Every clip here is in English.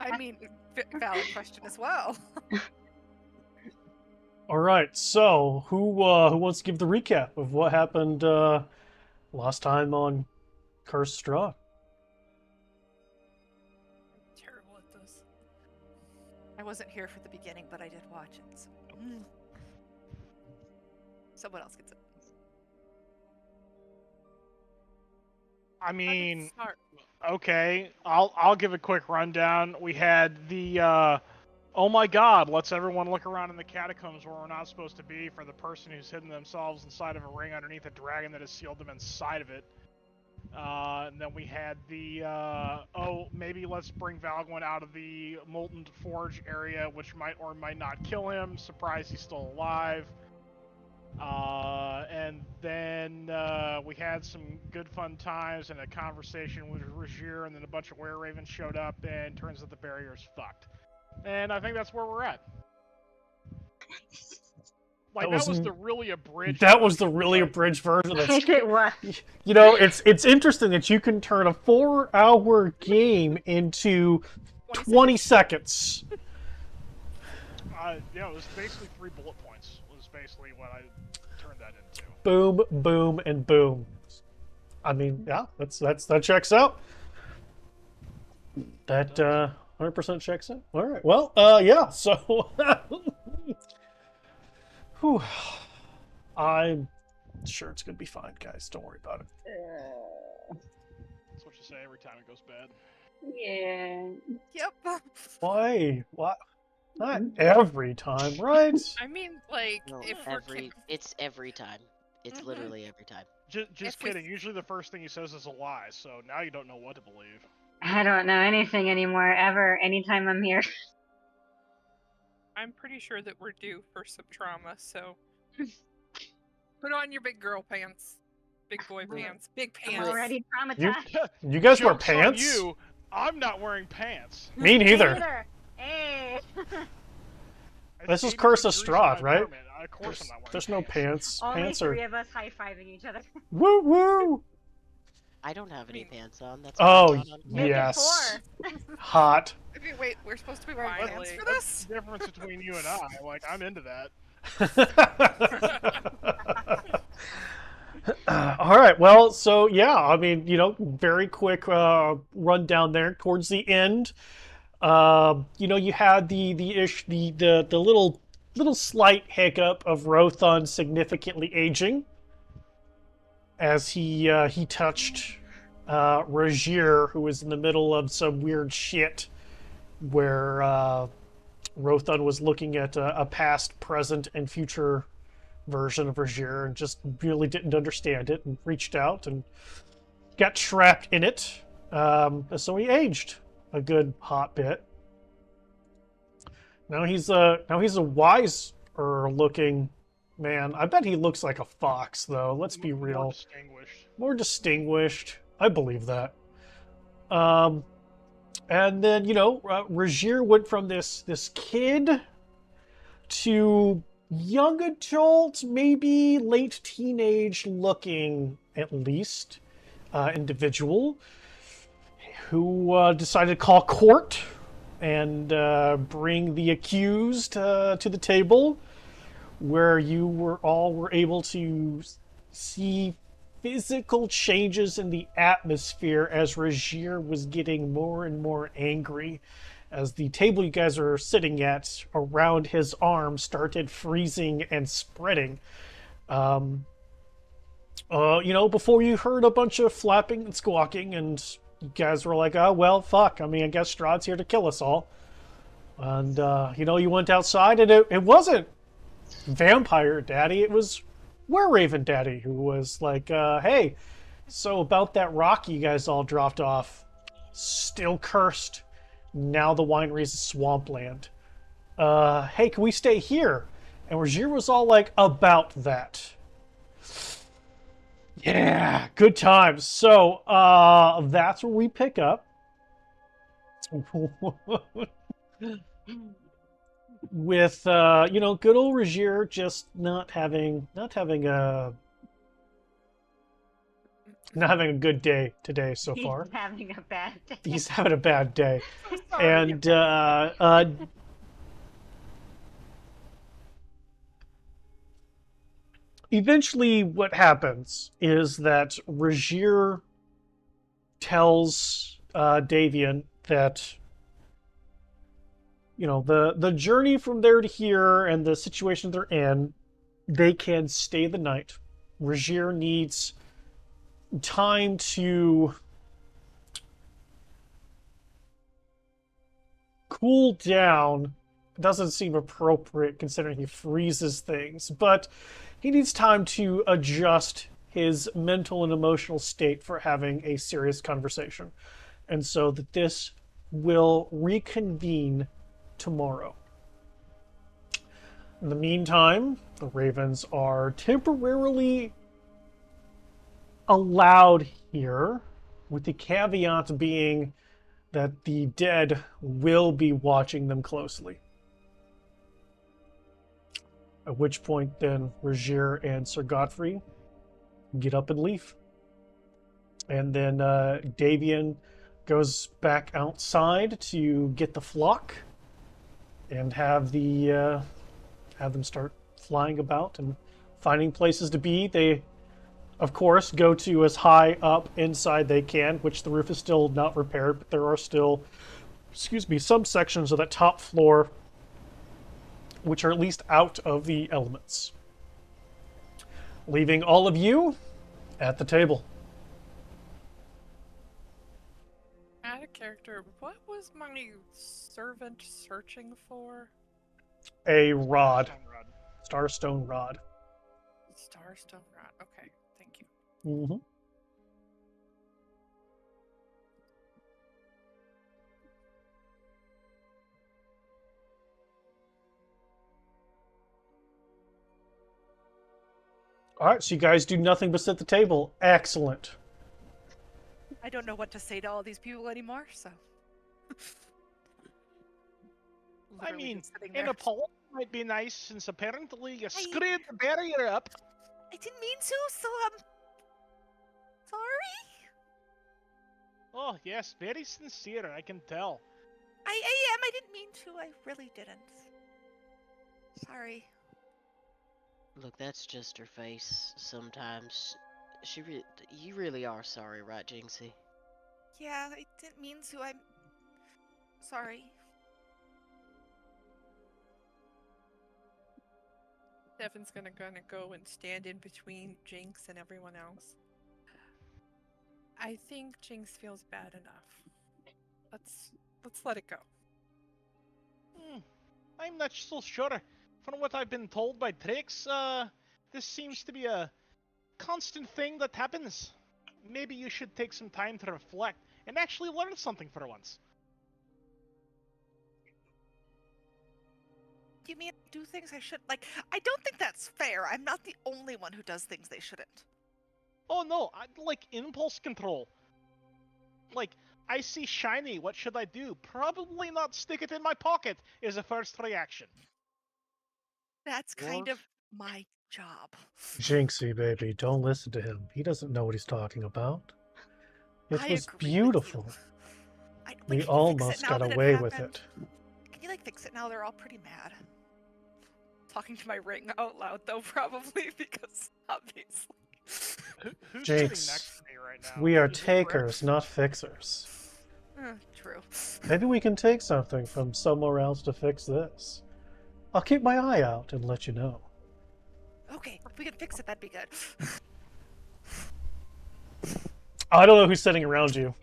I mean, valid question as well. All right, so who wants to give the recap of what happened last time on Cursed Strahd? Terrible at this. I wasn't here for the beginning, but I did watch it. So. Someone else gets it. I mean, Smart. okay, I'll give a quick rundown. We had the oh my god, let's everyone look around in the catacombs where we're not supposed to be for the person who's hidden themselves inside of a ring underneath a dragon that has sealed them inside of it. And then we had the oh, maybe let's bring Valgwin out of the Molten Forge area, which might or might not kill him. Surprise, he's still alive. And then we had some good fun times and a conversation with Regier, and then a bunch of were ravens showed up, and turns out the barrier's fucked. And I think that's where we're at. Like that was the really abridged. That was the really abridged version. It was. You know, it's interesting that you can turn a 4-hour game into 20 seconds. Yeah, it was basically 3 bullet points. Was basically what I turned that into. Boom, boom, and boom. I mean, yeah, that checks out. That 100% checks out. All right. Well, yeah. So, whew. I'm sure it's gonna be fine, guys. Don't worry about it. That's what you say every time it goes bad. Yeah. Yep. Why? What? Not every time, right? I mean, like, No, if it's every time. It's literally every time. Just kidding. Usually the first thing he says is a lie, so now you don't know what to believe. I don't know anything anymore, ever, anytime I'm here. I'm pretty sure that we're due for some trauma, so put on your big girl pants. Big boy pants. Big I'm pants. already traumatized. You guys wear Joke's on pants? you. I'm not wearing pants. Me neither. Hey. This is It's Curse of 80 degrees in my Strahd, right? apartment. Of course I'm not wearing There's no pants. Only Pants 3 are of us high-fiving each other. woo woo. I don't have any pants on. That's Oh, why I'm not on. Make it yes. 4. Hot. I mean, wait, we're supposed to be wearing Finally. pants for That's this? the difference between you and I. Like, I'm into that. All right. Well, so yeah, I mean, you know, very quick rundown there. Towards the end, you know, you had the little slight hiccup of Rothon significantly aging as he touched Regier, who was in the middle of some weird shit where Rothon was looking at a past, present, and future version of Regier and just really didn't understand it and reached out and got trapped in it. So he aged a good hot bit. Now he's a wiser looking man. I bet he looks like a fox though. Let's be real. More distinguished. More distinguished. I believe that. And then, you know, Regier went from this kid to young adult, maybe late teenage looking, at least, individual who decided to call court and bring the accused to the table, where you were able to see physical changes in the atmosphere as Regier was getting more and more angry, as the table you guys are sitting at around his arm started freezing and spreading. You know, before you heard a bunch of flapping and squawking, and you guys were like, oh, well, fuck. I mean, I guess Strahd's here to kill us all. And, you know, you went outside, and it wasn't Vampire Daddy, it was Were-Raven Daddy, who was like, hey, so about that rock you guys all dropped off, still cursed. Now the winery's a swampland. Hey, can we stay here? And Regier was all like, about that. Yeah, good times. So, that's where we pick up. With, you know, good old Regier just not having not having a good day today so He's far. having a bad day. He's having a bad day. So sorry. And eventually what happens is that Regier tells Davian that the journey from there to here and the situation they're in, they can stay the night. Regier needs time to cool down. Doesn't seem appropriate considering he freezes things, but he needs time to adjust his mental and emotional state for having a serious conversation. And so that this will reconvene tomorrow. In the meantime, the Ravens are temporarily allowed here, with the caveat being that the dead will be watching them closely. At which point, then, Regier and Sir Godfrey get up and leave. And then Davian goes back outside to get the flock and have them start flying about and finding places to be. They, of course, go to as high up inside they can, which the roof is still not repaired, but there are still, some sections of that top floor which are at least out of the elements. Leaving all of you at the table. Out of character, what was my servant searching for? A rod. Stone rod. Starstone rod. Starstone rod. Okay, thank you. Mm-hmm. All right, so you guys do nothing but sit at the table. Excellent. I don't know what to say to all these people anymore, so. I Literally mean, just sitting in there. a poll might be nice since apparently you screwed the barrier up. I didn't mean to, so sorry. Oh yes, very sincere, I can tell. I am. I didn't mean to. I really didn't. Sorry. Look, that's just her face. Sometimes you really are sorry, right, Jinxie? Yeah, I didn't mean to. I'm sorry. Devin's gonna go and stand in between Jinx and everyone else. I think Jinx feels bad enough. Let's let it go. I'm not so sure. From what I've been told by Trix, this seems to be a constant thing that happens. Maybe you should take some time to reflect and actually learn something for once. You mean I do things I shouldn't? Like, I don't think that's fair. I'm not the only one who does things they shouldn't. Oh no, like impulse control. Like, I see shiny, what should I do? Probably not stick it in my pocket is a first reaction. That's kind Dwarf? of my job. Jinxie, baby, don't listen to him. He doesn't know what he's talking about. It I was agree with beautiful. you. We can you fix it almost now got that away with happened? it. Can you like fix it now? They're all pretty mad. Talking to my ring out loud though, probably because obviously. Who's Jinx, sitting next to me right now? We are Is it Brett? takers, not fixers. True. Maybe we can take something from somewhere else to fix this. I'll keep my eye out and let you know. Okay, if we can fix it, that'd be good. I don't know who's sitting around you.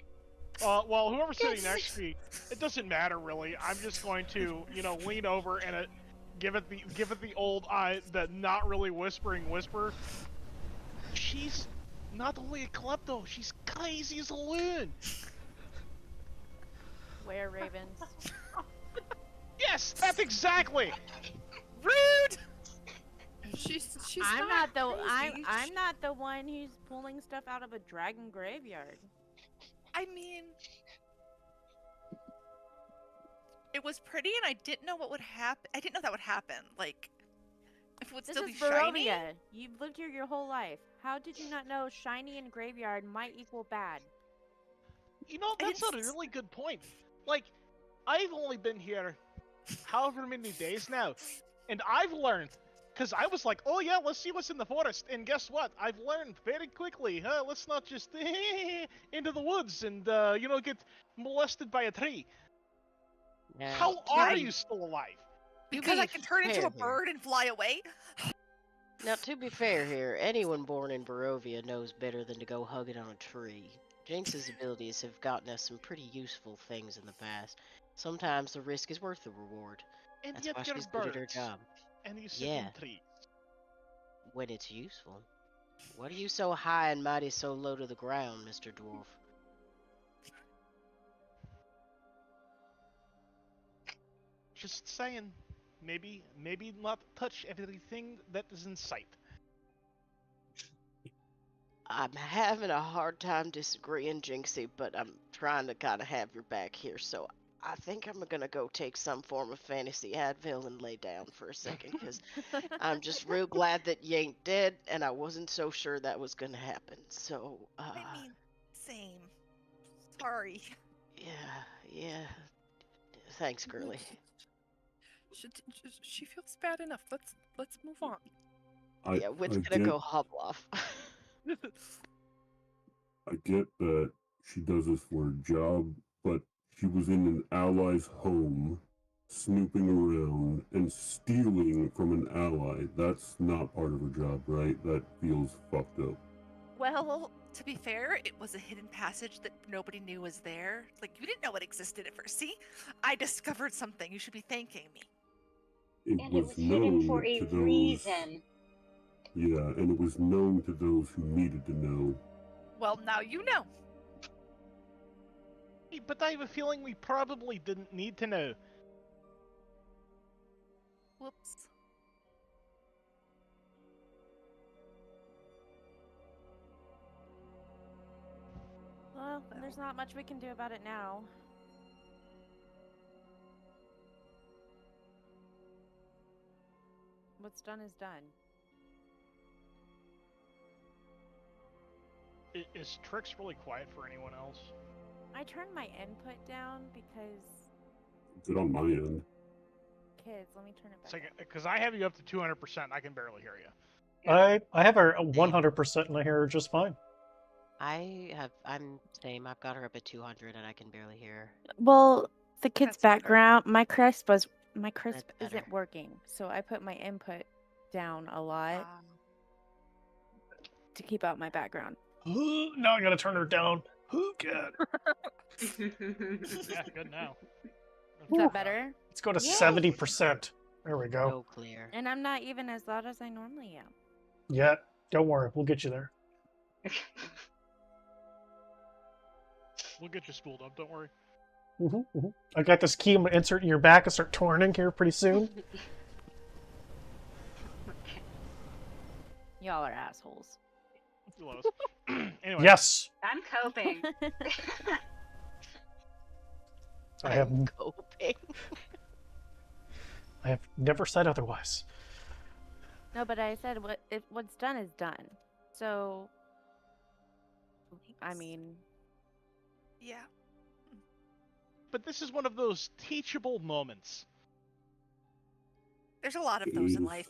Well, whoever's sitting next to me, it doesn't matter really. I'm just going to, lean over and give it the old the not really whispering whisper. She's not only a klepto, she's crazy as a loon. Where ravens? Yes, that's exactly. Rude. She's I'm not I'm crazy. not the one who's pulling stuff out of a dragon graveyard. I mean, it was pretty, and I didn't know what would happen. I didn't know that would happen. Like, life would This still is be shiny. Barovia. You've lived here your whole life. How did you not know shiny and graveyard might equal bad? You know, I that's a didn't s- really good point. Like, I've only been here however many days now, and I've learned, because I was like, oh yeah, let's see what's in the forest, and guess what? I've learned very quickly, let's not just into the woods and, get molested by a tree. Now, How to are be- you still alive? to Because be I can turn into a fair here- bird and fly away. Now, to be fair here, anyone born in Barovia knows better than to go hugging on a tree. Jinx's abilities have gotten us some pretty useful things in the past. Sometimes the risk is worth the reward. And That's yet why you're she's good at her birds, job. and you sit Yeah. in trees. When it's useful. What are you so high and mighty so low to the ground, Mr. Dwarf? Just saying, maybe not touch everything that is in sight. I'm having a hard time disagreeing, Jinxie, but I'm trying to kind of have your back here, so I think I'm gonna go take some form of fantasy Advil and lay down for a second, because I'm just real glad that you ain't dead, and I wasn't so sure that was gonna happen, so, I mean, same. Sorry. yeah. Thanks, girly. She feels bad enough. Let's move on. Yeah, Wit's gonna go hobble off. I get that she does this for her job, but she was in an ally's home, snooping around and stealing from an ally. That's not part of her job, right? That feels fucked up. Well, to be fair, it was a hidden passage that nobody knew was there. Like, you didn't know it existed at first. See? I discovered something. You should be thanking me. It And it was known hidden for a to those, reason. Yeah, and it was known to those who needed to know. Well, now you know. Hey, but I have a feeling we probably didn't need to know. Whoops. Well, there's not much we can do about it now. What's done is done. Is Trix really quiet for anyone else? I turned my input down because Good on my end. kids. Let me turn it back. Because I have you up to 200%, I can barely hear you. I have her 100% and I hear her just fine. I'm same. I've got her up at 200 and I can barely hear her. Well, the kid's That's better. background, my crisp That's isn't better. working, so I put my input down a lot to keep out my background. Now I gotta turn her down. Oh, God. Yeah, good now. Is that better? Let's go to Yeah. 70%. There we go. So clear. And I'm not even as loud as I normally am. Yeah, don't worry. We'll get you there. We'll get you spooled up, don't worry. I got this key. I'm going to insert in your back and start twirling here pretty soon. Y'all are assholes. Lois. Anyway. Yes. I'm coping. I have Coping. I have never said otherwise. No, but I said what's done is done. So, I mean, Yeah. But this is one of those teachable moments. There's a lot of those in life.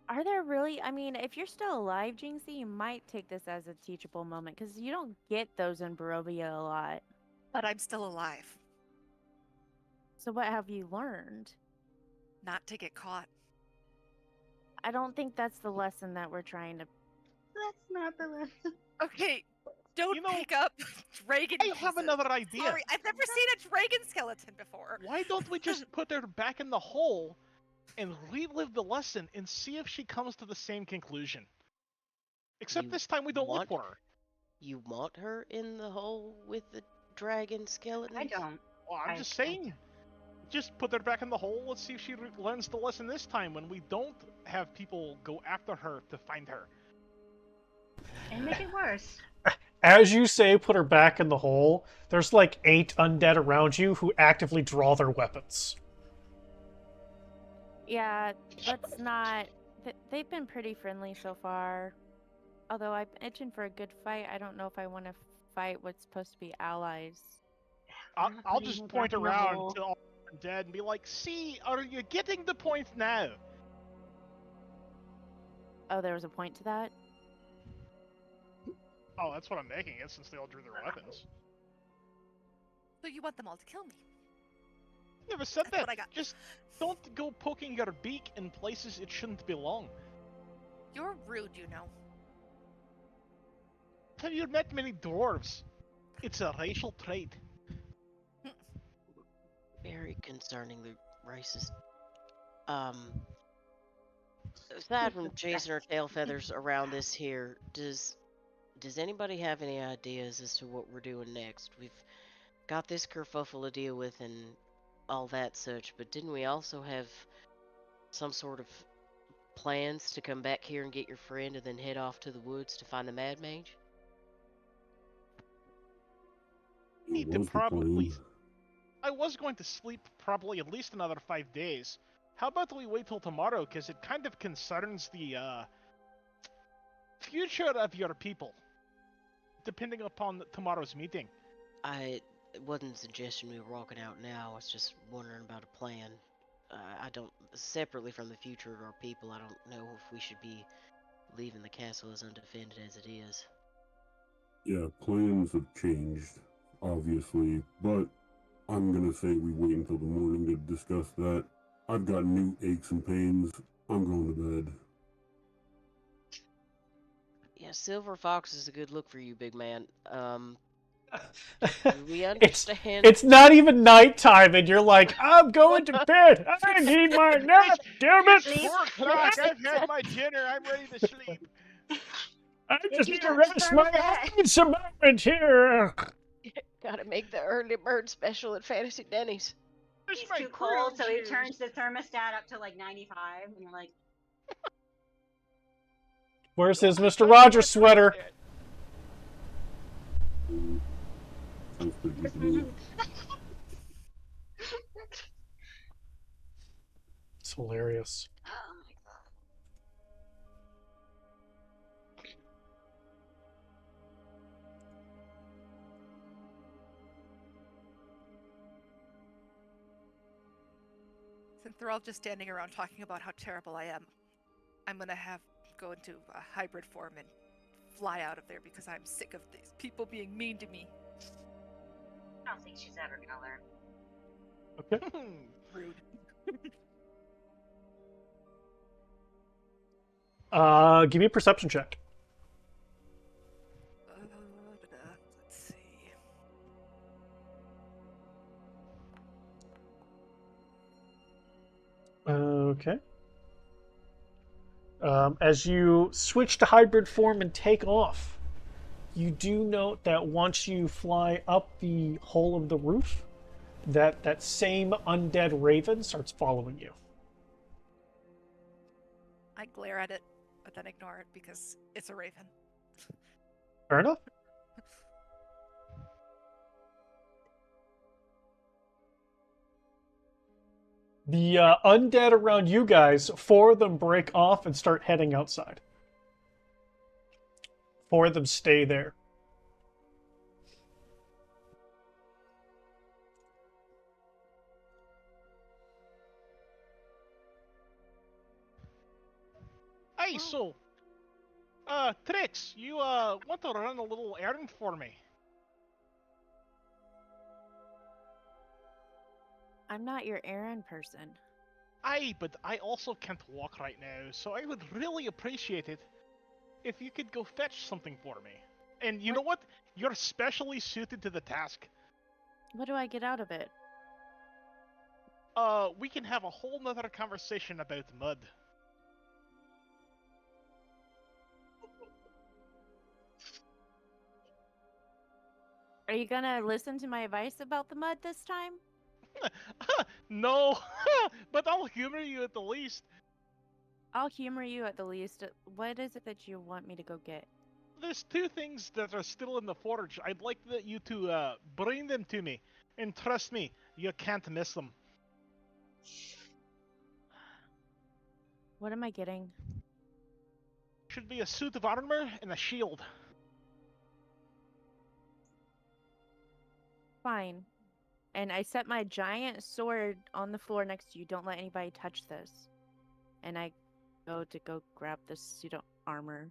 are there really? I mean, if you're still alive, Jinxie, you might take this as a teachable moment because you don't get those in Barovia a lot. But I'm still alive. So what have you learned? Not to get caught. I don't think that's the lesson that we're trying to. That's not the lesson. Okay, don't You know, pick up dragon I have pieces. another idea. Sorry, I've never seen a dragon skeleton before. Why don't we just put her back in the hole and relive the lesson and see if she comes to the same conclusion? Except You this time we don't look want- for her. You want her in the hole with the dragon skeleton? I don't. Well, I'm I just don't. saying. Just put her back in the hole. Let's see if she learns the lesson this time when we don't have people go after her to find her. And make it worse. As you say, put her back in the hole, there's like 8 undead around you who actively draw their weapons. Yeah, let's not. They've been pretty friendly so far. Although I'm itching for a good fight, I don't know if I want to fight what's supposed to be allies. I'll just point around to all the dead and be like, "See, are you getting the point now?" Oh, there was a point to that? Oh, that's what I'm making it since they all drew their weapons. So you want them all to kill me? Never said That's that. what I got. Just don't go poking your beak in places it shouldn't belong. You're rude, you know. Have you met many dwarves? It's a racial trait. Very concerningly racist. Aside from chasing our tail feathers around this here, does anybody have any ideas as to what we're doing next? We've got this kerfuffle to deal with and all that such, but didn't we also have some sort of plans to come back here and get your friend and then head off to the woods to find the Mad Mage? Need to probably. I was going to sleep probably at least another 5 days. How about we wait till tomorrow, because it kind of concerns the future of your people, depending upon tomorrow's meeting. It wasn't a suggestion we were walking out now. I was just wondering about a plan. I don't, separately from the future of our people, I don't know if we should be leaving the castle as undefended as it is. Yeah, plans have changed, obviously, but I'm gonna say we wait until the morning to discuss that. I've got new aches and pains. I'm going to bed. Yeah, Silver Fox is a good look for you, big man. We It's understand. not even nighttime, and you're like, I'm going to bed. I need my nap. Damn it! 4 o'clock. I've had my dinner. I'm ready to sleep. I just need to rest my eyes a moment here. Gotta make the early bird special at Fantasy Denny's. Where's He's my too cold, so he grilled turns cheese? the thermostat up to like 95, and you're like, Where's his Mr. Rogers sweater? Sounds pretty good to me. It's hilarious. oh my god. Since they're all just standing around talking about how terrible I am, I'm gonna go into a hybrid form and fly out of there because I'm sick of these people being mean to me. I don't think she's ever gonna learn. Okay. Rude. Give me a perception check. Let's see. Okay. As you switch to hybrid form and take off, you do note that once you fly up the hole of the roof, that same undead raven starts following you. I glare at it, but then ignore it because it's a raven. Fair enough. The undead around you guys, 4 of them break off and start heading outside. 4 of them stay there. Hey, so, Trix, you want to run a little errand for me? I'm not your errand person. But I also can't walk right now, so I would really appreciate it if you could go fetch something for me. And you know what? You're specially suited to the task. What do I get out of it? We can have a whole nother conversation about mud. Are you gonna listen to my advice about the mud this time? No, but I'll humor you at the least. I'll humor you at the least. What is it that you want me to go get? There's 2 things that are still in the forge. I'd like you to bring them to me. And trust me, you can't miss them. What am I getting? Should be a suit of armor and a shield. Fine. And I set my giant sword on the floor next to you. Don't let anybody touch this. And I go grab the suit of armor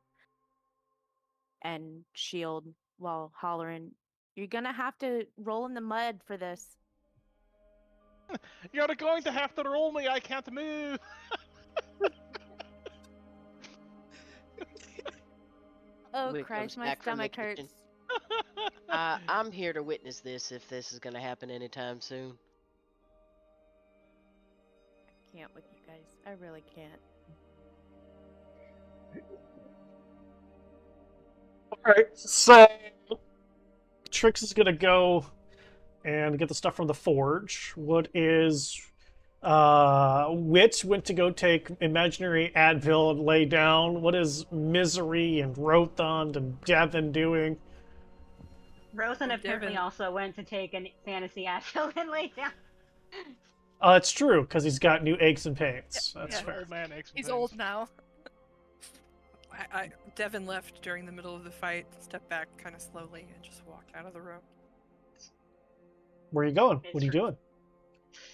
and shield while hollering, "You're gonna have to roll in the mud for this." You're going to have to roll me. I can't move. Oh When it comes Christ, my back from the stomach kitchen. hurts. I'm here to witness this if this is going to happen anytime soon. I can't with you guys. I really can't. Alright, so Trix is gonna go and get the stuff from the forge. What is Wit went to go take imaginary Advil and lay down. What is Misery and Rothond and Devin doing? Rosen apparently Devin. also went to take a fantasy Advil and lay down. It's true, because he's got new aches and pains. That's yeah. fair. Old man aches and He's pains. old now. Devin left during the middle of the fight, stepped back kind of slowly, and just walked out of the room. Where are you going? What are you It's doing?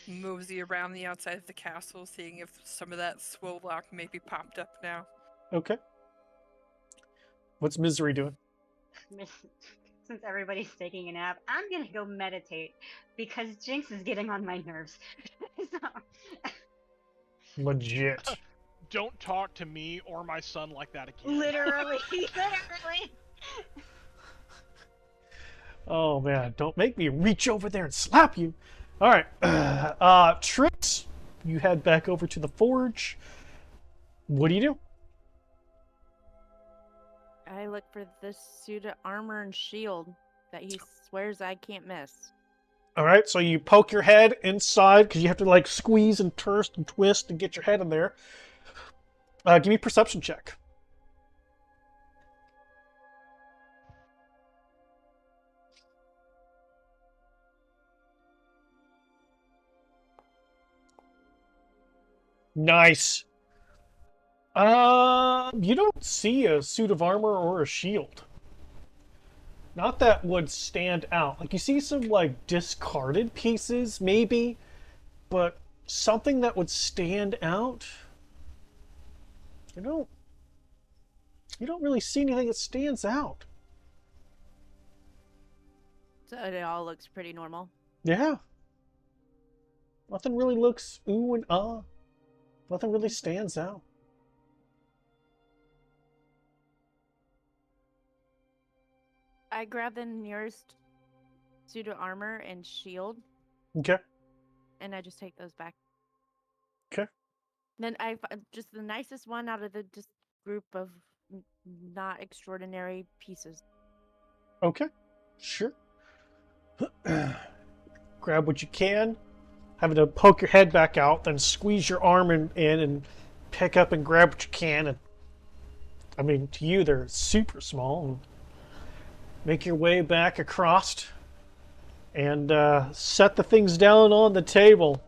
Mosey around the outside of the castle, seeing if some of that swolock maybe popped up now. Okay. What's Misery doing? Since everybody's taking a nap, I'm gonna go meditate because Jinx is getting on my nerves. So, Legit. Don't talk to me or my son like that again. literally, literally. Oh man, don't make me reach over there and slap you. All right, Trix, you head back over to the forge. What do you do? I look for this suit of armor and shield that he swears I can't miss. All right, so you poke your head inside because you have to like squeeze and twist and twist and get your head in there. Give me a perception check. Nice. You don't see a suit of armor or a shield. Not that would stand out. Like you see some like discarded pieces, maybe, but something that would stand out. You don't really see anything that stands out. So it all looks pretty normal. Yeah. Nothing really looks ooh and ah. Nothing really stands out. I grab the nearest suit of armor and shield, Okay. and I just take those back. Okay. Then just the nicest one out of the just group of not extraordinary pieces. Okay. Sure. Grab what you can. Having to poke your head back out, then squeeze your arm in and pick up and grab what you can. And I mean, to you, they're super small. And make your way back across and set the things down on the table.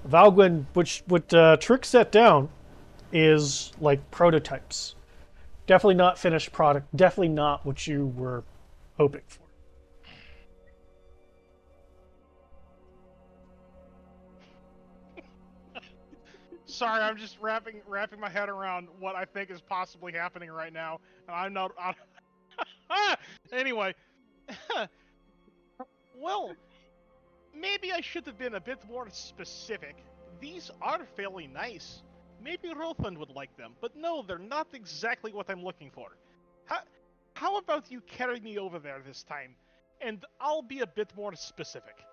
Valgwin, what Trick set down is like prototypes. Definitely not finished product. Definitely not what you were hoping for. Sorry, I'm just wrapping my head around what I think is possibly happening right now, and I'm not. Anyway, well, maybe I should have been a bit more specific. These are fairly nice. Maybe Rothland would like them, but no, they're not exactly what I'm looking for. How about you carry me over there this time, and I'll be a bit more specific.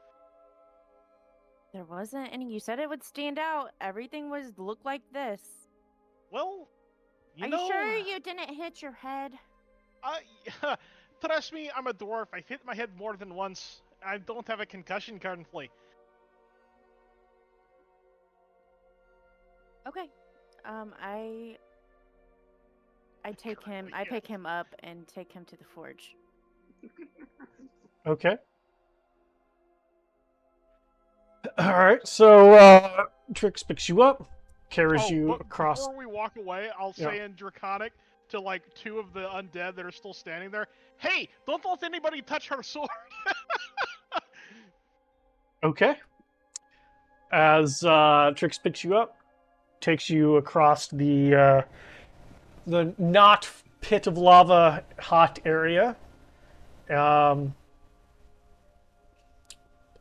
There wasn't any. You said it would stand out. Everything looked like this. Well, Are you sure you didn't hit your head? Trust me, I'm a dwarf. I've hit my head more than once. I don't have a concussion currently. Okay. I take him. I pick him up and take him to the forge. Okay. All right. So Trix picks you up, carries Oh, you but across. before we walk away, I'll Yeah. say in Draconic to like 2 of the undead that are still standing there, "Hey, don't let anybody touch her sword." Okay. As Trix picks you up, takes you across the not pit of lava hot area.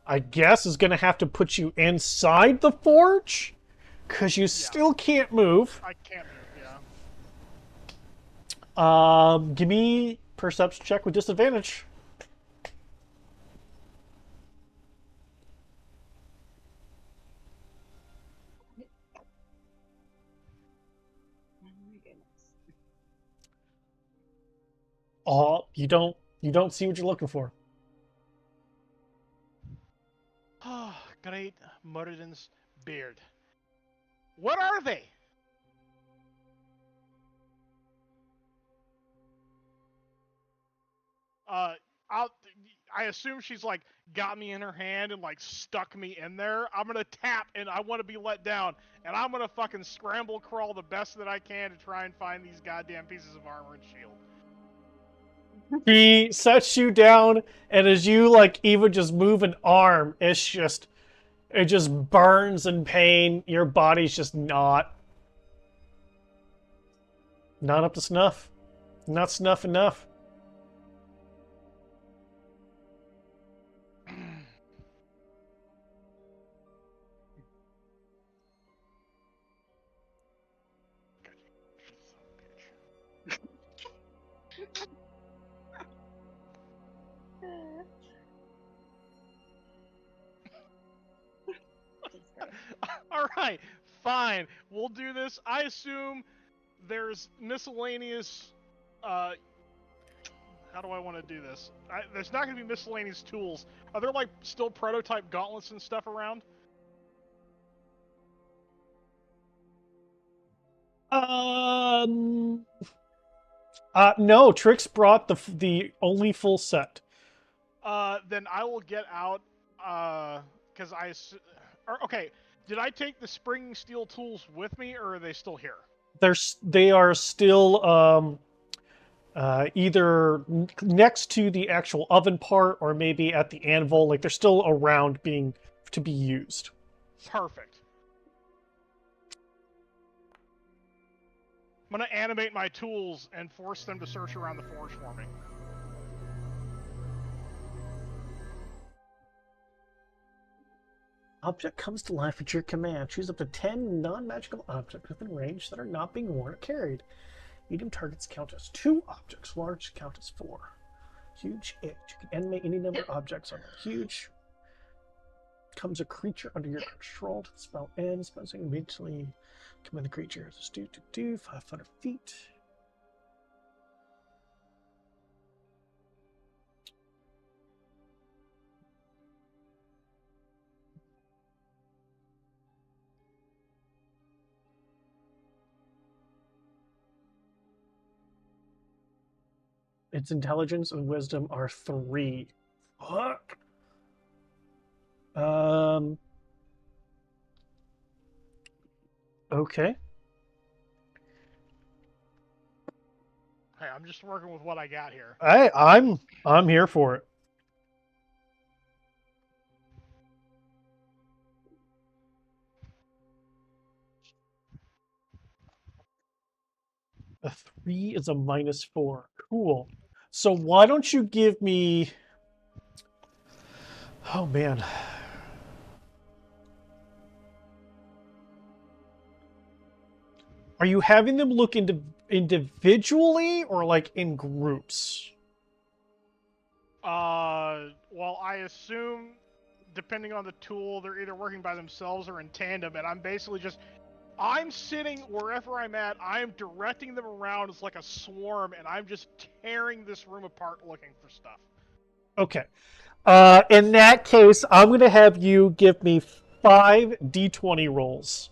I guess is going to have to put you inside the forge because you still can't move. I can't move. Yeah. Give me perception check with disadvantage. Oh my goodness. Oh, you don't see what you're looking for. Great Muradin's beard. What are they? I assume she's like got me in her hand and like stuck me in there. I'm gonna tap and I want to be let down, and I'm gonna fucking scramble crawl the best that I can to try and find these goddamn pieces of armor and shield. He sets you down, and as you like even just move an arm, it just burns in pain. Your body's just not up to snuff. Not snuff enough. All right, fine. We'll do this. I assume there's miscellaneous. How do I want to do this? There's not going to be miscellaneous tools. Are there like still prototype gauntlets and stuff around? No. Trix brought the only full set. Then I will get out. Because okay. Did I take the spring steel tools with me, or are they still here? They are still either next to the actual oven part or maybe at the anvil. Like they're still around to be used. Perfect. I'm gonna animate my tools and force them to search around the forge for me. Object comes to life at your command. Choose up to 10 non-magical objects within range that are not being worn or carried. Medium targets count as 2 objects. Large count as 4. Huge 8. You can animate any number of objects on the huge. Comes a creature under your control to the spell ends. Spells immediately command the creature. Just do 500 feet. Its intelligence and wisdom are 3. Fuck. Okay. Hey, I'm just working with what I got here. I'm here for it. A 3 is a -4. Cool. So why don't you give me... Oh, man. Are you having them look individually or like in groups? Well, I assume, depending on the tool, they're either working by themselves or in tandem, and I'm sitting wherever I'm at, I am directing them around as like a swarm, and I'm just tearing this room apart looking for stuff. Okay. In that case, I'm going to have you give me 5 d20 rolls.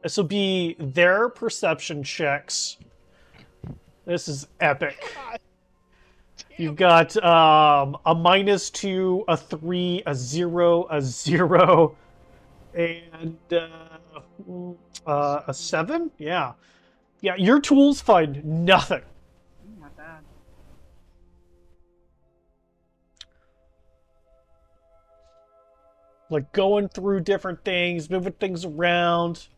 This will be their perception checks. This is epic. You've got a -2, a 3, a 0, a 0, and a 7. Yeah, yeah. Your tools find nothing. Not bad. Like going through different things, moving things around,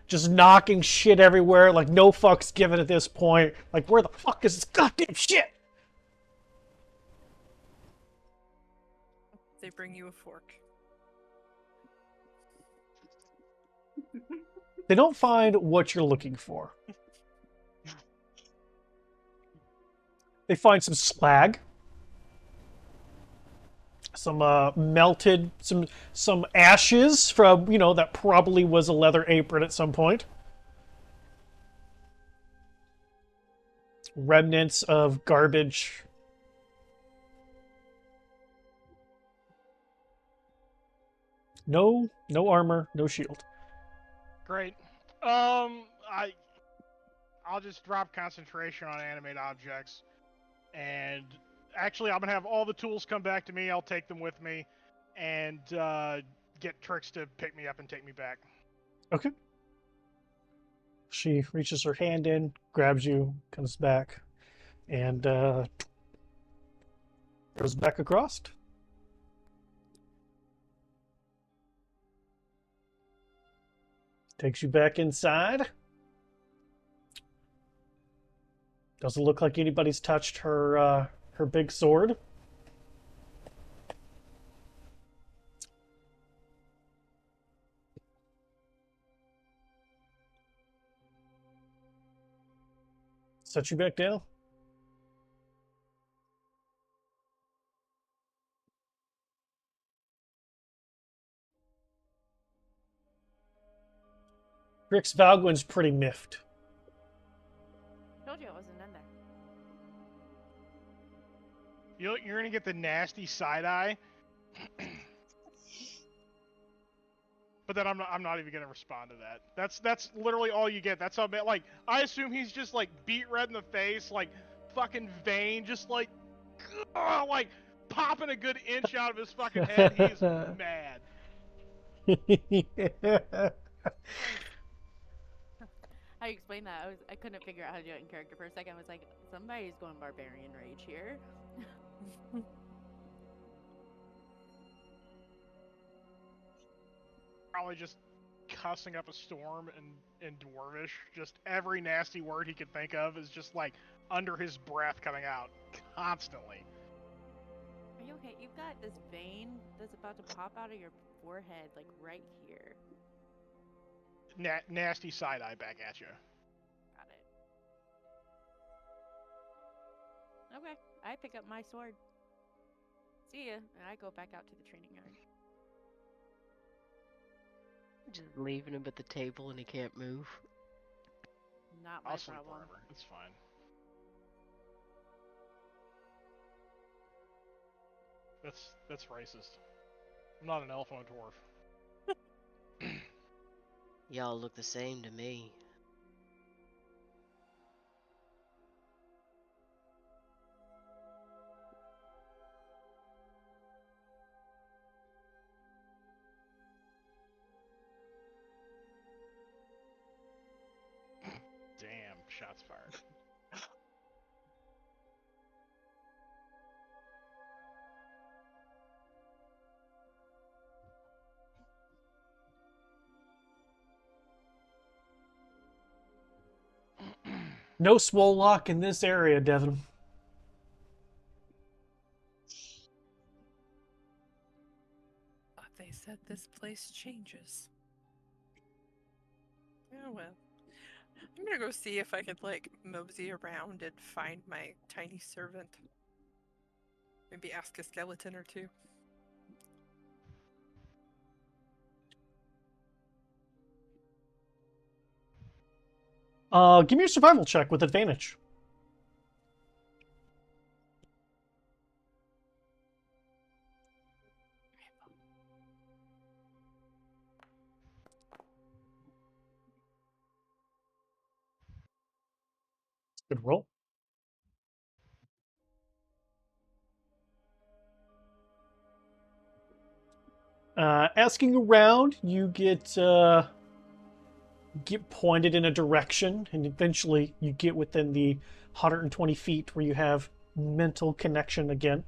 just knocking shit everywhere. Like no fucks given at this point. Like where the fuck is this goddamn shit? They bring you a fork. They don't find what you're looking for. They find some slag, some melted, some ashes from, that probably was a leather apron at some point. Remnants of garbage. No armor, no shield. Great. I'll just drop concentration on animate objects, and actually, I'm gonna have all the tools come back to me. I'll take them with me, and get Trix to pick me up and take me back. Okay. She reaches her hand in, grabs you, comes back, and goes back across. Takes you back inside. Doesn't look like anybody's touched her big sword. Set you back down. Grix Valguin's pretty miffed. Told you it wasn't in there. You're gonna get the nasty side eye, but then I'm not even gonna respond to that. That's literally all you get. That's how like I assume he's just like beat red in the face, like fucking vein, just like popping a good inch out of his fucking head. He's mad. How you explain that? I couldn't figure out how to do it in character for a second. I was like, somebody's going barbarian rage here. Probably just cussing up a storm in Dwarvish. Just every nasty word he could think of is just like under his breath coming out constantly. Are you okay? You've got this vein that's about to pop out of your forehead, like right here. Nasty side eye back at you. Got it. Okay, I pick up my sword. See ya, and I go back out to the training yard. Just leaving him at the table and he can't move. Not my I'll sleep problem. wherever. It's fine. That's racist. I'm not an elf, I'm a dwarf. Y'all look the same to me. Damn, shots fired. No swole lock in this area, Devin. They said this place changes. Oh well. I'm gonna go see if I could mosey around and find my tiny servant. Maybe ask a skeleton or two. Give me a survival check with advantage. Good roll. Asking around, you get pointed in a direction, and eventually you get within the 120 feet where you have mental connection again,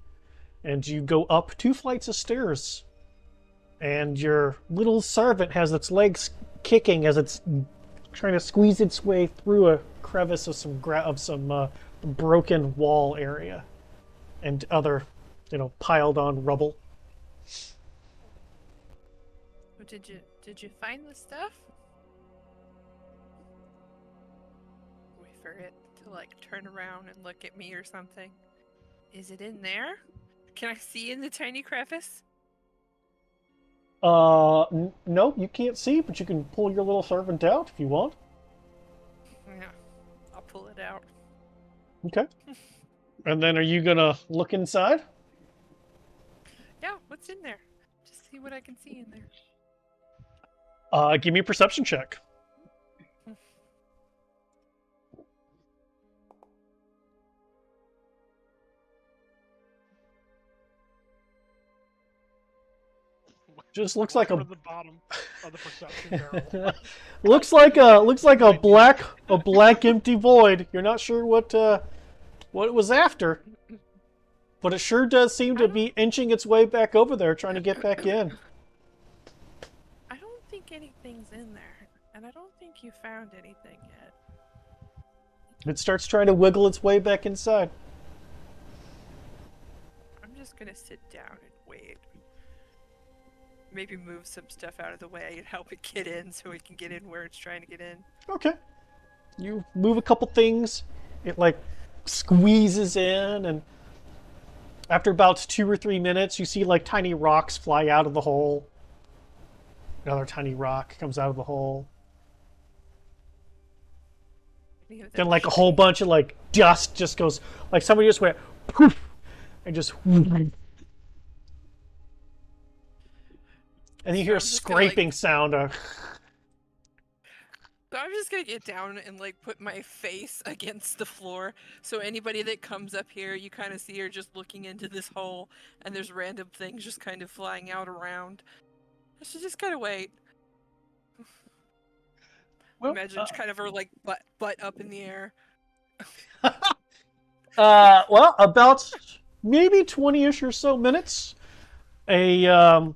and you go up 2 flights of stairs, and your little servant has its legs kicking as it's trying to squeeze its way through a crevice of some broken wall area and other, piled on rubble. Did you find the stuff? Wait for it to turn around and look at me or something. Is it in there? Can I see in the tiny crevice? No, you can't see, but you can pull your little servant out if you want. Yeah, I'll pull it out. Okay. And then are you gonna look inside? Yeah, what's in there? Just see what I can see in there. Give me a perception check. Just looks like Welcome to the bottom of the perception barrel. looks like a black empty void. You're not sure what it was after, but it sure does seem to be inching its way back over there, trying to get back in. I don't think anything's in there, and I don't think you found anything yet. It starts trying to wiggle its way back inside. I'm just gonna sit down and wait. Maybe move some stuff out of the way and help it get in so it can get in where it's trying to get in. Okay. You move a couple things. It squeezes in, and after about 2 or 3 minutes, you see tiny rocks fly out of the hole. Another tiny rock comes out of the hole. Then a whole bunch of dust just goes, somebody just went poof and just and you hear a scraping sound. So I'm just gonna get down and put my face against the floor, so anybody that comes up here, you kind of see her just looking into this hole, and there's random things just kind of flying out around. I should just kind of wait. Well, imagine kind of her butt up in the air. Well, about maybe 20-ish or so minutes, about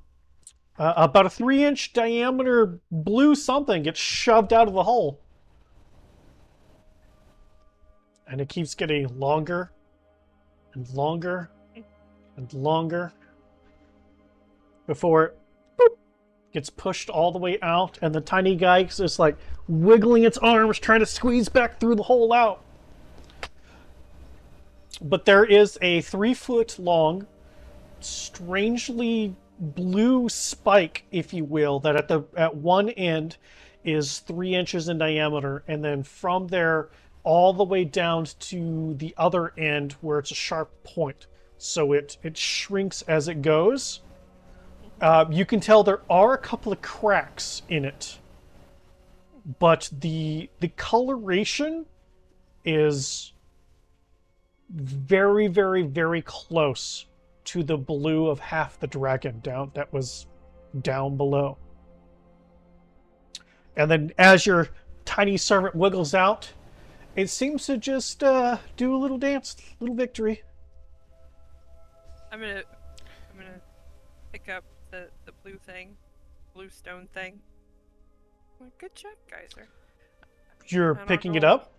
a 3-inch diameter blue something gets shoved out of the hole. And it keeps getting longer and longer and longer before it gets pushed all the way out, and the tiny guy is just wiggling its arms trying to squeeze back through the hole out. But there is a 3-foot long, strangely blue spike, if you will, that at one end is 3 inches in diameter, and then from there all the way down to the other end where it's a sharp point. So it shrinks as it goes. You can tell there are a couple of cracks in it, but the coloration is very, very, very close to the blue of half the dragon that was down below. And then as your tiny servant wiggles out, it seems to just do a little dance, little victory. I'm gonna pick up the blue stone thing. Well, good job, Geyser. You're picking it up?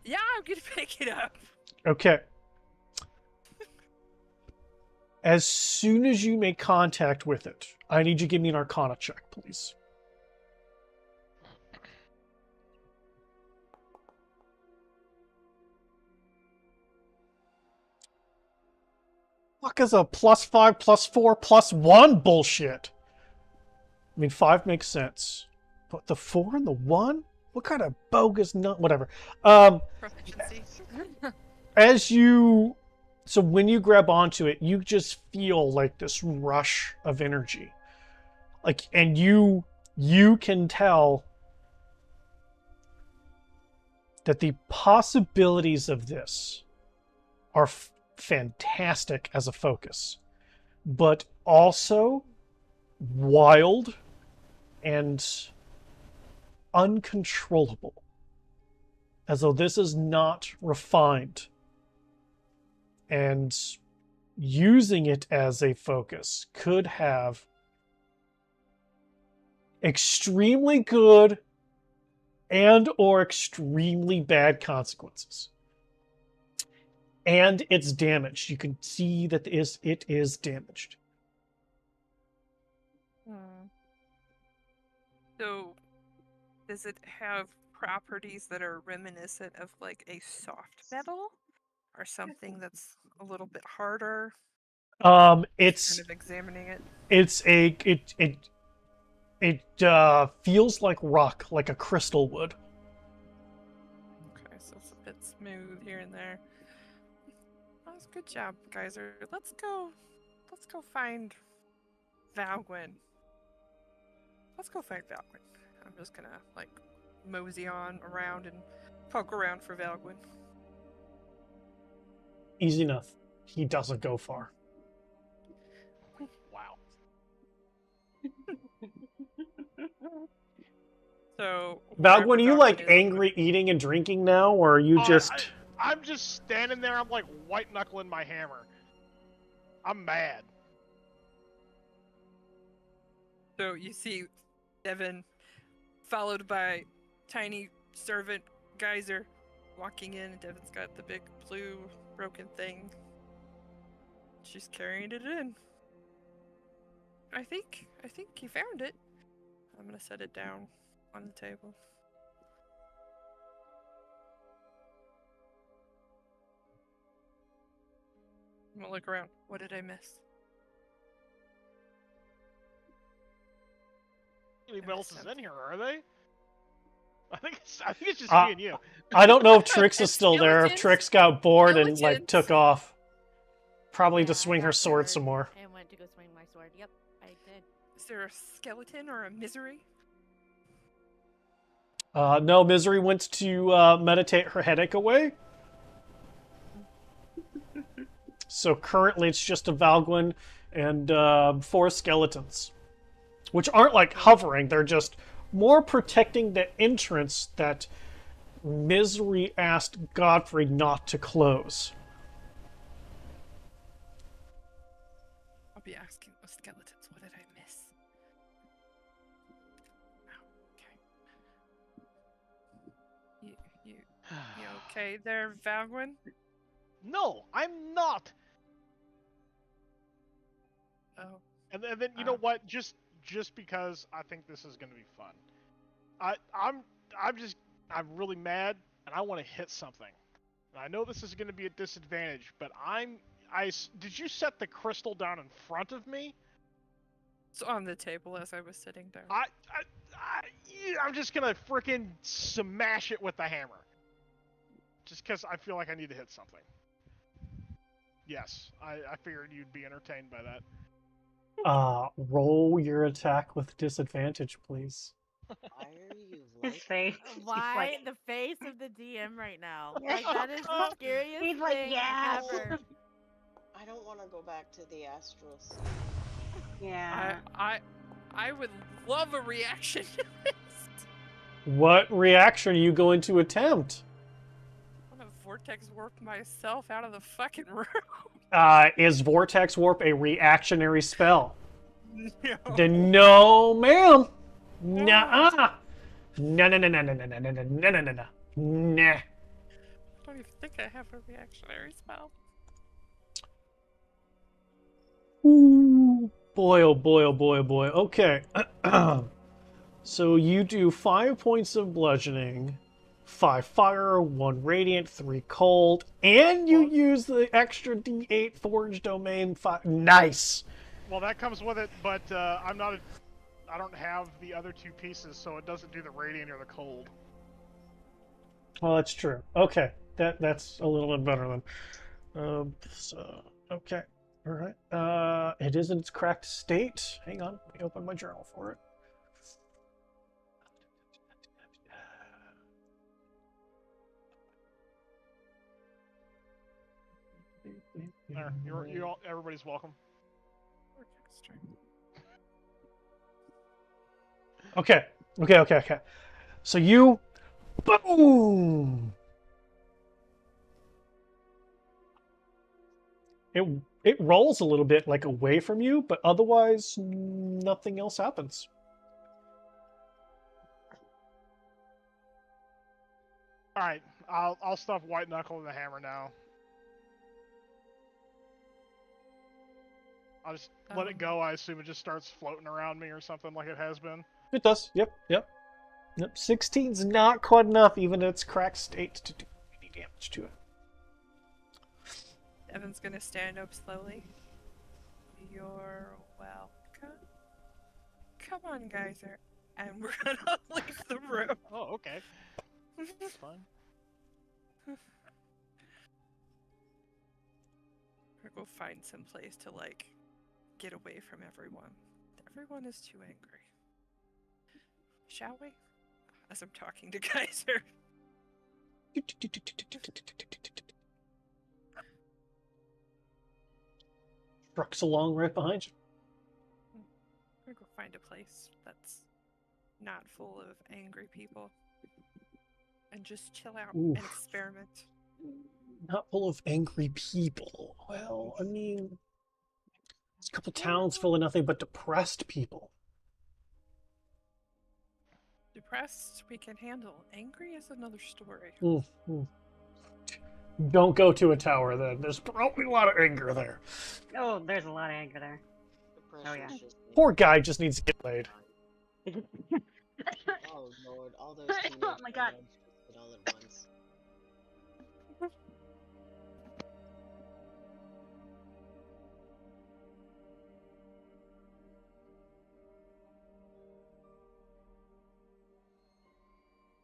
Yeah, I'm gonna pick it up. Okay. As soon as you make contact with it, I need you to give me an Arcana check, please. Fuck is a +5, +4, +1 bullshit? I mean, 5 makes sense. But the 4 and the 1? What kind of bogus nut? Whatever. Proficiency. So when you grab onto it, you just feel this rush of energy. And you can tell that the possibilities of this are fantastic as a focus, but also wild and uncontrollable. As though this is not refined. And using it as a focus could have extremely good and or extremely bad consequences. And it's damaged. You can see that it is damaged. So, does it have properties that are reminiscent of like a soft metal, or something that's a little bit harder? It's Kind of examining it. it feels like rock, like a crystal would. Okay, so it's a bit smooth here and there. That's good job, Geyser. Let's go find Valgwyn. Let's go find Valgwyn. I'm just gonna like mosey on around and poke around for Valgwyn. Easy enough. He doesn't go far. Wow. So Valgwyn, are you like is, angry eating and drinking now, or are you just I'm just standing there. I'm like white knuckling my hammer. I'm mad. So you see Devin, followed by tiny servant Geyser, walking in, and Devin's got the big blue broken thing. She's carrying it in. I think you found it. I'm gonna set it down on the table. I'm gonna look around. What did I miss? Anybody else is in here, are they? I think it's just Uh, me and you. I don't know if Trix is still there, if Skeletons? Trix got bored and like Skeletons. took off. Probably Yeah, to I swing her got sword bored some more. and went to go swing my sword. Yep, I did. Is there a skeleton or a misery? No, Misery went to meditate her headache away. So currently it's just a Valgwyn and 4 skeletons. Which aren't like hovering, they're just more protecting the entrance that Misery asked Godfrey not to close. I'll be asking those skeletons, what did I miss? Oh, okay. You okay there, Valgwyn? No, I'm not. Oh. And then you know what? Just because I think this is going to be fun. I'm really mad and I want to hit something. And I know this is going to be a disadvantage, but did you set the crystal down in front of me? It's on the table as I was sitting down. I'm just going to frickin' smash it with the hammer. Just because I feel like I need to hit something. Yes, I figured you'd be entertained by that. Roll your attack with disadvantage, please. Why are you His like face. Why He's the face of the DM right now? Yeah. Like that is the scariest He's like, thing yes. ever. I don't want to go back to the astral sea. Yeah. I would love a reaction to this. What reaction are you going to attempt? I'm gonna vortex warp myself out of the fucking room. Is Vortex Warp a reactionary spell? No. Then no, ma'am. Nuh-uh. No, no, no, no, no, no, no, no, no, no, no, no. Nah. I don't even think I have a reactionary spell. Ooh. Boy, oh boy, oh boy, oh boy. Okay. So you do 5 points of bludgeoning, 5 fire, 1 radiant, 3 cold, and you use the extra D8 forge domain. Nice. Well, that comes with it, but I don't have the other 2 pieces, so it doesn't do the radiant or the cold. Well, that's true. Okay, that's a little bit better then. So okay, all right. It is in its cracked state. Hang on, let me open my journal for it. There, everybody's welcome. Okay. So you, boom. It rolls a little bit like away from you, but otherwise nothing else happens. All right, I'll stuff White Knuckle in the hammer now. I'll just let it go. I assume it just starts floating around me or something like it has been. It does. Yep. 16's not quite enough, even in its cracked state, to do any damage to it. Evan's gonna stand up slowly. You're welcome. Come on, Geyser. And we're gonna leave the room. Oh, okay. That's fine. We're gonna go find some place to, like, get away from everyone. Everyone is too angry. Shall we? As I'm talking to Geyser. Trucks along right behind you. We're gonna go find a place that's not full of angry people. And just chill out and experiment. Not full of angry people. Well, I mean, there's a couple towns full of nothing but depressed people. Depressed, we can handle. Angry is another story. Don't go to a tower then. There's probably a lot of anger there. Oh, there's a lot of anger there. Oh, yeah. Poor guy just needs to get laid. Oh lord, all those Oh teenage my God. hormones hit all at once.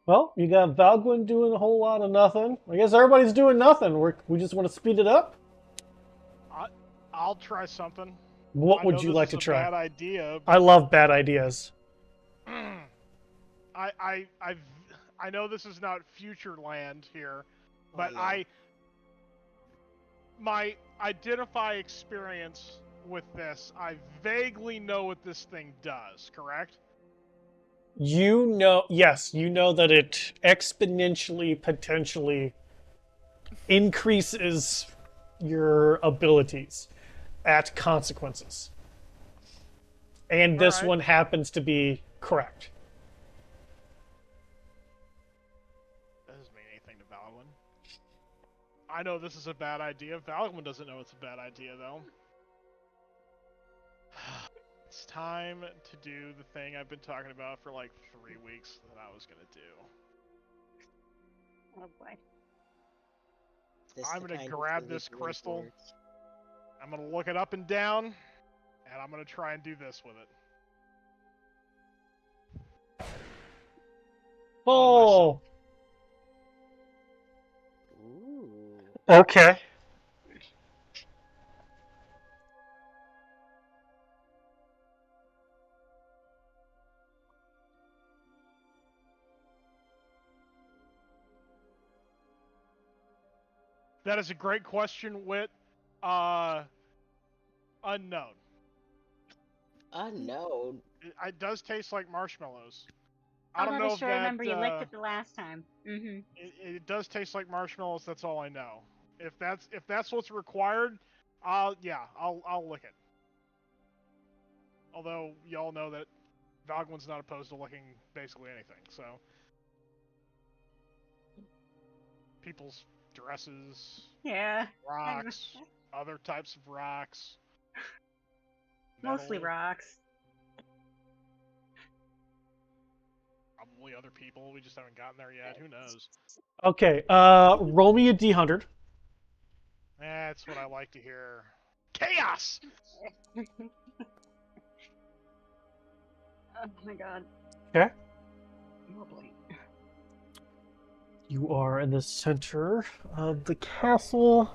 Well, you got Valgwin doing a whole lot of nothing. I guess everybody's doing nothing. We just want to speed it up. I'll try something. What I would know you this like is to a try? Bad idea. I love bad ideas. I know this is not future land here, but Oh, no. my identify experience with this, I vaguely know what this thing does, correct? You know, yes, you know that it exponentially, potentially increases your abilities at consequences. And this Alright. one happens to be correct. That doesn't mean anything to Valwin. I know this is a bad idea. Valwin doesn't know it's a bad idea, though. It's time to do the thing I've been talking about for like 3 weeks that I was gonna do. Oh, boy. I'm gonna grab this crystal. I'm gonna look it up and down, and I'm gonna try and do this with it. Oh, Ooh. okay. That is a great question, Wit. Unknown. Unknown. It does taste like marshmallows. I I'm don't not know if sure. that. I remember you licked it the last time. Mm-hmm. It does taste like marshmallows. That's all I know. If that's what's required, I'll lick it. Although y'all know that Valgwin's not opposed to licking basically anything. So people's dresses, Yeah. rocks, other types of rocks. Mostly metal, rocks. Probably other people. We just haven't gotten there yet. Who knows? Okay, roll me a D100. That's what I like to hear. Chaos! Oh my god. Okay. Oh boy. You are in the center of the castle.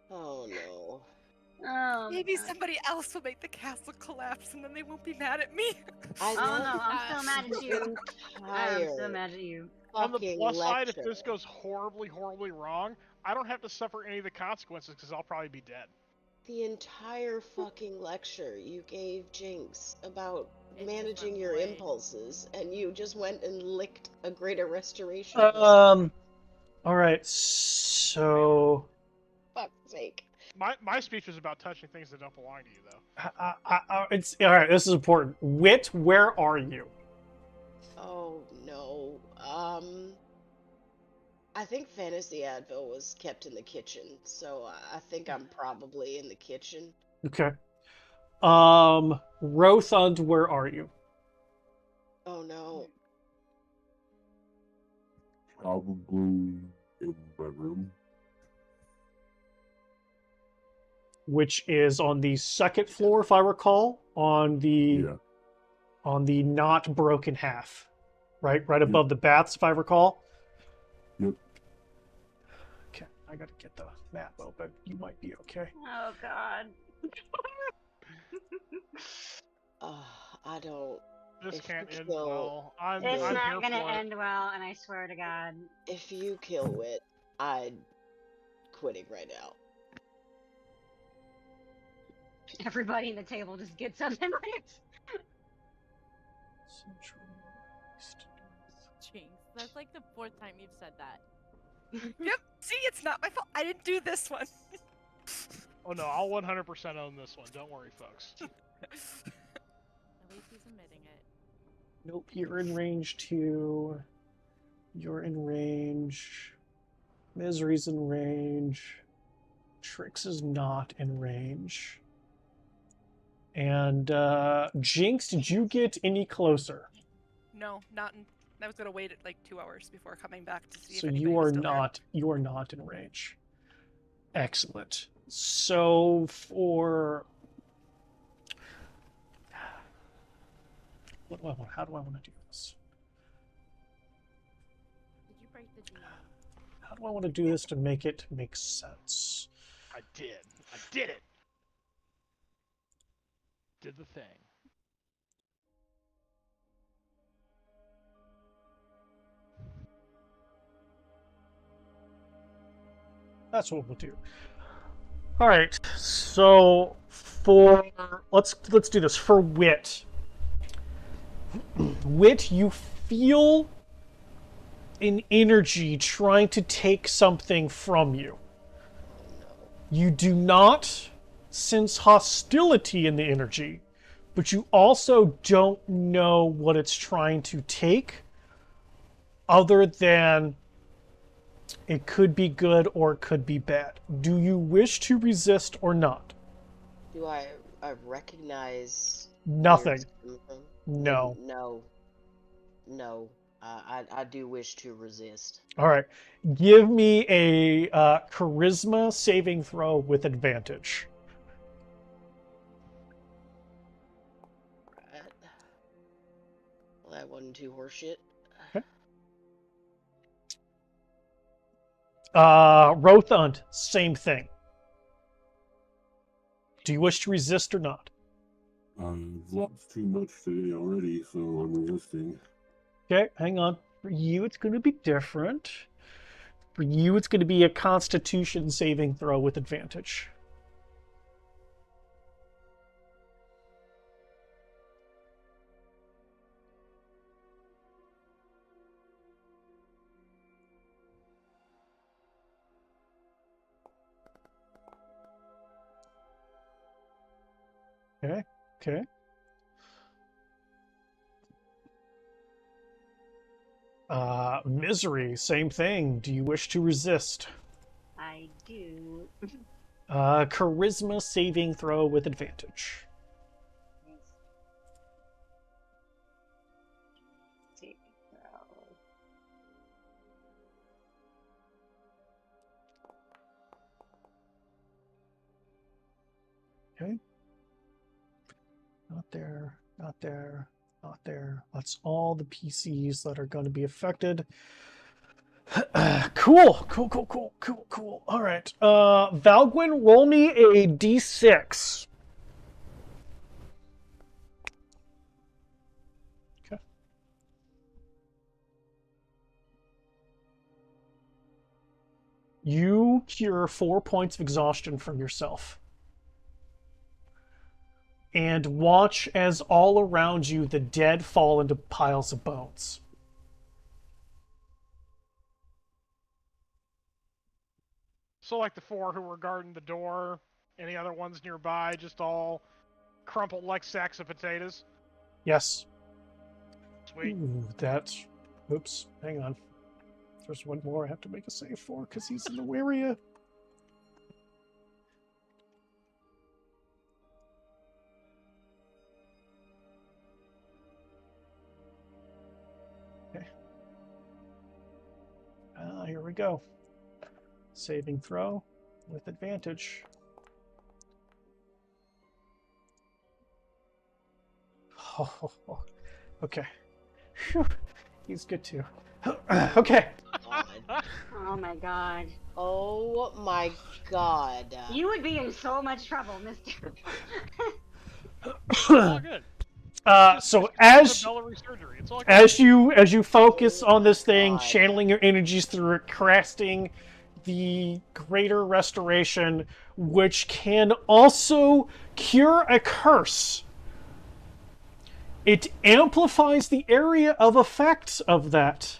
Oh no. Oh, Maybe God. somebody else will make the castle collapse and then they won't be mad at me. I Oh know no, I'm still mad at you. I'm still mad at you. On the fucking plus side, if lecture. this goes horribly, horribly wrong, I don't have to suffer any of the consequences because I'll probably be dead. The entire fucking lecture you gave Jinx about It just managing went your blank. impulses, and you just went and licked a greater restoration crystal. All right. So, Fuck's sake. My speech was about touching things that don't belong to you, though. it's all right. This is important. Wit, where are you? Oh no. I think Fantasy Advil was kept in the kitchen, so I think I'm probably in the kitchen. Okay. Rothund, where are you? Oh no. Probably in my room. Which is on the second floor, if I recall, on the Yeah. not broken half, right above the baths, if I recall. Yep. Okay, I gotta get the map open. You might be okay. Oh God. I don't. This If can't you end kill- well. I'm It's here not gonna for it. end well, and I swear to God. If you kill Wit, I'm quitting right now. Everybody in the table just gets up and leaves. Jinx, that's like the 4th time you've said that. Yep. See, it's not my fault. I didn't do this one. Oh no, I'll 100% own this one. Don't worry, folks. At least he's admitting it. Nope, you're in range 2. You're in range. Misery's in range. Trix is not in range. And Jinx, did you get any closer? No, not in. I was gonna wait at like 2 hours before coming back to see So if anybody you was are still not in range. Excellent. So for what do I want? How do I want to do this? Did you break the DM? How do I want to do this to make it make sense? I did. I did it. Did the thing. That's what we'll do. All right. So for let's do this for Wit. Wit, you feel an energy trying to take something from you. You do not sense hostility in the energy, but you also don't know what it's trying to take, other than it could be good or it could be bad. Do you wish to resist or not? Do I recognize Nothing. where it's coming from? No. No. I do wish to resist. All right. Give me a charisma saving throw with advantage. Right. Well, that wasn't too horseshit. Rothund, same thing. Do you wish to resist or not? I've lost too much today already, so I'm resisting. Okay, hang on. For you, it's going to be different. For you, it's going to be a Constitution saving throw with advantage. Okay, okay. Misery, same thing. Do you wish to resist? I do. Charisma saving throw with advantage. Saving throw. Okay. Not there, not there, not there. That's all the PCs that are going to be affected. Cool. All right. Valgwin, roll me a d6. Okay. You cure 4 points of exhaustion from yourself. and watch as all around you the dead fall into piles of bones. So, like the 4 who were guarding the door, any other ones nearby, just all crumpled like sacks of potatoes? Yes. Sweet. Ooh, that's... Oops, hang on. There's one more I have to make a save for, because he's in the area. Okay. Here we go. Saving throw with advantage. Oh, okay. Whew. He's good too. Okay. Oh my god. Oh my god. You would be in so much trouble, mister. All good. So It's surgery. It's all good. as you focus on this thing, God. channeling your energies through it, casting the greater restoration, which can also cure a curse. It amplifies the area of effect of that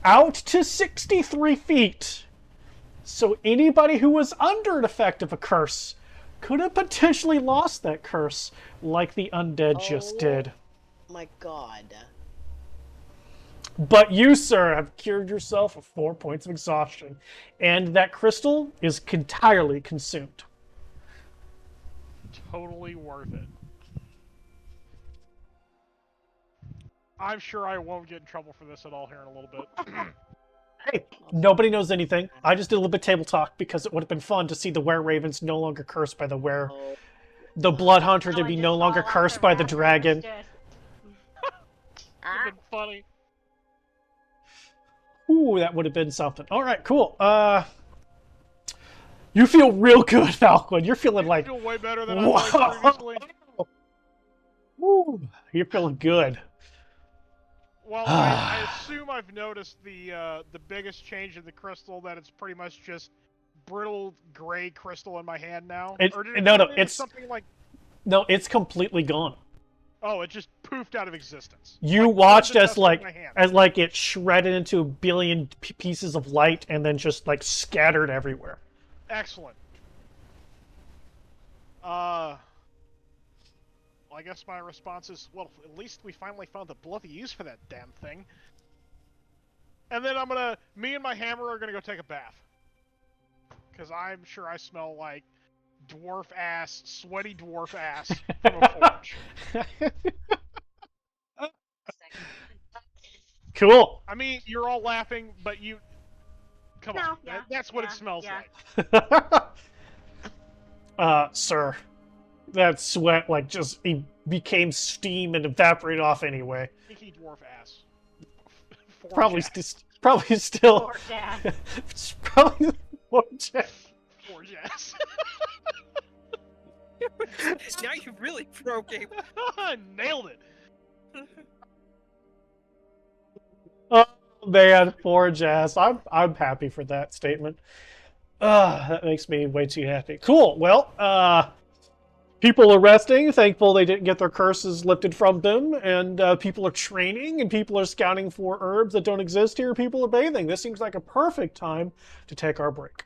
out to 63 feet. So anybody who was under an effect of a curse could have potentially lost that curse, like the undead just did. My god. But you, sir, have cured yourself of 4 points of exhaustion, and that crystal is entirely consumed. Totally worth it. I'm sure I won't get in trouble for this at all here in a little bit. Hey, nobody knows anything. I just did a little bit table talk because it would have been fun to see the were-ravens no longer cursed by the the blood hunter to be no longer cursed by the dragon. It's been funny. Ooh, that would have been something. All right, cool. You feel real good, Falcon. You're feeling like... I feel way better than I was previously. Woo, you're feeling good. Well, I assume I've noticed the biggest change in the crystal, that it's pretty much just brittle gray crystal in my hand now. It's something like... No, it's completely gone. Oh, it just poofed out of existence. You watched as it shredded into a billion pieces of light and then just like scattered everywhere. Excellent. Well, I guess my response is, well, at least we finally found the bloody use for that damn thing. And then me and my hammer are gonna go take a bath. Because I'm sure I smell like sweaty dwarf ass from a forge. Cool. I mean, you're all laughing, but come on. Yeah, that's what it smells like. Sir, that sweat became steam and evaporated off anyway. Stinky dwarf ass. Probably still. Forge ass. It's probably forge ass. Now you really broke him. Nailed it. Oh man, forge ass. I'm happy for that statement. That makes me way too happy. Cool. Well, people are resting, thankful they didn't get their curses lifted from them, and people are training, and people are scouting for herbs that don't exist here. People are bathing. This seems like a perfect time to take our break.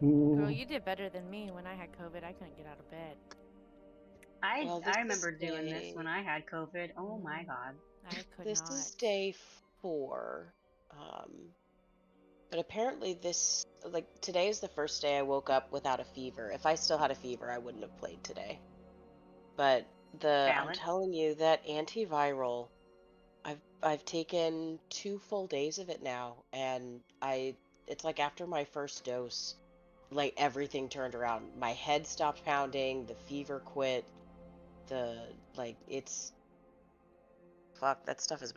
Girl, you did better than me. When I had COVID, I couldn't get out of bed. Well, this I is remember doing this day. when I had COVID. Oh my god. I could This not. is day 4. But apparently today is the first day I woke up without a fever. If I still had a fever, I wouldn't have played today. But I'm Valid. telling you that antiviral, I've taken 2 full days of it now, and it's like after my first dose, like everything turned around. My head stopped pounding, the fever quit, it's fuck, that stuff is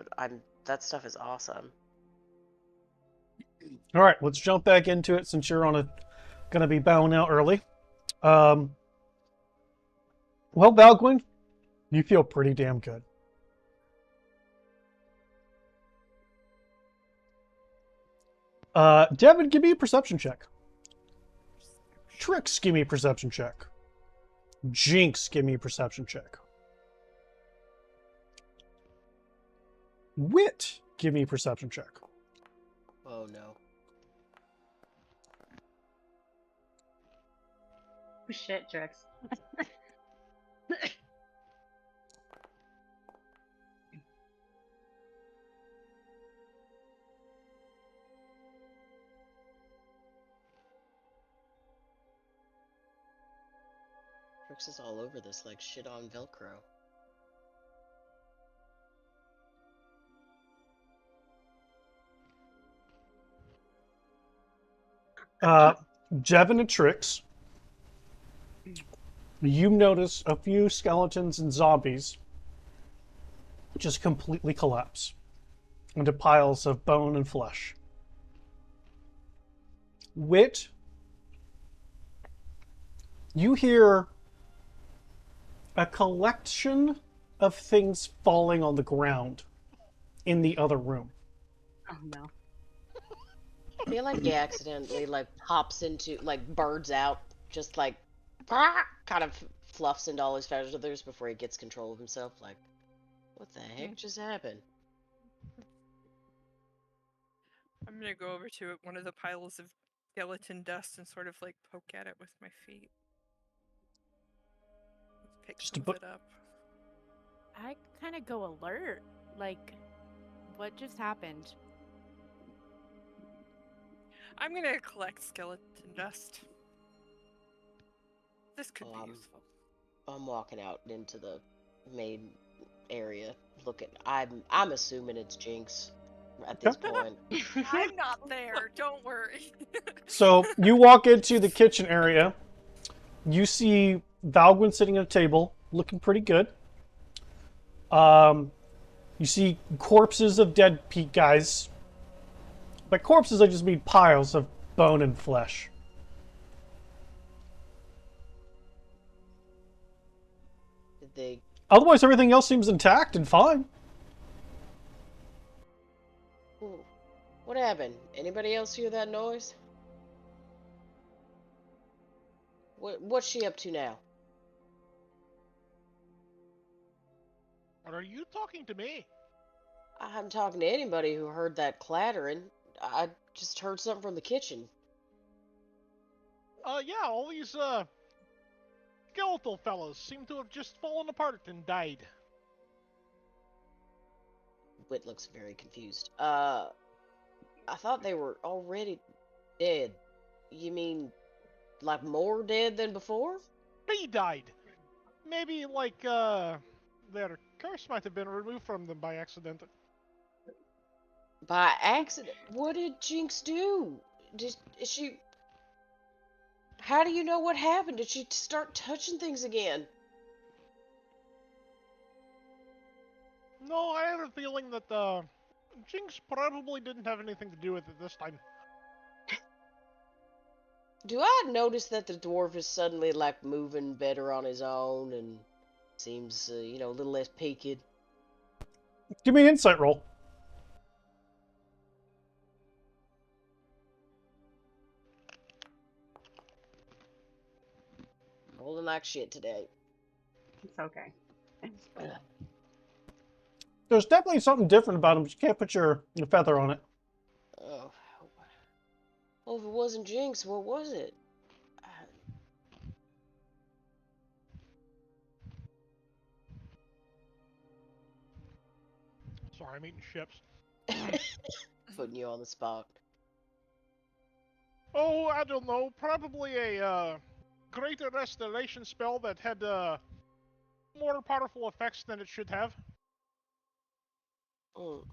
awesome. All right, let's jump back into it since you're going to be bowing out early. Well, Valgwin, you feel pretty damn good. Devin, give me a perception check. Trix, give me a perception check. Jinx, give me a perception check. Wit, give me a perception check. Oh no. Oh, shit, Trix. Trix is all over this like shit on Velcro. Devin and Trix, you notice a few skeletons and zombies just completely collapse into piles of bone and flesh. Wit, you hear a collection of things falling on the ground in the other room. Oh no. I feel like he accidentally pops into birds out, just kind of fluffs into all his feathers before he gets control of himself. Like, what the heck just happened? I'm gonna go over to one of the piles of skeleton dust and sort of poke at it with my feet. Pick Just some of it up. I kind of go alert. Like, what just happened? I'm gonna collect skeleton dust. This could be useful. I'm walking out into the main area, looking. I'm assuming it's Jinx at this point. I'm not there. Don't worry. So you walk into the kitchen area. You see Valgwin sitting at a table, looking pretty good. You see corpses of dead guys. By corpses, I just mean piles of bone and flesh. Did they? Otherwise, everything else seems intact and fine. Ooh. What happened? Anybody else hear that noise? What's she up to now? Are you talking to me? I'm talking to anybody who heard that clattering. I just heard something from the kitchen. Yeah, all these, skeletal fellows seem to have just fallen apart and died. Wit looks very confused. I thought they were already dead. You mean, more dead than before? They died. Maybe, their curse might have been removed from them by accident. By accident? What did Jinx do? Is she... How do you know what happened? Did she start touching things again? No, I have a feeling that, Jinx probably didn't have anything to do with it this time. Do I notice that the dwarf is suddenly, moving better on his own and seems, a little less peaked? Give me an insight roll. Rolling like shit today. It's okay. There's definitely something different about him, but you can't put your feather on it. Oh. Oh, if it wasn't Jinx, what was it? Sorry, I'm eating chips. Putting you on the spot. Oh, I don't know. Probably a greater restoration spell that had more powerful effects than it should have. Mm.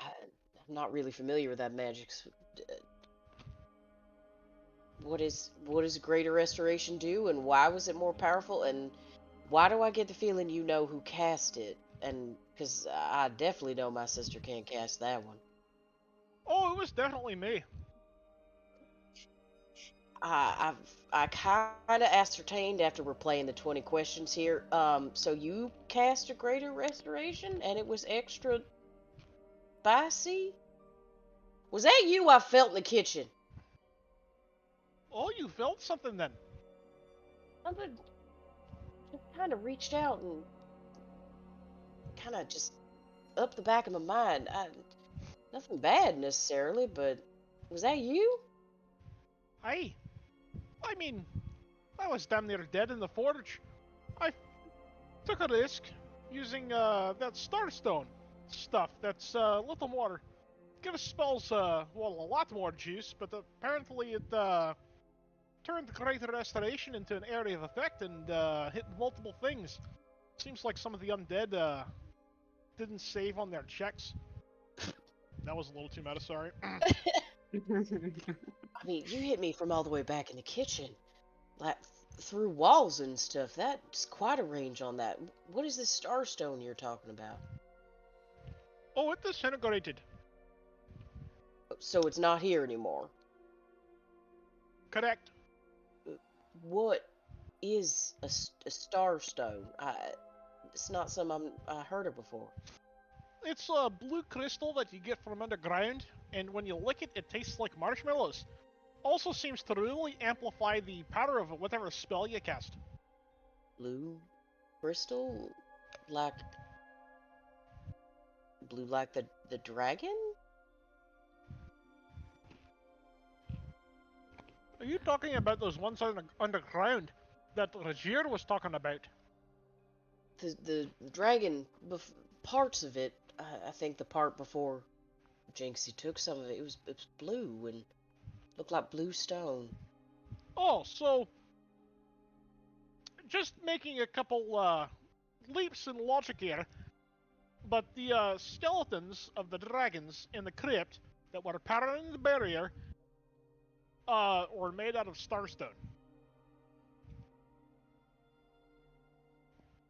I'm not really familiar with that magic. What does greater restoration do, and why was it more powerful, and why do I get the feeling you know who cast it? And because I definitely know my sister can't cast that one. Oh, it was definitely me. I kind of ascertained after we're playing the 20 questions here. So you cast a greater restoration, and it was extra spicy. Was that you I felt in the kitchen? Oh, you felt something then? Something just kind of reached out and kind of just up the back of my mind. Nothing bad necessarily, but was that you? I mean, I was damn near dead in the forge. I took a risk using that Starstone stuff that's a little more. Gives spells, well, a lot more juice, but apparently it turned Greater Restoration into an area of effect and hit multiple things. Seems like some of the undead didn't save on their checks. That was a little too meta, sorry. I mean, you hit me from all the way back in the kitchen, like through walls and stuff. That's quite a range on that. What is this starstone you're talking about? Oh, it disintegrated. So it's not here anymore. Correct. What is a starstone? It's not something I heard of before. It's a blue crystal that you get from underground, and when you lick it, it tastes like marshmallows. Also seems to really amplify the power of whatever spell you cast. Blue crystal, like blue, like the dragon. Are you talking about those ones underground that Rajier was talking about? The dragon, parts of it. I think the part before Jinxie took some of it. It was blue and looked like blue stone. Oh, so just making a couple leaps in logic here, but the skeletons of the dragons in the crypt that were powering the barrier were made out of starstone.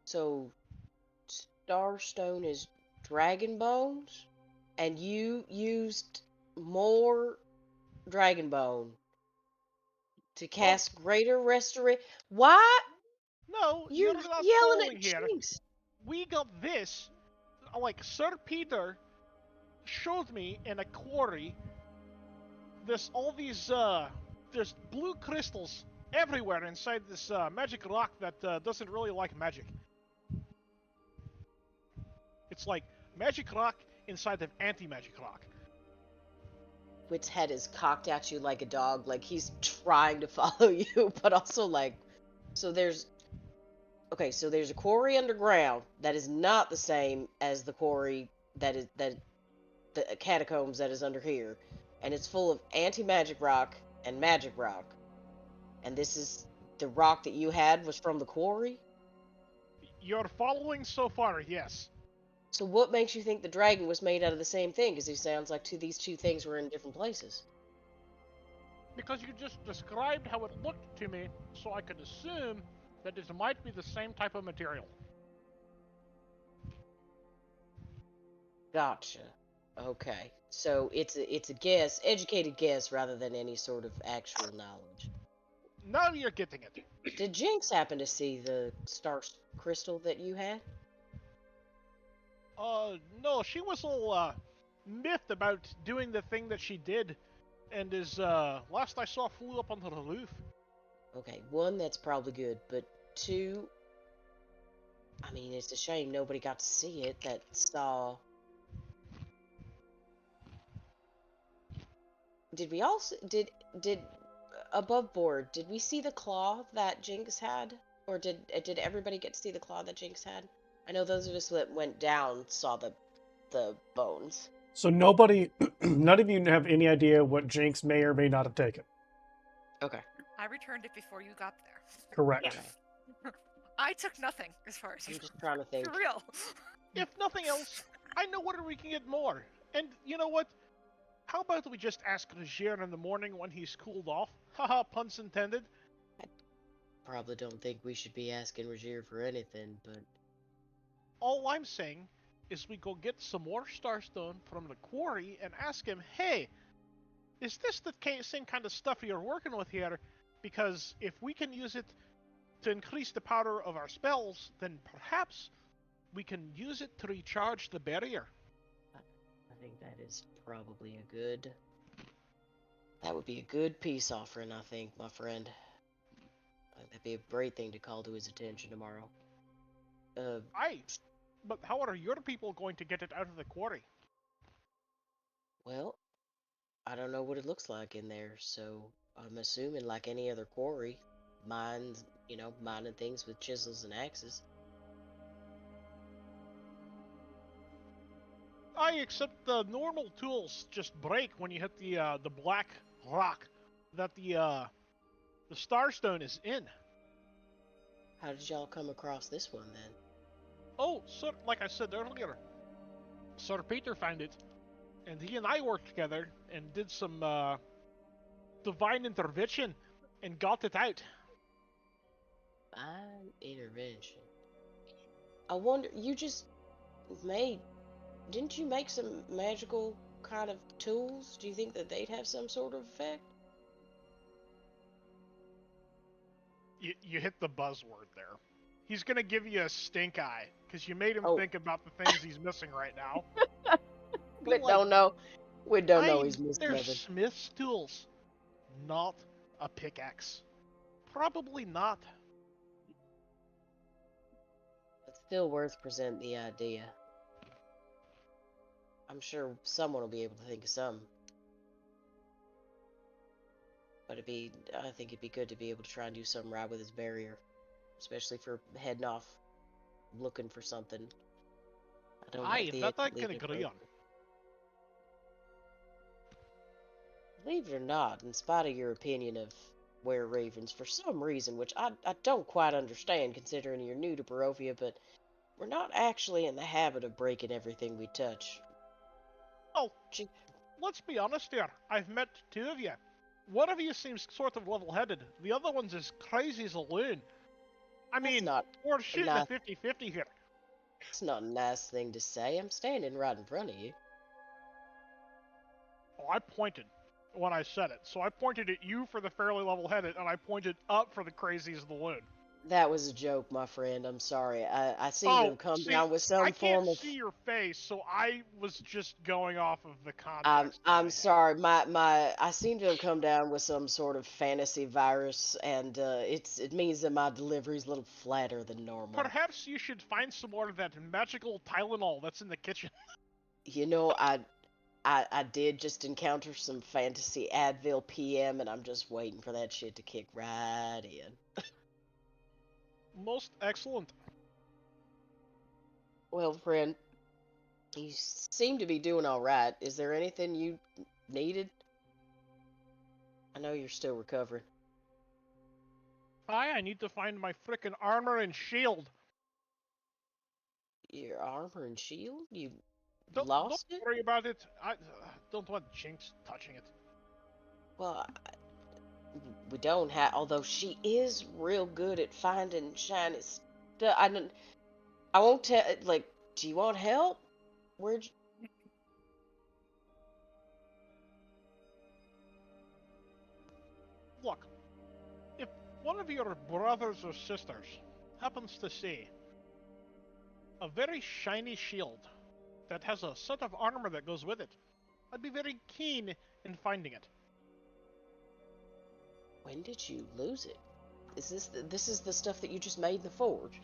So Starstone is dragon bones, and you used more dragon bone to cast greater restoration. Why? No, You're you're not yelling following at here. Jinx. We got this, like Sir Peter showed me in a quarry. There's blue crystals everywhere inside this magic rock that doesn't really like magic. It's like magic rock inside of anti-magic rock. Wit's head is cocked at you like a dog, like he's trying to follow you, but also like, so there's so there's a quarry underground that is not the same as the quarry that the catacombs that is under here, and it's full of anti-magic rock and magic rock. And this is the rock that you had was from the quarry? You're following so far, yes. So what makes you think the dragon was made out of the same thing? Because it sounds like these two things were in different places. Because you just described how it looked to me, so I could assume that it might be the same type of material. Gotcha. Okay. So it's a guess, educated guess, rather than any sort of actual knowledge. Now you're getting it. Did Jinx happen to see the star crystal that you had? No, she was all miffed about doing the thing that she did, and last I saw flew up onto the roof. Okay, one, that's probably good, but two, I mean, it's a shame nobody got to see it that saw. Did we also did above board? Did we see the claw that Jinx had, or did everybody get to see the claw that Jinx had? I know those of us that went down saw the bones. So nobody, none of you have any idea what Jinx may or may not have taken. Okay. I returned it before you got there. Correct. Okay. I took nothing as far as I'm just trying to think. for real. If nothing else, I know where we can get more. And you know what? How about we just ask Rogier in the morning when he's cooled off? Haha, puns intended. Probably don't think we should be asking Rogier for anything, but All I'm saying is we go get some more Starstone from the quarry and ask him, hey, is this the same kind of stuff you're working with here? Because if we can use it to increase the power of our spells, then perhaps we can use it to recharge the barrier. I think that is probably a good. That would be a good peace offering, I think, my friend. I think that'd be a great thing to call to his attention tomorrow. But how are your people going to get it out of the quarry? Well, I don't know what it looks like in there, so I'm assuming like any other quarry, mining things with chisels and axes. Except the normal tools just break when you hit the black rock that the Starstone is in. How did y'all come across this one then? Oh, so like I said earlier, Sir Peter found it, and he and I worked together and did some divine intervention and got it out. Fine intervention. I wonder, didn't you make some magical kind of tools? Do you think that they'd have some sort of effect? You hit the buzzword there. He's gonna give you a stink eye because you made him Oh. think about the things he's missing right now. We don't know. We don't know he's missing They're nothing. Smith's tools, not a pickaxe. Probably not. It's still worth presenting the idea. I'm sure someone will be able to think of some. But I think it'd be good to be able to try and do something right with his barrier. Especially for heading off looking for something. I don't like the that I idea can of agree leaving on. Believe it or not, in spite of your opinion of were ravens, for some reason, which I don't quite understand considering you're new to Barovia, but we're not actually in the habit of breaking everything we touch. Oh, let's be honest here. I've met two of you. One of you seems sort of level-headed. The other one's as crazy as a loon. I mean, we're shooting a 50-50 here. It's not a nice thing to say. I'm standing right in front of you. Oh, I pointed when I said it. So I pointed at you for the fairly level-headed, and I pointed up for the crazy as the loon. That was a joke, my friend. I'm sorry. I seem to have come down with some form of... I can't see your face, so I was just going off of the context. I'm sorry. I seem to have come down with some sort of fantasy virus, and it means that my delivery's a little flatter than normal. Perhaps you should find some more of that magical Tylenol that's in the kitchen. You know, I did just encounter some fantasy Advil PM, and I'm just waiting for that shit to kick right in. Most excellent. Well, friend, you seem to be doing all right. Is there anything you needed? I know you're still recovering. I need to find my frickin' armor and shield. Your armor and shield? You lost it? Don't worry about it. I don't want Jinx touching it. Well, we don't have. Although she is real good at finding shiny stuff. I won't tell. Like, do you want help? Where'd you... Look, if one of your brothers or sisters happens to see a very shiny shield that has a set of armor that goes with it, I'd be very keen in finding it. When did you lose it? This is the stuff that you just made in the forge?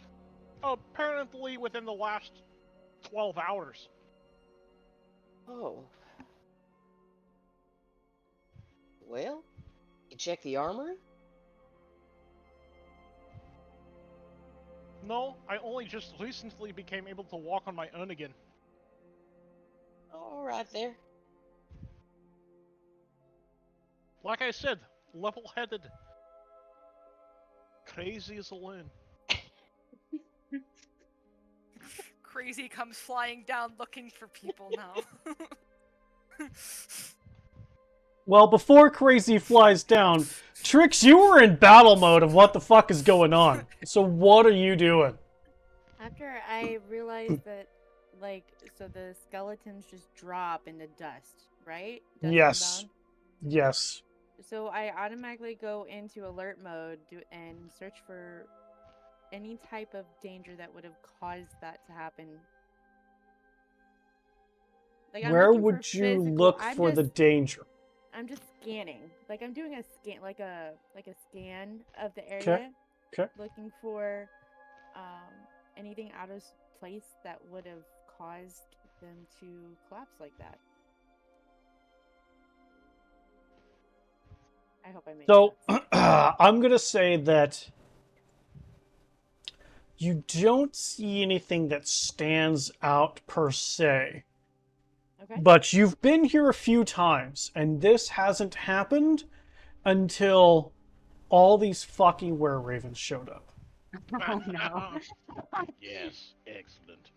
Apparently within the last 12 hours. Oh. Well, you check the armory? No, I only just recently became able to walk on my own again. All right there. Like I said, level-headed. Crazy as a loon. Crazy comes flying down looking for people now. Well, before Crazy flies down, Trix, you were in battle mode of what the fuck is going on. So what are you doing? After I realized that, like, so the skeletons just drop into dust, right? Dust and Yes. bone? Yes. So I automatically go into alert mode and search for any type of danger that would have caused that to happen. Like, I'm Where looking for would you physical. look for the danger? I'm just scanning. Like, I'm doing a scan, like a scan of the area. Okay. Looking for anything out of place that would have caused them to collapse like that. I hope I made So sense. I'm gonna say that you don't see anything that stands out per se. Okay. But you've been here a few times, and this hasn't happened until all these fucking were-ravens showed up. Oh no. Yes, excellent.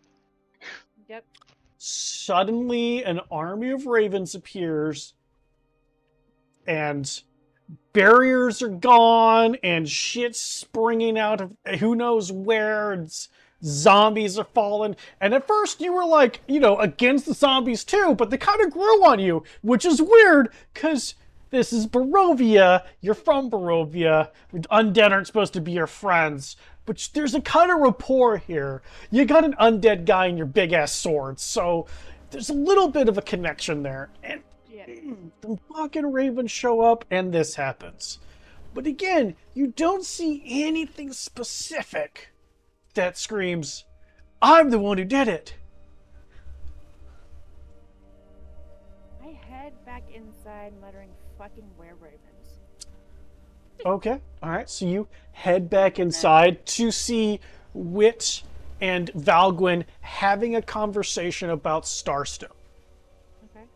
Yep. Suddenly, an army of ravens appears, and barriers are gone, and shit's springing out of who knows where, and zombies are falling. And at first you were like, against the zombies too, but they kind of grew on you, which is weird, because this is Barovia, you're from Barovia, undead aren't supposed to be your friends, but there's a kind of rapport here. You got an undead guy in your big-ass sword, so there's a little bit of a connection there. And Yeah. the fucking ravens show up, and this happens. But again, you don't see anything specific that screams, I'm the one who did it. I head back inside muttering fucking were-ravens. Okay, alright, so you head back inside to see Wit and Valgwyn having a conversation about Starstone. Okay.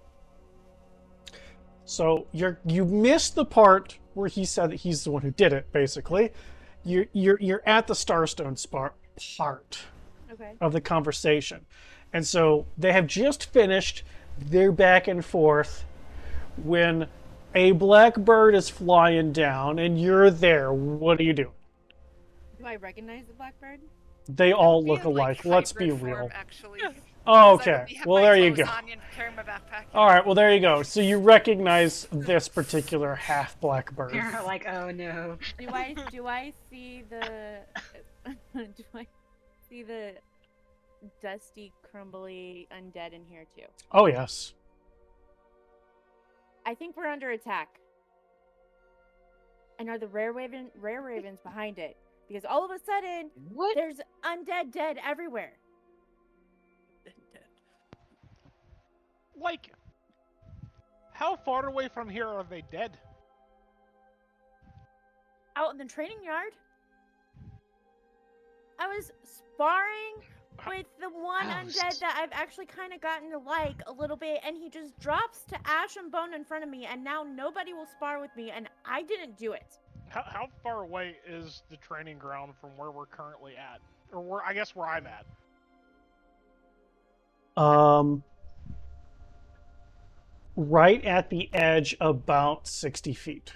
So you missed the part where he said that he's the one who did it, basically. You're at the Starstone part Okay. of the conversation. And so they have just finished their back and forth when a black bird is flying down and you're there. What do you do? Do I recognize the blackbird? They all Be look in, like, alike. Let's be hybrid form, real. actually. Oh, 'Cause I would okay. have Well, my there you clothes go. on and carry my backpack. All right, well, there you go. So you recognize this particular half black bird. You're like, oh no. Do I see the do I see the dusty, crumbly undead in here too? Oh, yes. I think we're under attack. And are the rare ravens behind it? Because all of a sudden, What? there's undead dead everywhere. Like, how far away from here are they dead? Out in the training yard. I was sparring with the one undead that I've actually kind of gotten to like a little bit, and he just drops to ash and bone in front of me, and now nobody will spar with me, and I didn't do it. How far away is the training ground from where we're currently at? Or where I'm at? Right at the edge, about 60 feet.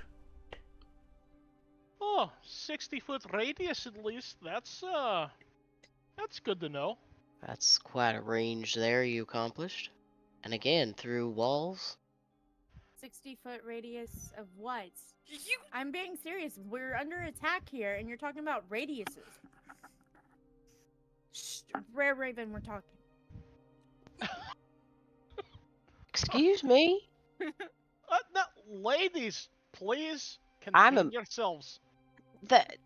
Oh, 60-foot radius at least. That's good to know. That's quite a range there you accomplished. And again, through walls. 60-foot radius of what? I'm being serious. We're under attack here, and you're talking about radiuses. Shh, Rare Raven, we're talking. Excuse me? No, ladies, please I'm contain yourselves. That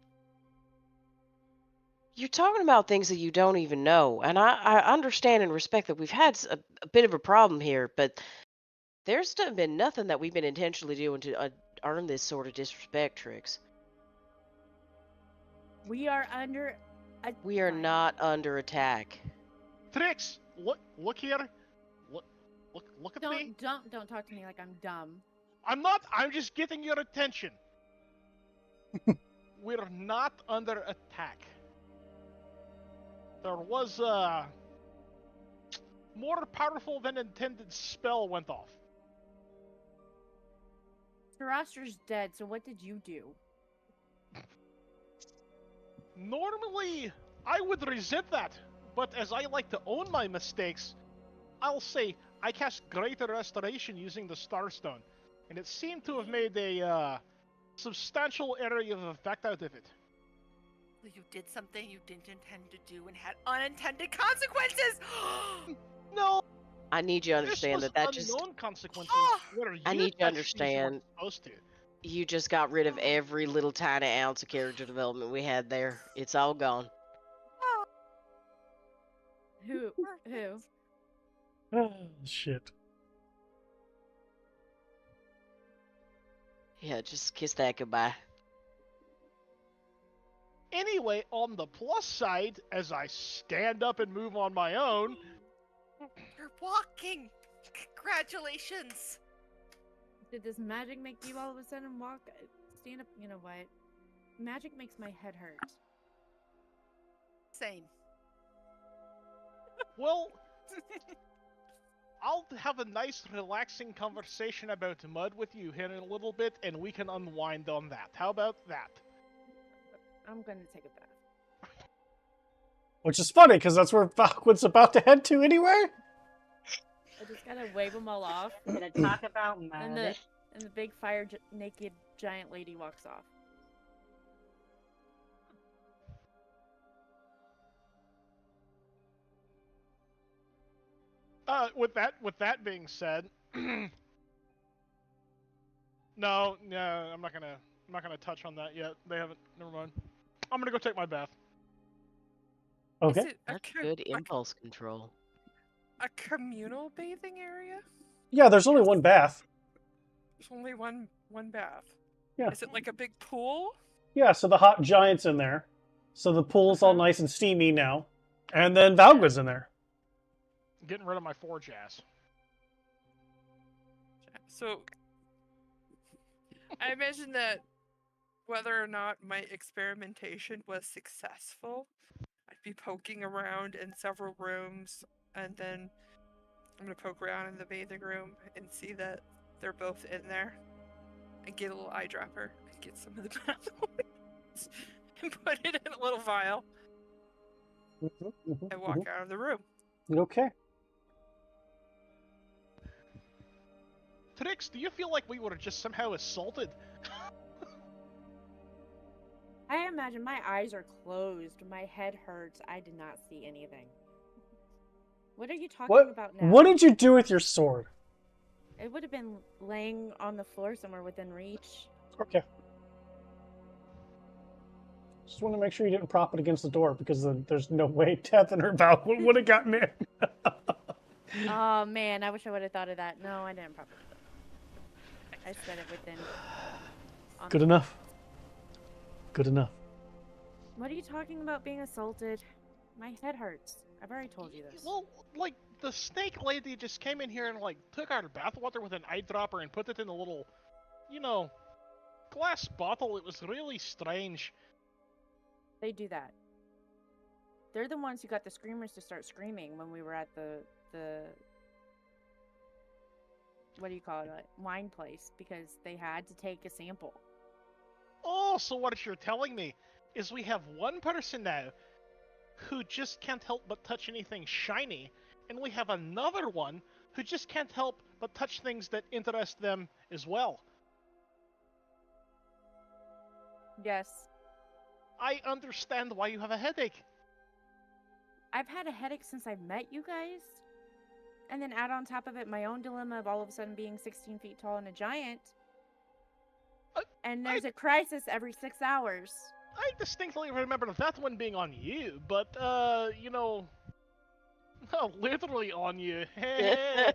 you're talking about things that you don't even know, and I understand and respect that we've had a bit of a problem here, but There's been nothing that we've been intentionally doing to earn this sort of disrespect, Trix. We are under. We are Fine. not under attack. Trix, look here. Look at me. Don't talk to me like I'm dumb. I'm not. I'm just getting your attention. We're not under attack. There was a more powerful than intended spell went off. Sarastra's dead, so what did you do? Normally, I would resent that, but as I like to own my mistakes, I'll say I cast Greater Restoration using the Starstone, and it seemed to have made a substantial area of effect out of it. You did something you didn't intend to do and had unintended consequences. No, I need you to understand this that was just. unknown consequences. Where I you need you to touched things you understand. weren't supposed to. You just got rid of every little tiny ounce of character development we had there. It's all gone. Who? Oh, shit. Yeah, just kiss that goodbye. Anyway, on the plus side, as I stand up and move on my own, You're walking. Congratulations. Did this magic make you all of a sudden walk? Stand up. You know what? Magic makes my head hurt. Same. well, I'll have a nice, relaxing conversation about mud with you here in a little bit, and we can unwind on that. How about that? I'm gonna take a bath. Which is funny, because that's where Falcon's about to head to anyway. I just gotta wave them all off, I'm gonna talk about and mud. the big fire naked giant lady walks off. With that being said, no, I'm not gonna touch on that yet. They haven't. Never mind. I'm gonna go take my bath. Is Okay. it That's good impulse control. a communal bathing area? Yeah, there's only one bath. There's only one bath. Yeah. Is it like a big pool? Yeah, so the hot giant's in there. So the pool's all nice and steamy now. And then Valga's in there. Getting rid of my forge ass. So I imagine that whether or not my experimentation was successful, I'd be poking around in several rooms, and then I'm gonna poke around in the bathing room and see that they're both in there, and get a little eyedropper and get some of the bath oils and put it in a little vial and walk out of the room. Okay. Trix, do you feel like we were just somehow assaulted? I imagine my eyes are closed. My head hurts. I did not see anything. What are you talking about now? What did you do with your sword? It would have been laying on the floor somewhere within reach. Okay. Just want to make sure you didn't prop it against the door, because there's no way Teth and her Valk would have gotten in. Oh man, I wish I would have thought of that. No, I didn't probably. I said it within. Good enough. Good enough. What are you talking about being assaulted? My head hurts. I've already told you this. Well, like, the snake lady just came in here and, like, took out her bathwater with an eyedropper and put it in a little, glass bottle. It was really strange. They do that. They're the ones who got the screamers to start screaming when we were at the what do you call it, wine place, because they had to take a sample. Oh, so what you're telling me is we have one person now who just can't help but touch anything shiny, and we have another one who just can't help but touch things that interest them as well. Yes. I understand why you have a headache. I've had a headache since I met you guys. And then add on top of it my own dilemma of all of a sudden being 16 feet tall and a giant. And there's a crisis every 6 hours. I distinctly remember that one being on you, but, No, literally on you. You're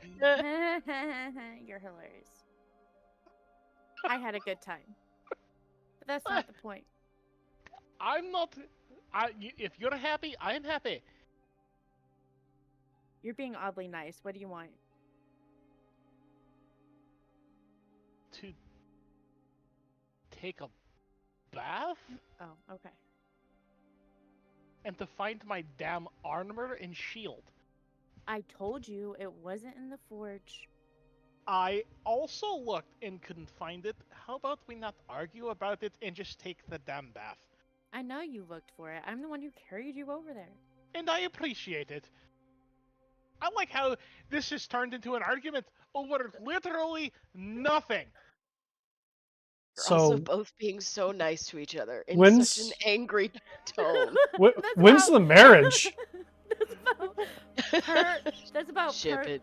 hilarious. I had a good time. But that's not the point. I'm not. If you're happy, I'm happy. You're being oddly nice. What do you want? To take a bath Oh, okay. and to find my damn armor and shield. I told you it wasn't in the forge. I also looked and couldn't find it. How about we not argue about it and just take the damn bath? I know you looked for it. I'm the one who carried you over there. And I appreciate it. I like how this has turned into an argument over literally nothing. You're also So both being so nice to each other in such an when's angry tone. when's the marriage? That's about Ship it.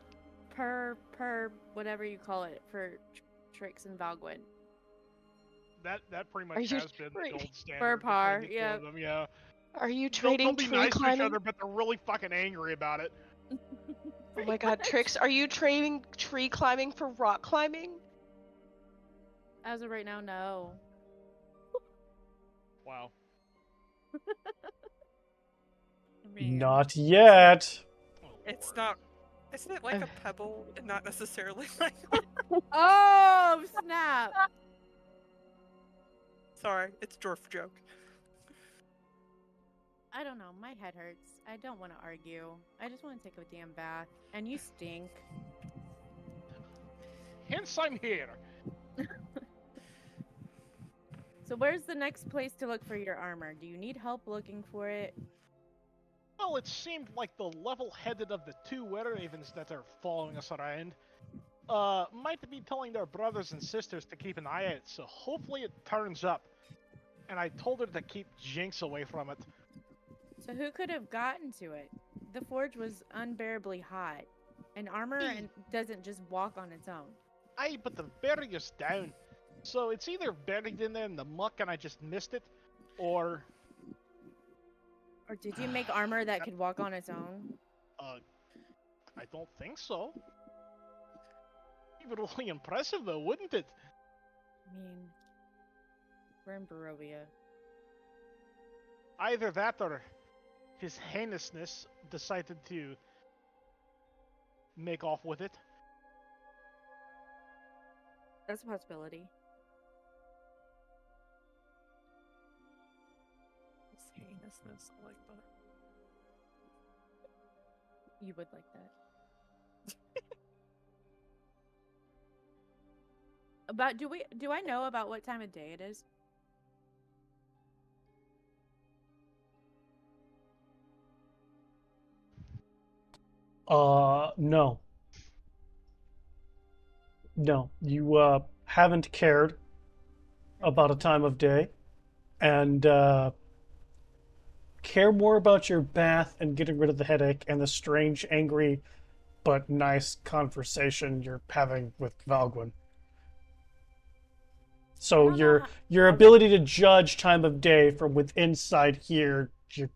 per whatever you call it for Trix and Valgwyn. That pretty Are much you has been the right? gold standard. Per par, between the two yeah. of them, yeah. Are you They'll trading be tree nice to each climbing? other, but they're really fucking angry about it. Oh my god, Trix, are you trading tree climbing for rock climbing? As of right now, no. Wow. I mean, Not yet. Oh, it's Lord. not. Isn't it like a pebble and not necessarily like? Oh, snap! Sorry, it's a dwarf joke. I don't know. My head hurts. I don't want to argue. I just want to take a damn bath. And you stink. Hence I'm here. So where's the next place to look for your armor? Do you need help looking for it? Well, it seemed like the level-headed of the two Were Ravens that are following us around might be telling their brothers and sisters to keep an eye out, so hopefully it turns up. And I told her to keep Jinx away from it. So who could have gotten to it? The forge was unbearably hot. And armor doesn't just walk on its own. Aye, but the barrier's down. So it's either buried in there in the muck and I just missed it, or... Or did you make armor that could walk on its own? I don't think so. It'd be really impressive though, wouldn't it? I mean, we're in Barovia. Either that or his heinousness decided to make off with it. That's a possibility. It's heinousness. I like that. You would like that. Do I know about what time of day it is? No. No. You haven't cared about a time of day, and care more about your bath and getting rid of the headache and the strange, angry, but nice conversation you're having with Valgwyn. So I don't know your ability to judge time of day from within inside here, you're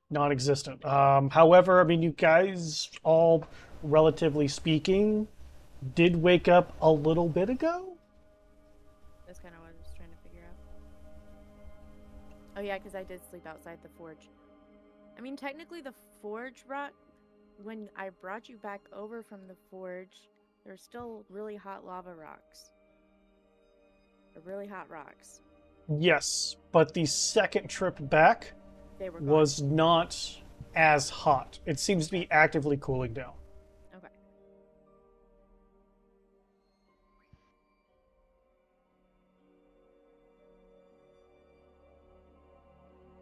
non-existent. However, I mean, you guys all, relatively speaking, did wake up a little bit ago. That's kind of what I was trying to figure out. Oh yeah, because I did sleep outside the forge. I mean, technically the forge when I brought you back over from the forge, there's still really hot lava rocks. Or really hot rocks. Yes, but the second trip back They were gone. was not as hot. It seems to be actively cooling down. Okay.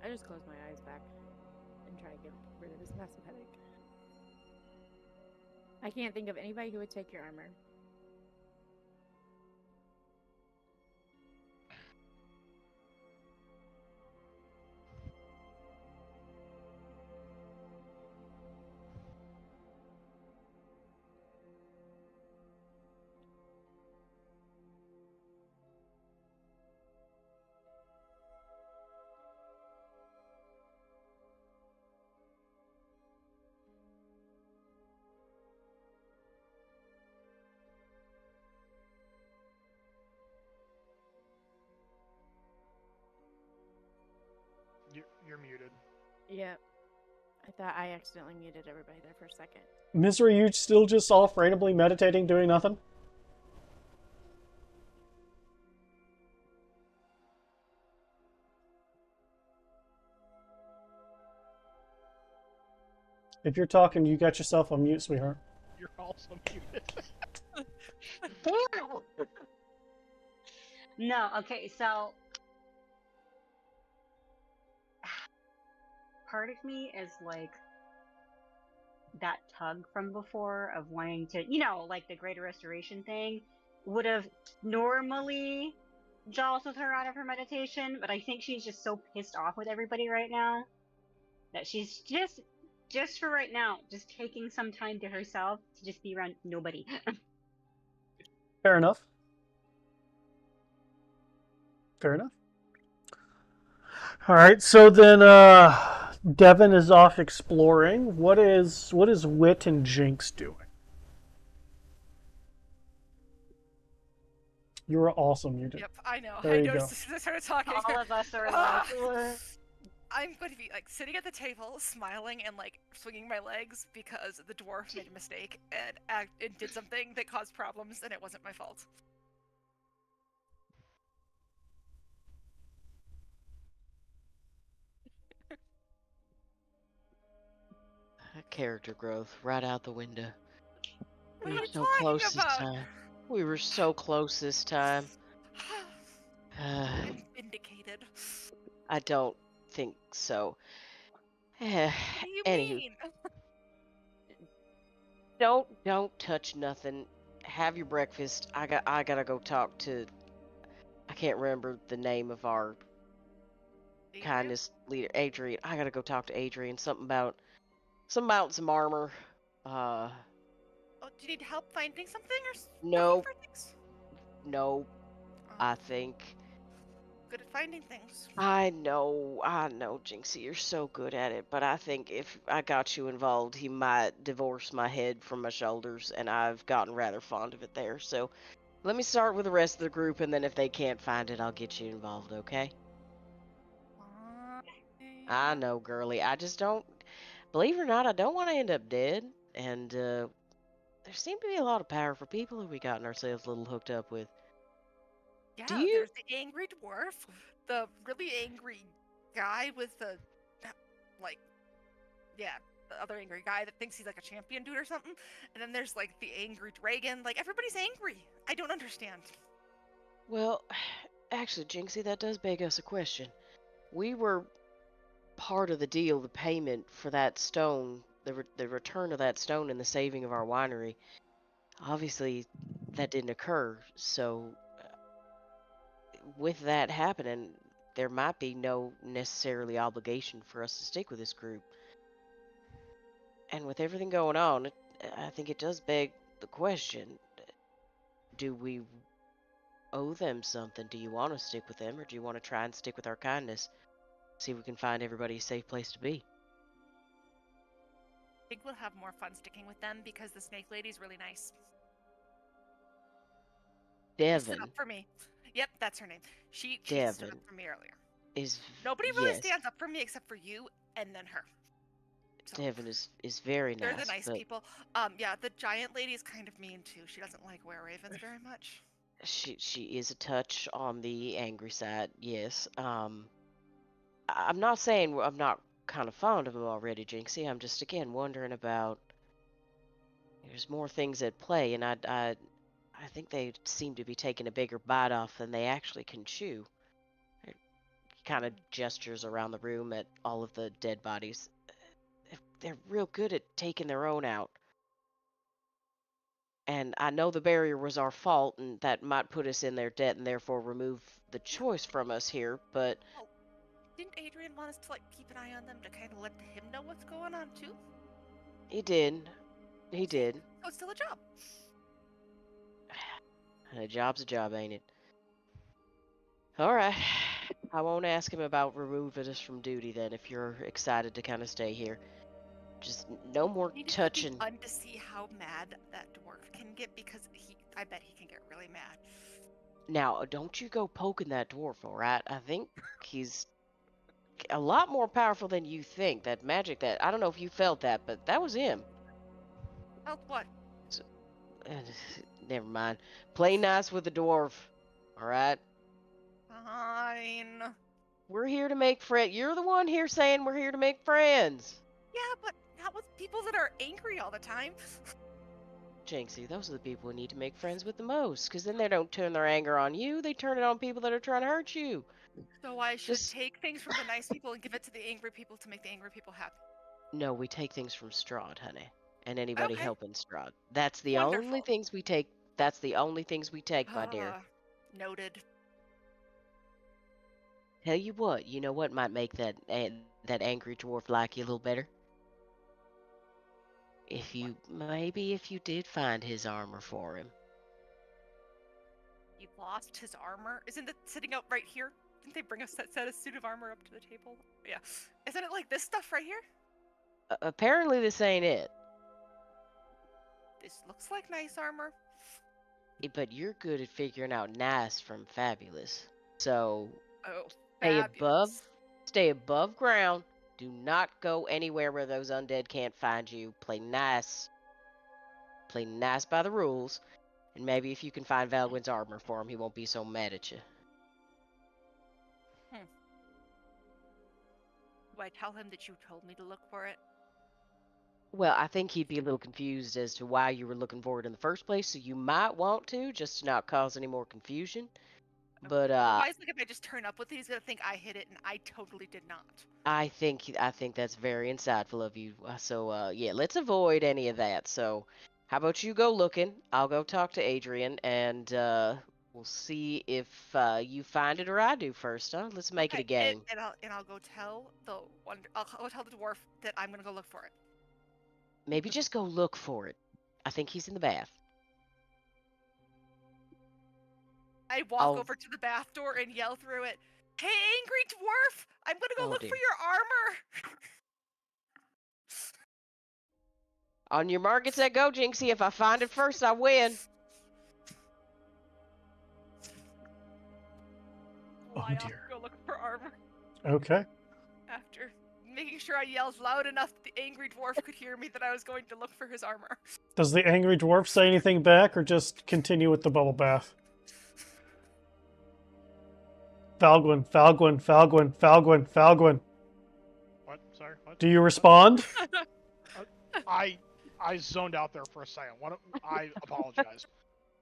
I just closed my eyes back and try to get rid of this massive headache. I can't think of anybody who would take your armor. You're muted. Yep. I thought I accidentally muted everybody there for a second. Misery, you still just off randomly meditating, doing nothing? If you're talking, you got yourself on mute, sweetheart. You're also muted. No, okay, so part of me is like that tug from before of wanting to, like the greater restoration thing would have normally jostled her out of her meditation, but I think she's just so pissed off with everybody right now that she's just for right now, just taking some time to herself to just be around nobody. Fair enough. Fair enough. All right, so then Devin is off exploring. What is Wit and Jinx doing? You were awesome. You did. Yep, I know. There I you noticed go. as soon as I started talking. All of us are like, "Ugh." I'm going to be like sitting at the table, smiling and like swinging my legs because the dwarf made a mistake and did something that caused problems, and it wasn't my fault. Character growth right out the window. What We are were you so talking close this about? time. We were so close this time. I'm vindicated. I don't think so. What do you Anywho, mean? don't touch nothing. Have your breakfast. I gotta go talk to. I can't remember the name of our Adrian? kindness leader, Adrian. I gotta go talk to Adrian. Something about some armor. Uh, Oh, do you need help finding something or looking no, for things? no. Oh, I think good at finding things. I know, Jinxie, you're so good at it, but I think if I got you involved, he might divorce my head from my shoulders, and I've gotten rather fond of it there. So let me start with the rest of the group, and then if they can't find it, I'll get you involved, okay? I know, girly. I just don't, believe it or not, I don't want to end up dead, and there seem to be a lot of powerful people who we gotten ourselves a little hooked up with. Yeah, Do you? there's the angry dwarf, the really angry guy with the, like, yeah, the other angry guy that thinks he's like a champion dude or something. And then there's like the angry dragon. Like, everybody's angry. I don't understand. Well, actually, Jinxie, that does beg us a question. We were part of the deal, the payment for that stone, the return of that stone and the saving of our winery. Obviously, that didn't occur, so with that happening, there might be no necessarily obligation for us to stick with this group. And with everything going on, I think it does beg the question, do we owe them something? Do you want to stick with them, or do you want to try and stick with our kindness? See if we can find everybody a safe place to be. I think we'll have more fun sticking with them because the snake lady's really nice. She stood Devin up for me. Yep, that's her name. She stood up Devin for me earlier. is Nobody really yes. stands up for me except for you and then her. So, Devin is very they're nice. the nice but people. Yeah, the giant lady is kind of mean too. She doesn't like were-ravens very much. she is a touch on the angry side, yes. I'm not saying I'm not kind of fond of him already, Jinxie. I'm just again wondering about. There's more things at play, and I think they seem to be taking a bigger bite off than they actually can chew. It kind of gestures around the room at all of the dead bodies. They're real good at taking their own out. And I know the barrier was our fault, and that might put us in their debt and therefore remove the choice from us here, but Oh, didn't Adrian want us to like keep an eye on them to kind of let him know what's going on too? he did. He did. So it's still a job. And a job's a job, ain't it? Alright. I won't ask him about removing us from duty then if you're excited to kind of stay here. Just no more It'll be touching. fun to see how mad that dwarf can get because I bet he can get really mad. Now, don't you go poking that dwarf, alright? I think he's a lot more powerful than you think. That magic, that I don't know if you felt that, but that was him. Help what? Never mind. Play nice with the dwarf. All right. Fine. We're here to make friends. You're the one here saying we're here to make friends. Yeah, but not with people that are angry all the time. Jinxie, those are the people we need to make friends with the most, because then they don't turn their anger on you. They turn it on people that are trying to hurt you. So I should Just- take things from the nice people and give it to the angry people to make the angry people happy. No, we take things from Strahd, honey. And anybody Okay. helping Strahd. That's the only Wonderful. things we take. That's the only things we take, my dear. Noted. Tell you what, you know what might make that angry dwarf like you a little better? If you did find his armor for him. He lost his armor. Isn't it sitting out right here? Didn't they bring a set of suit of armor up to the table? Yeah. Isn't it like this stuff right here? Apparently this ain't it. This looks like nice armor. But you're good at figuring out nice from fabulous. So Oh, Stay above ground. Do not go anywhere where those undead can't find you. Play nice. Play nice by the rules. And maybe if you can find Valwyn's armor for him, he won't be so mad at you. Do I tell him that you told me to look for it? Well, I think he'd be a little confused as to why you were looking for it in the first place, so you might want to, just to not cause any more confusion. But Otherwise, like if I just turn up with it, he's gonna think I hit it, and I totally did not. I think that's very insightful of you. So yeah, let's avoid any of that. So, how about you go looking? I'll go talk to Adrian, and we'll see if you find it or I do first. Huh? Let's make it a game. And I'll go tell I'll go tell the dwarf that I'm gonna go look for it. Maybe just go look for it. I think he's in the bath. I walk over to the bath door and yell through it, "Hey, angry dwarf! I'm gonna go look for your armor!" On your mark, get set, go, Jinxie. If I find it first, I win. Oh I dear. go look for armor. Okay. After making sure I yelled loud enough that the angry dwarf could hear me that I was going to look for his armor. Does the angry dwarf say anything back, or just continue with the bubble bath? Falgwin. What? Sorry, what? Do you respond? I zoned out there for a second. I apologize.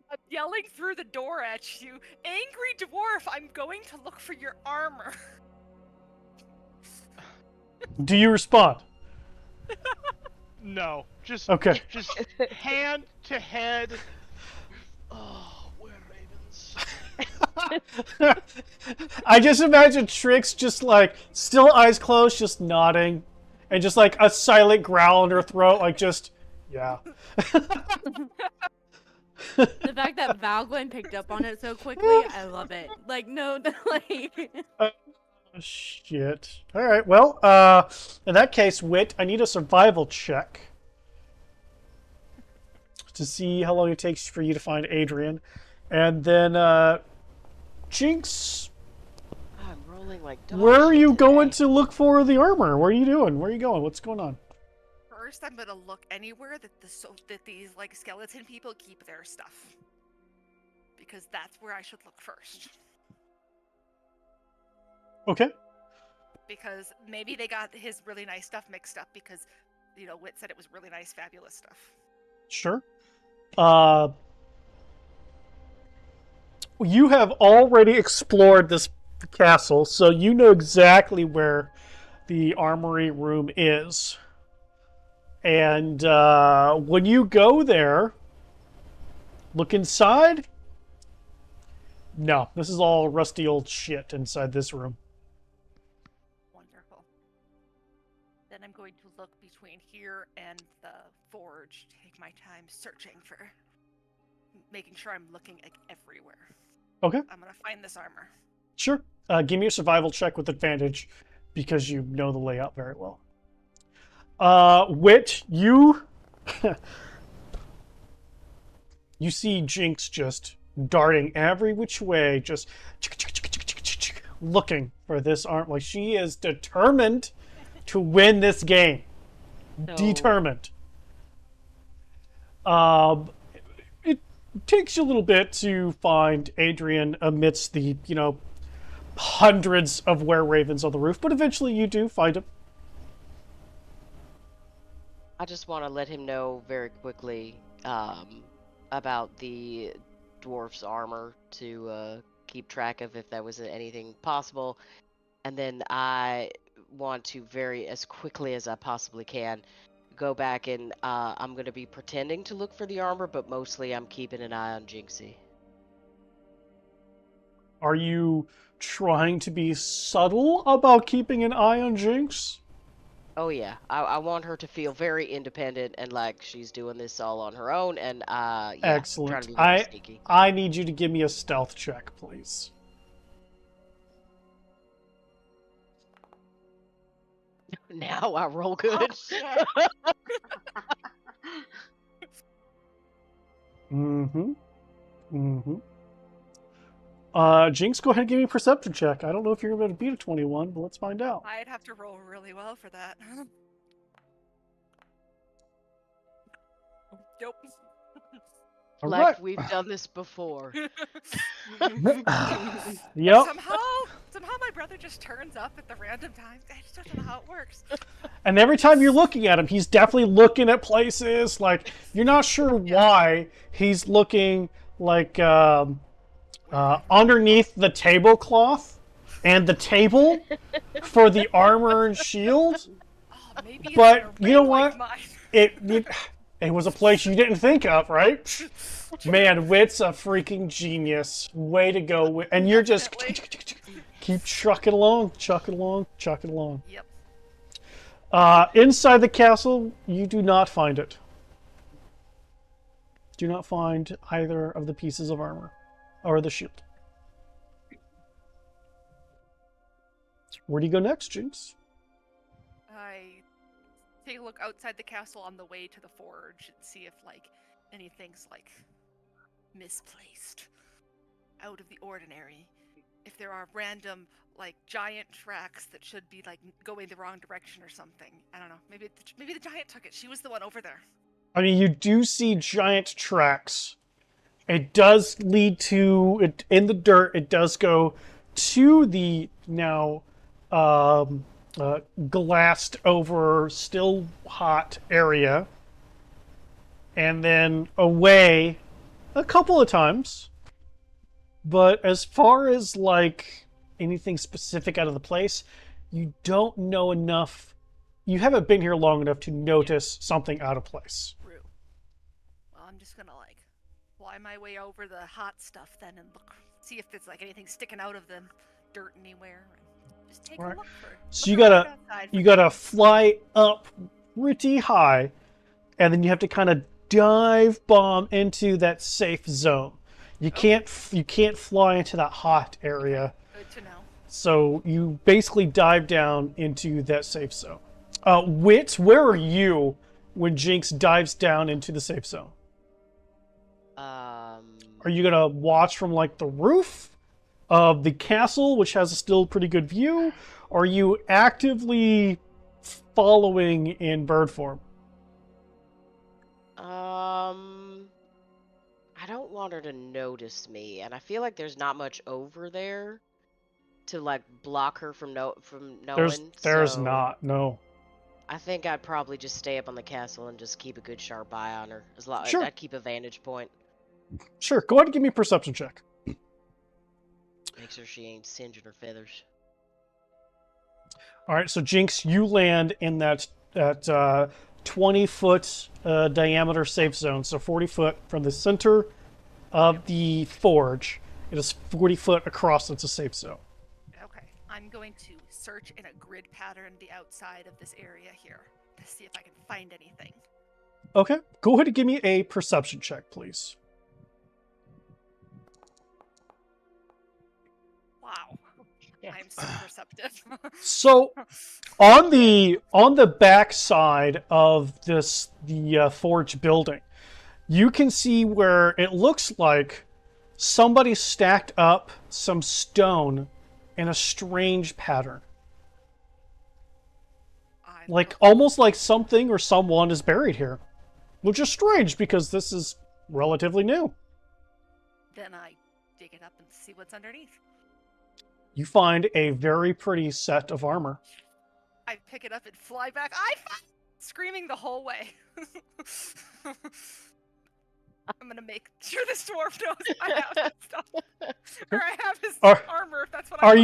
I'm yelling through the door at you, "Angry dwarf, I'm going to look for your armor." Do you respond? No, just Okay. just hand to head. Oh, we're ravens. I just imagine Trix just like still eyes closed, just nodding, and just like a silent growl in her throat, like just yeah. The fact that Valgwyn picked up on it so quickly, I love it. Like, no, like... Shit. All right. Well, in that case, Wit, I need a survival check to see how long it takes for you to find Adrian, and then Jinx. I'm rolling like dog Where are shit you today. going to look for the armor? What are you doing? Where are you going? What's going on? First, I'm gonna look anywhere that these like skeleton people keep their stuff, because that's where I should look first. Okay. Because maybe they got his really nice stuff mixed up because, you know, Wit said it was really nice, fabulous stuff. Sure. You have already explored this castle, so you know exactly where the armory room is. And when you go there, look inside. No, this is all rusty old shit inside this room. Wonderful. Then I'm going to look between here and the forge, take my time searching for, making sure I'm looking everywhere. Okay. I'm gonna find this armor. Sure. Give me a survival check with advantage because you know the layout very well. Wit, you you see Jinx just darting every which way, just looking for this arm. Like, she is determined to win this game. No. Determined. It takes you a little bit to find Adrian amidst the, hundreds of were-ravens on the roof, but eventually you do find him. I just want to let him know very quickly about the dwarf's armor to keep track of if that was anything possible. And then I want to as quickly as I possibly can, go back and I'm going to be pretending to look for the armor, but mostly I'm keeping an eye on Jinxie. Are you trying to be subtle about keeping an eye on Jinx? Oh yeah, I want her to feel very independent and like she's doing this all on her own, and yeah, Excellent. trying to be very sneaky. I need you to give me a stealth check, please. Now I roll good. Oh, shit. Jinx, go ahead and give me a perception check. I don't know if you're going to beat a 21, but let's find out. I'd have to roll really well for that. Nope. All Like right. we've done this before. Yep. Somehow my brother just turns up at the random times. I just don't know how it works. And every time you're looking at him, he's definitely looking at places. Like, you're not sure why he's looking like underneath the tablecloth and the table for the armor and shield. Oh, maybe it's But in a you know ring what? like mine. It was a place you didn't think of, right? Man, Wit's a freaking genius. Way to go, Wit. And you're just keep chucking along. Yep. Inside the castle, you do not find it. Do not find either of the pieces of armor or the shield. Where do you go next, Jinx? I take a look outside the castle on the way to the forge and see if anything's misplaced, out of the ordinary. If there are random giant tracks that should be going the wrong direction or something. I don't know. Maybe the giant took it. She was the one over there. I mean, you do see giant tracks. It does lead to in the dirt. It does go to the now glassed over, still hot area, and then away a couple of times. But as far as anything specific out of the place, you don't know enough. You haven't been here long enough to notice something out of place. True. Well, I'm just gonna fly my way over the hot stuff then and see if there's anything sticking out of the dirt anywhere. Just take a look for it. So you gotta fly up pretty high, and then you have to kind of dive bomb into that safe zone. You can't fly into that hot area. Good to know. So you basically dive down into that safe zone. Wit, where are you when Jinx dives down into the safe zone? Are you gonna watch from the roof of the castle, which has a still pretty good view? Or are you actively following in bird form? I don't want her to notice me, and I feel like there's not much over there to block her from knowing. There's so not, no. I think I'd probably just stay up on the castle and just keep a good sharp eye on her. Sure. I'd keep a vantage point. Sure, go ahead and give me a perception check. Make sure she ain't singeing her feathers. All right, so Jinx, you land in that 20-foot diameter safe zone. So 40 foot from the center of the forge. It is 40 foot across. It's a safe zone. Okay, I'm going to search in a grid pattern the outside of this area here to see if I can find anything. Okay, go ahead and give me a perception check, please. Wow, I'm so perceptive. So, on the back side of the forge building, you can see where it looks like somebody stacked up some stone in a strange pattern. I Like, look- almost like something or someone is buried here. Which is strange, because this is relatively new. Then I dig it up and see what's underneath. You find a very pretty set of armor. I pick it up and fly back. Screaming the whole way. I'm gonna make sure this dwarf knows I have his stuff, or I have his armor. If that's what Are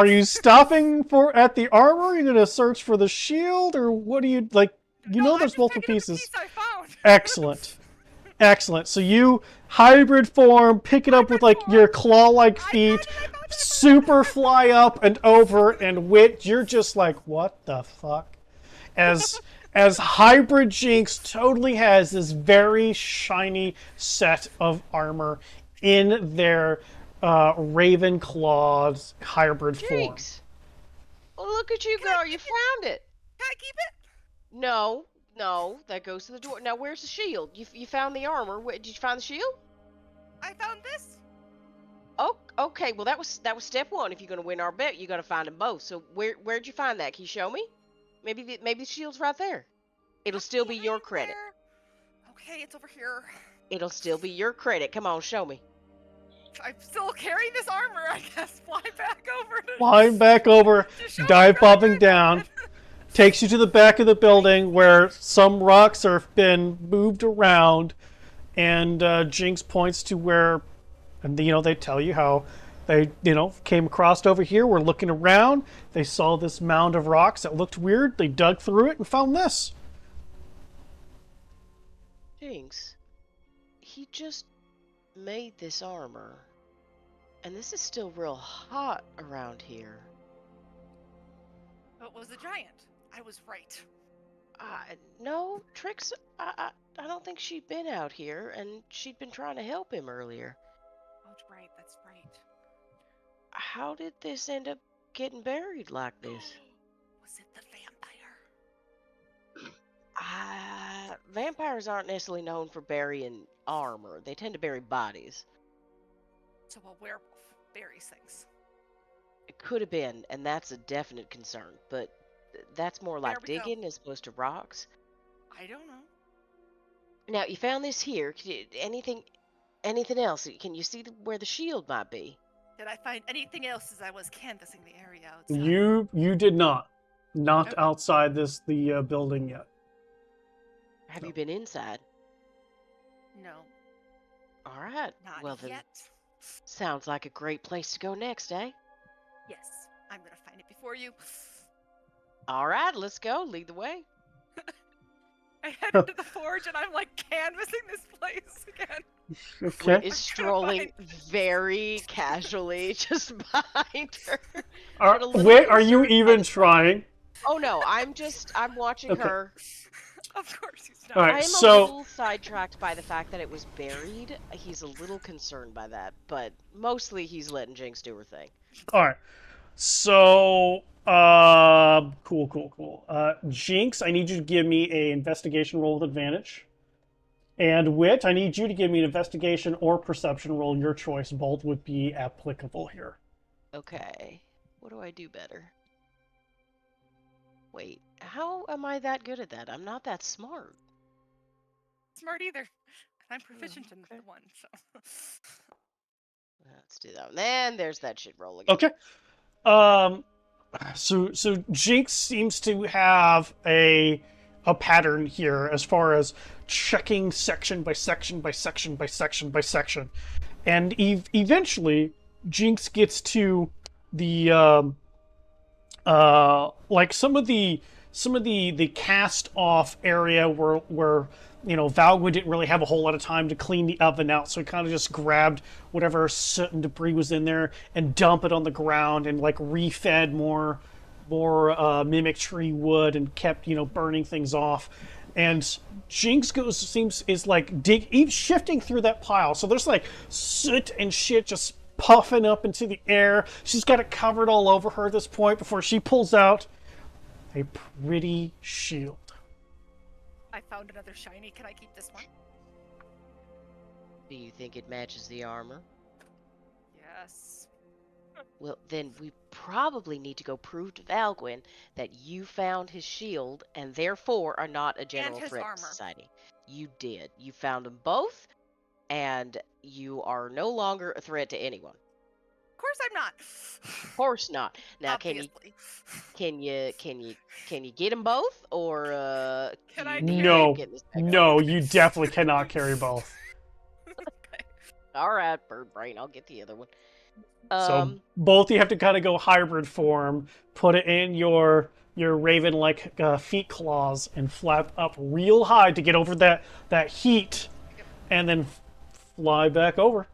you stopping at the armor? Are you gonna search for the shield, or what do you like? You know, there's multiple pieces. Piece I found. Excellent, excellent. So you hybrid form, pick it up with like your claw-like feet, super fly up and over, and Wit, you're just like, what the fuck? As hybrid Jinx totally has this very shiny set of armor in their Ravenclaw's hybrid form. Jinx! Well, look at you go! You found it! Can I keep it? No, that goes to the door. Now, where's the shield? You found the armor. Did you find the shield? I found this. Oh, okay. Well, that was step one. If you're gonna win our bet, you gotta find them both. So where'd you find that? Can you show me? Maybe the shield's right there. It'll still be your credit. Okay, it's over here. It'll still be your credit. Come on, show me. I'm still carrying this armor, I guess. Flying back over, dive bobbing down, takes you to the back of the building where some rocks have been moved around, and Jinx points to where, and they tell you how they came across over here. We're looking around. They saw this mound of rocks that looked weird. They dug through it and found this. Jinx, he just made this armor, and this is still real hot around here. It was a giant. I was right. No, Trix, I don't think she'd been out here, and she'd been trying to help him earlier. Oh, that's right. How did this end up getting buried like this? Was it the vampire? Vampires aren't necessarily known for burying armor. They tend to bury bodies. So a werewolf buries things. It could have been, and that's a definite concern, but that's more like digging as opposed to rocks. I don't know. Now, you found this here. Anything else? Can you see where the shield might be? Did I find anything else as I was canvassing the area outside? You did not. Not outside the building yet. Have you been inside? No. All right. Not well, then, yet. sounds like a great place to go next, eh? Yes, I'm gonna find it before you. All right, let's go. Lead the way. I head into the forge and I'm like canvassing this place again. Okay. Is strolling very casually just behind her. Are you even trying? Oh no, I'm watching her. Of course he's not. All right, I am so a little sidetracked by the fact that it was buried. He's a little concerned by that, but mostly he's letting Jinx do her thing. all right. So cool. Jinx, I need you to give me an investigation roll with advantage. And Wit, I need you to give me an investigation or perception roll, your choice. Both would be applicable here. Okay. What do I do better? Wait, how am I that good at that? I'm not that smart. Smart either. I'm proficient in the one, so. Let's do that one. Then there's that shit roll again. Okay. So Jinx seems to have a pattern here as far as checking section by section by section by section by section, and eventually Jinx gets to the like some of the cast off area where Valgwyn didn't really have a whole lot of time to clean the oven out, so he kind of just grabbed whatever soot and debris was in there and dump it on the ground and like refed more mimic tree wood and kept burning things off. And Jinx is shifting through that pile, so there's like soot and shit just puffing up into the air. She's got it covered all over her at this point before she pulls out a pretty shield. I found another shiny. Can I keep this one? Do you think it matches the armor? Yes. Well, then we probably need to go prove to Valgwyn that you found his shield and therefore are not a general his threat to armor. society. You did. You found them both, and you are no longer a threat to anyone. Of course I'm not. Of course not. Now, Obviously. can you get them both, or Can do I you need carry- help No, getting this back up? no, you definitely cannot carry both. Okay. All right, bird brain. I'll get the other one. So both you have to kind of go hybrid form, put it in your raven-like feet claws, and flap up real high to get over that heat, and then fly back over.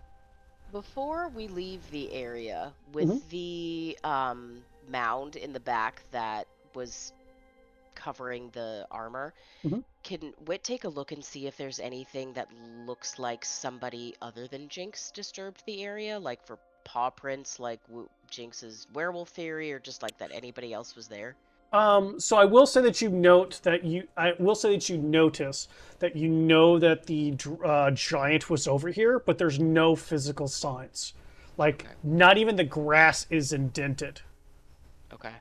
Before we leave the area, with the mound in the back that was covering the armor, can Wit take a look and see if there's anything that looks like somebody other than Jinx disturbed the area, like for paw prints, like Jinx's werewolf theory, or just like that anybody else was there? So I will say that I will say that you notice that you know that the giant was over here, but there's no physical signs. Like, not even the grass is indented. Okay.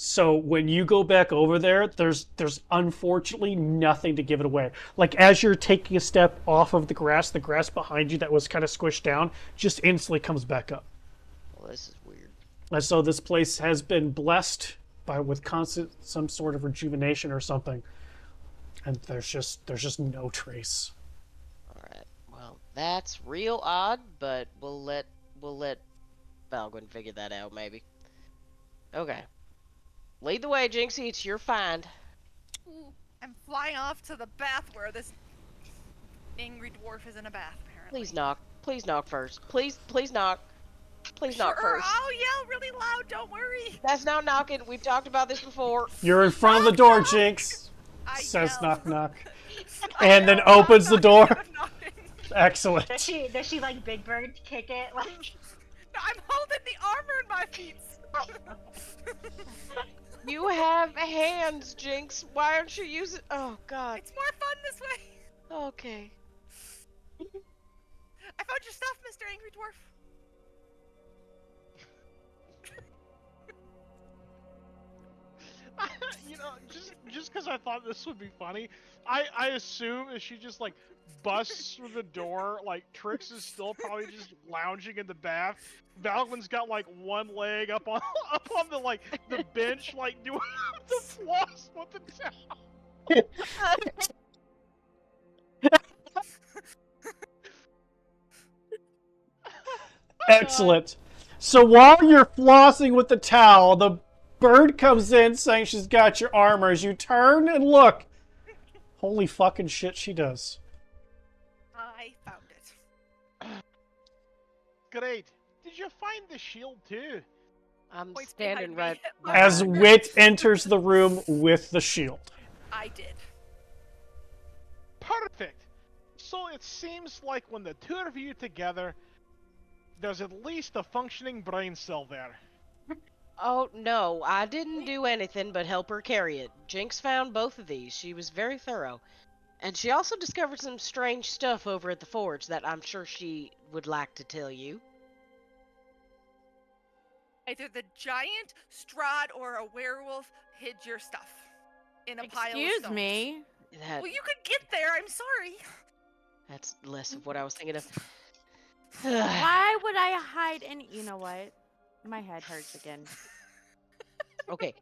So when you go back over there, there's unfortunately nothing to give it away. Like, as you're taking a step off of the grass behind you that was kind of squished down just instantly comes back up. Well, this is weird. And so this place has been blessed with constant some sort of rejuvenation or something, and there's just no trace. All right. Well, that's real odd, but we'll let Valgwyn figure that out, maybe. Okay. Lead the way, Jinxie. It's your find. Ooh, I'm flying off to the bath where this angry dwarf is in a bath, apparently. Please knock. Please knock first. Please knock. Please knock Sure, first. I'll yell really loud, don't worry. That's not knocking. We've talked about this before. You're in front of the door, Jinx. I Says yell. knock knock, and then opens the door. Knocking. Excellent. Does she like Big Bird kick it? Like, No, I'm holding the armor in my feet. You have hands, Jinx. Why aren't you using? Oh God. It's more fun this way. Okay. I found your stuff, Mr. Angry Dwarf. You know, just because I thought this would be funny, I assume if she just like busts through the door, like Trix is still probably just lounging in the bath. Valgwyn's got like one leg up on the bench, like doing the floss with the towel. Excellent. So while you're flossing with the towel, the bird comes in saying she's got your armor. As you turn and look, holy fucking shit, she does. I found it. Great. Did you find the shield too? I'm Points standing behind right me. As Wit enters the room with the shield. I did. Perfect. So it seems like when the two of you together, there's at least a functioning brain cell there. Oh no, I didn't do anything but help her carry it. Jinx found both of these. She was very thorough. And she also discovered some strange stuff over at the forge that I'm sure she would like to tell you. Either the giant, Strahd, or a werewolf hid your stuff in a pile of Excuse stones. me. That, Well, you could get there. I'm sorry. that's less of what I was thinking of. Why would I hide any? You know what? My head hurts again. Okay.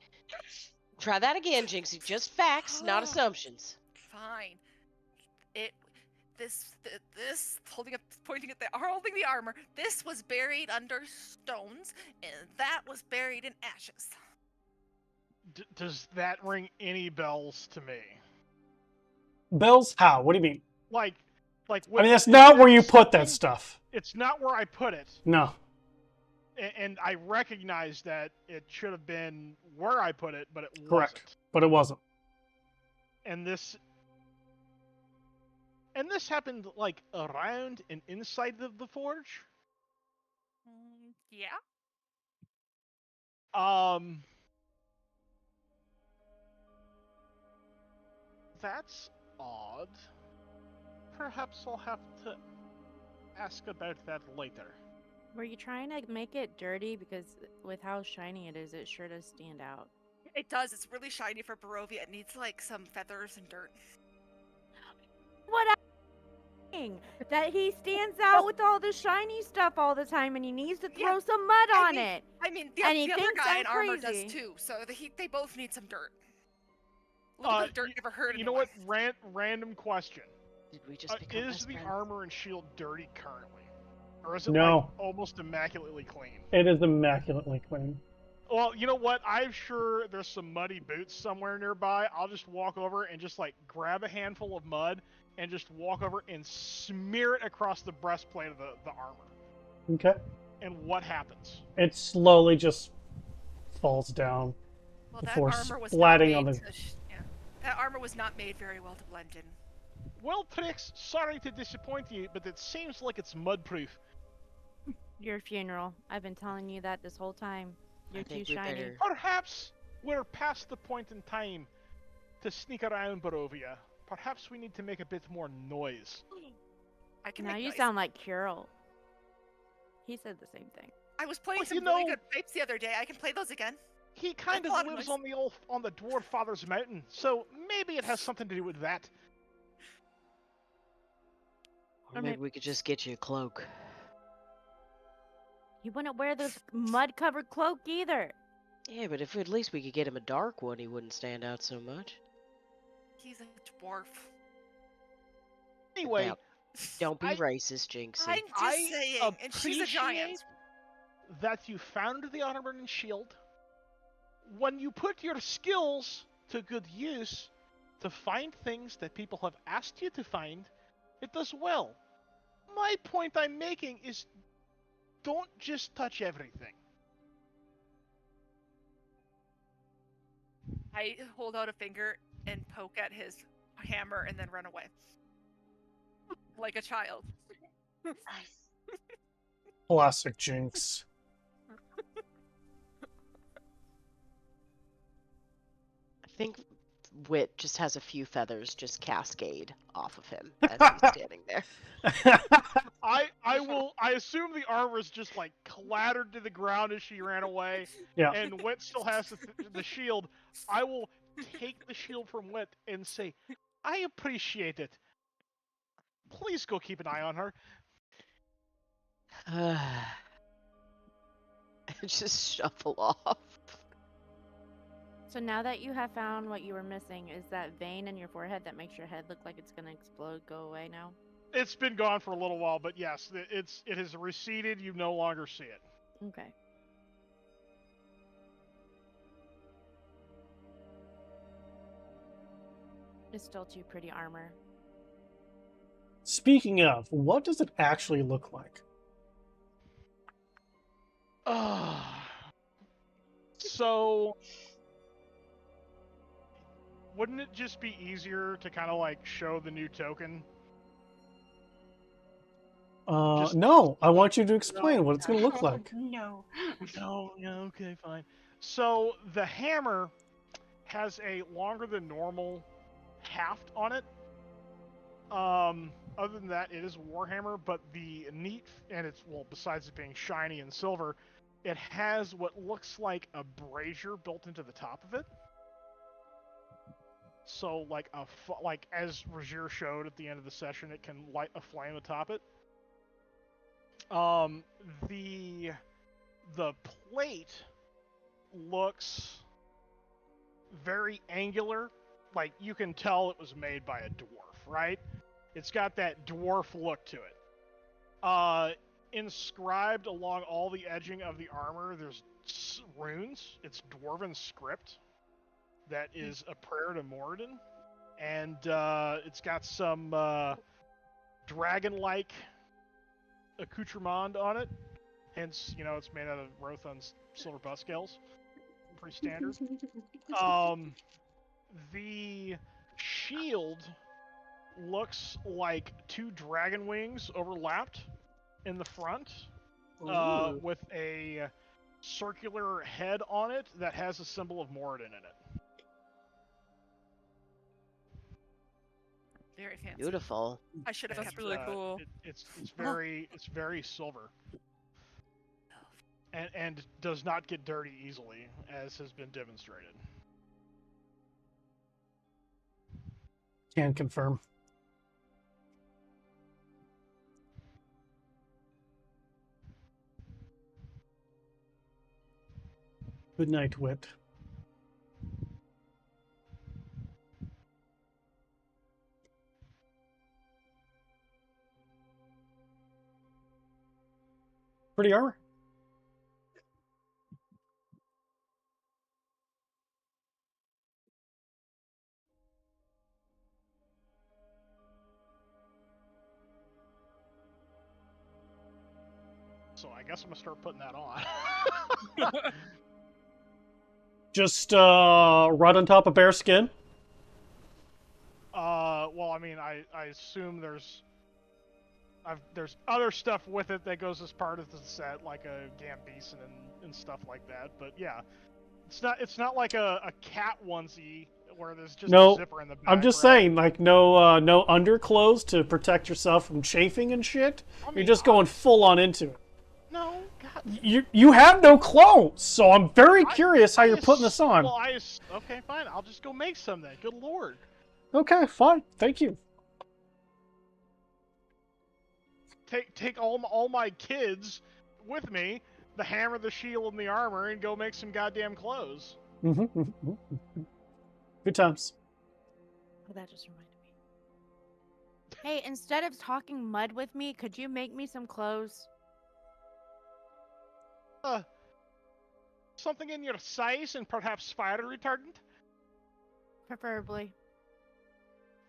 Try that again, Jinxie. Just facts, not assumptions. Fine. This holding the armor. This was buried under stones, and that was buried in ashes. Does that ring any bells to me? Bells how? What do you mean? Like. I mean, that's not where you put that stuff. It's not where I put it. No. And I recognize that it should have been where I put it, but it Correct. wasn't. But it wasn't. And this happened like around and inside the forge. Yeah. That's odd. Perhaps I'll have to ask about that later. Were you trying to make it dirty? Because with how shiny it is, it sure does stand out. It does. It's really shiny for Barovia. It needs like some feathers and dirt. What I'm saying, that he stands out with all the shiny stuff all the time, and he needs to throw some mud on it. I mean, the And he other thinks guy I'm in armor crazy. does too. So they both need some dirt. A little bit of dirt never hurt You know anyone. what? Random question. Did we just become Is best the friends? armor and shield dirty currently? Or is it No. like almost immaculately clean? It is immaculately clean. Well, you know what? I'm sure there's some muddy boots somewhere nearby. I'll just walk over and just like grab a handful of mud and just walk over and smear it across the breastplate of the armor. Okay. And what happens? It slowly just falls down Well, before that armor was splatting not on made the. yeah. That armor was not made very well to blend in. Well, Trix, sorry to disappoint you, but it seems like it's mud-proof. Your funeral. I've been telling you that this whole time. You're too think we shiny. better- Perhaps we're past the point in time to sneak around Barovia. Perhaps we need to make a bit more noise. I can Now make you noise. sound like Kirill. He said the same thing. I was playing Well, some you really know- good pipes the other day. I can play those again. He kind That's a lot of of lives noise. on the Dwarf Father's Mountain, so maybe it has something to do with that. Or maybe we could just get you a cloak. You wouldn't wear this mud-covered cloak either. Yeah, but if at least we could get him a dark one, he wouldn't stand out so much. He's a dwarf. Anyway, Now, don't be I- racist, Jinxie. I'm just I saying, and she's a giant. appreciate that you found the armor and shield. When you put your skills to good use to find things that people have asked you to find, it does well. My point I'm making is don't just touch everything. I hold out a finger and poke at his hammer and then run away. Like a child. Nice. Classic Jinx. I think Wit just has a few feathers just cascade off of him as he's standing there. I assume the armor is just like clattered to the ground as she ran away, Yeah. and Wit still has the shield. I will take the shield from Wit and say, I appreciate it. Please go keep an eye on her. Just shuffle off. So now that you have found what you were missing, is that vein in your forehead that makes your head look like it's gonna explode go away now? It's been gone for a little while, but yes, it has receded. You no longer see it. Okay. It's still too pretty armor. Speaking of, what does it actually look like? So, wouldn't it just be easier to kind of like show the new token? No, I want you to explain what it's going to look Oh, like. No. No, okay, fine. So the hammer has a longer than normal haft on it. Other than that, it is a warhammer, but the neat, and it's, well, besides it being shiny and silver, it has what looks like a brazier built into the top of it. So, like like as Rogier showed at the end of the session, it can light a flame atop it. The plate looks very angular. Like, you can tell it was made by a dwarf, right? It's got that dwarf look to it. Inscribed along all the edging of the armor, there's runes. It's dwarven script that is a prayer to Moradin. And it's got some dragon-like accoutrement on it. Hence, it's made out of Rothun's silver buff scales. Pretty standard. The shield looks like two dragon wings overlapped in the front, with a circular head on it that has a symbol of Moradin in it. Very fancy. Beautiful. I should have That's kept really that. cool. It's very silver. and does not get dirty easily, as has been demonstrated. Can confirm. Good night, Wit. Pretty armor. So I guess I'm gonna start putting that on. Just right on top of bare skin. Well, I mean, I assume there's other stuff with it that goes as part of the set, like a Gambeson and stuff like that. But yeah, it's not like a cat onesie where there's just a No, zipper in the back. I'm just right? saying, like no underclothes to protect yourself from chafing and shit. I mean, You're just going full on into it. No, God. You have no clothes, so I'm very curious how you're putting this on. Well, okay, fine. I'll just go make some then. Good lord. Okay, fine. Thank you. Take all my kids with me, the hammer, the shield, and the armor, and go make some goddamn clothes. Good times. Oh, that just reminded me. Hey, instead of talking mud with me, could you make me some clothes? Something in your size and perhaps fire retardant? Preferably.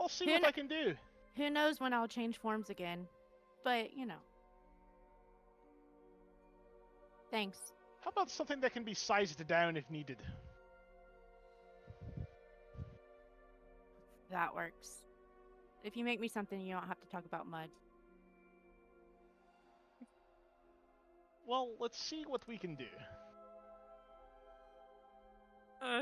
I'll see what I can do. Who knows when I'll change forms again. But, you know. Thanks. How about something that can be sized down if needed? That works. If you make me something, you don't have to talk about mud. Well, let's see what we can do.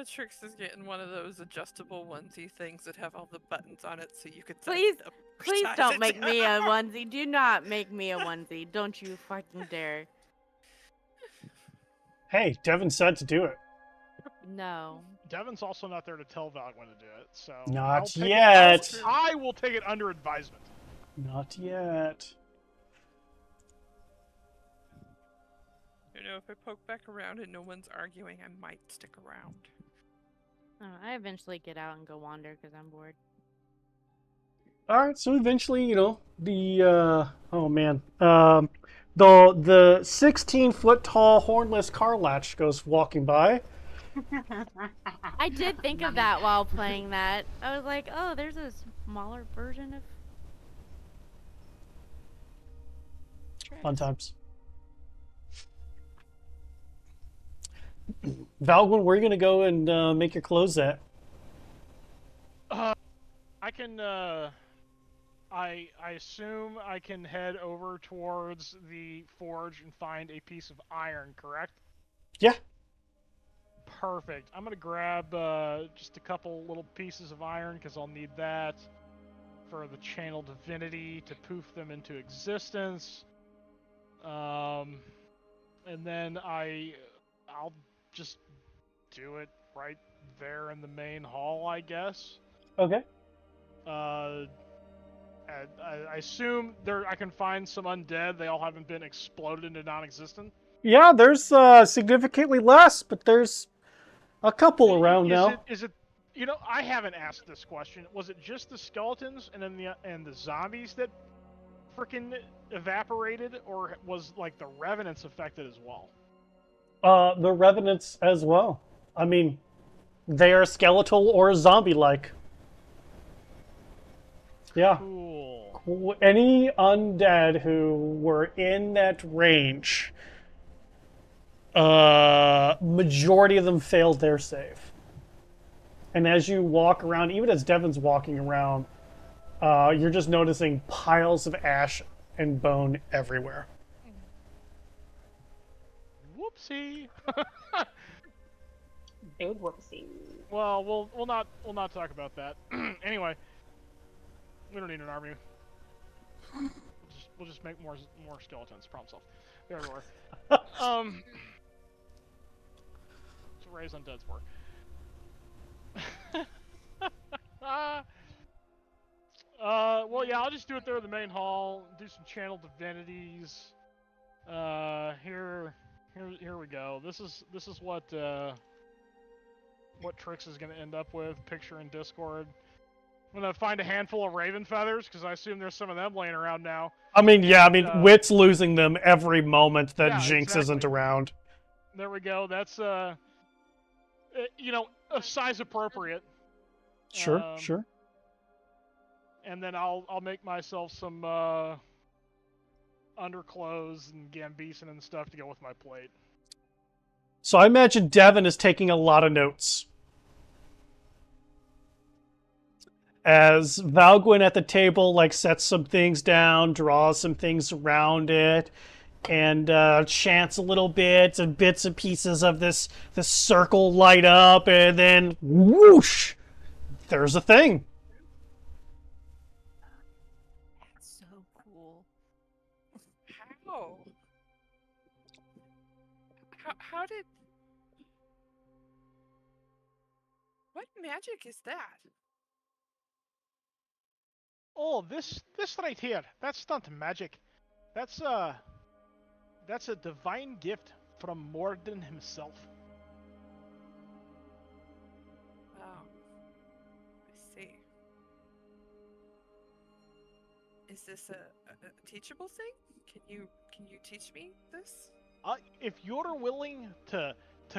Trix is getting one of those adjustable onesie things that have all the buttons on it, so you could. Please size don't it make down. me a onesie. Do not make me a onesie. Don't you fucking dare. Hey, Devin said to do it. No. Devin's also not there to tell Valk when to do it, so... Not yet. I will take it under advisement. Not yet. You know, if I poke back around and no one's arguing, I might stick around. I eventually get out and go wander because I'm bored. All right, so eventually, the oh man, the 16-foot tall hornless Karlach goes walking by. I did think of that while playing that. I was like, oh, there's a smaller version of... Fun times. Valgwin, where are you going to go and make your clothes at? I can, I assume I can head over towards the forge and find a piece of iron, correct? Yeah. Perfect. I'm gonna grab just a couple little pieces of iron because I'll need that for the channel divinity to poof them into existence. And then I'll just do it right there in the main hall, I guess. Okay. I assume I can find some undead. They all haven't been exploded into non-existent. Yeah, there's significantly less, but there's a couple around now. Is it? You know, I haven't asked this question. Was it just the skeletons and then the zombies that freaking evaporated, or was like the revenants affected as well? The revenants as well. I mean, they are skeletal or zombie-like. Yeah. Cool. Any undead who were in that range, majority of them failed their save. And as you walk around, even as Devin's walking around, you're just noticing piles of ash and bone everywhere. Whoopsie. Big whoopsie. Well, we'll not talk about that. Anyway, we don't need an army. We'll just make more skeletons. Problem solved. There we are. raise undeads for. Well, yeah, I'll just do it there in the main hall. Do some channel divinities. Here we go. This is what Trix is gonna end up with. Picture in Discord. I'm gonna find a handful of raven feathers because I assume there's some of them laying around now. I mean, yeah, I mean, Wit's losing them every moment that Yeah, Jinx isn't exactly. around. There we go. That's you know, a size appropriate. Sure, sure. And then I'll make myself some underclothes and gambeson and stuff to go with my plate. So I imagine Devin is taking a lot of notes. As Valgwyn at the table, like, sets some things down, draws some things around it, and chants a little bit, and bits and pieces of this circle light up, and then whoosh! There's a thing. That's so cool. How did... What magic is that? Oh, this right here. That's not magic. That's a divine gift from Morden himself. Oh. I see. Is this a teachable thing? Can you teach me this? If you're willing to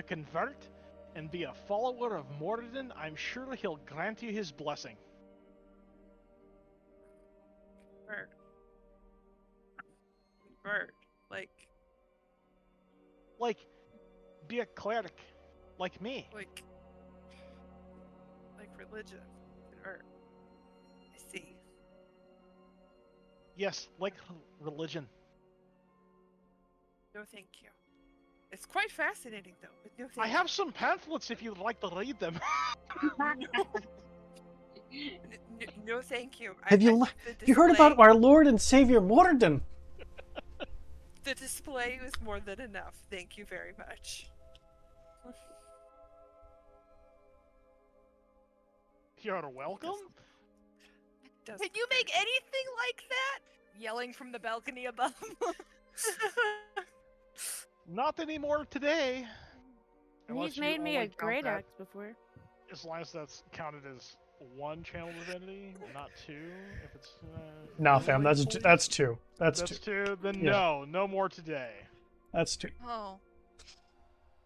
convert and be a follower of Morden, I'm sure he'll grant you his blessing. Convert. Like, be a cleric, like me. Like religion. Convert. I see. Yes, like religion. No, thank you. It's quite fascinating, though. But no, I have some pamphlets if you'd like to read them. No, thank you. Have you heard about our Lord and Savior Morden? The display was more than enough. Thank you very much. You're welcome. Can you make anything like that? Yelling from the balcony above. Not anymore today. He's made me a great axe before. As long as that's counted as one channel divinity, not two. If it's nah, fam, that's two. That's two. Then yeah. no more today. That's two. Oh,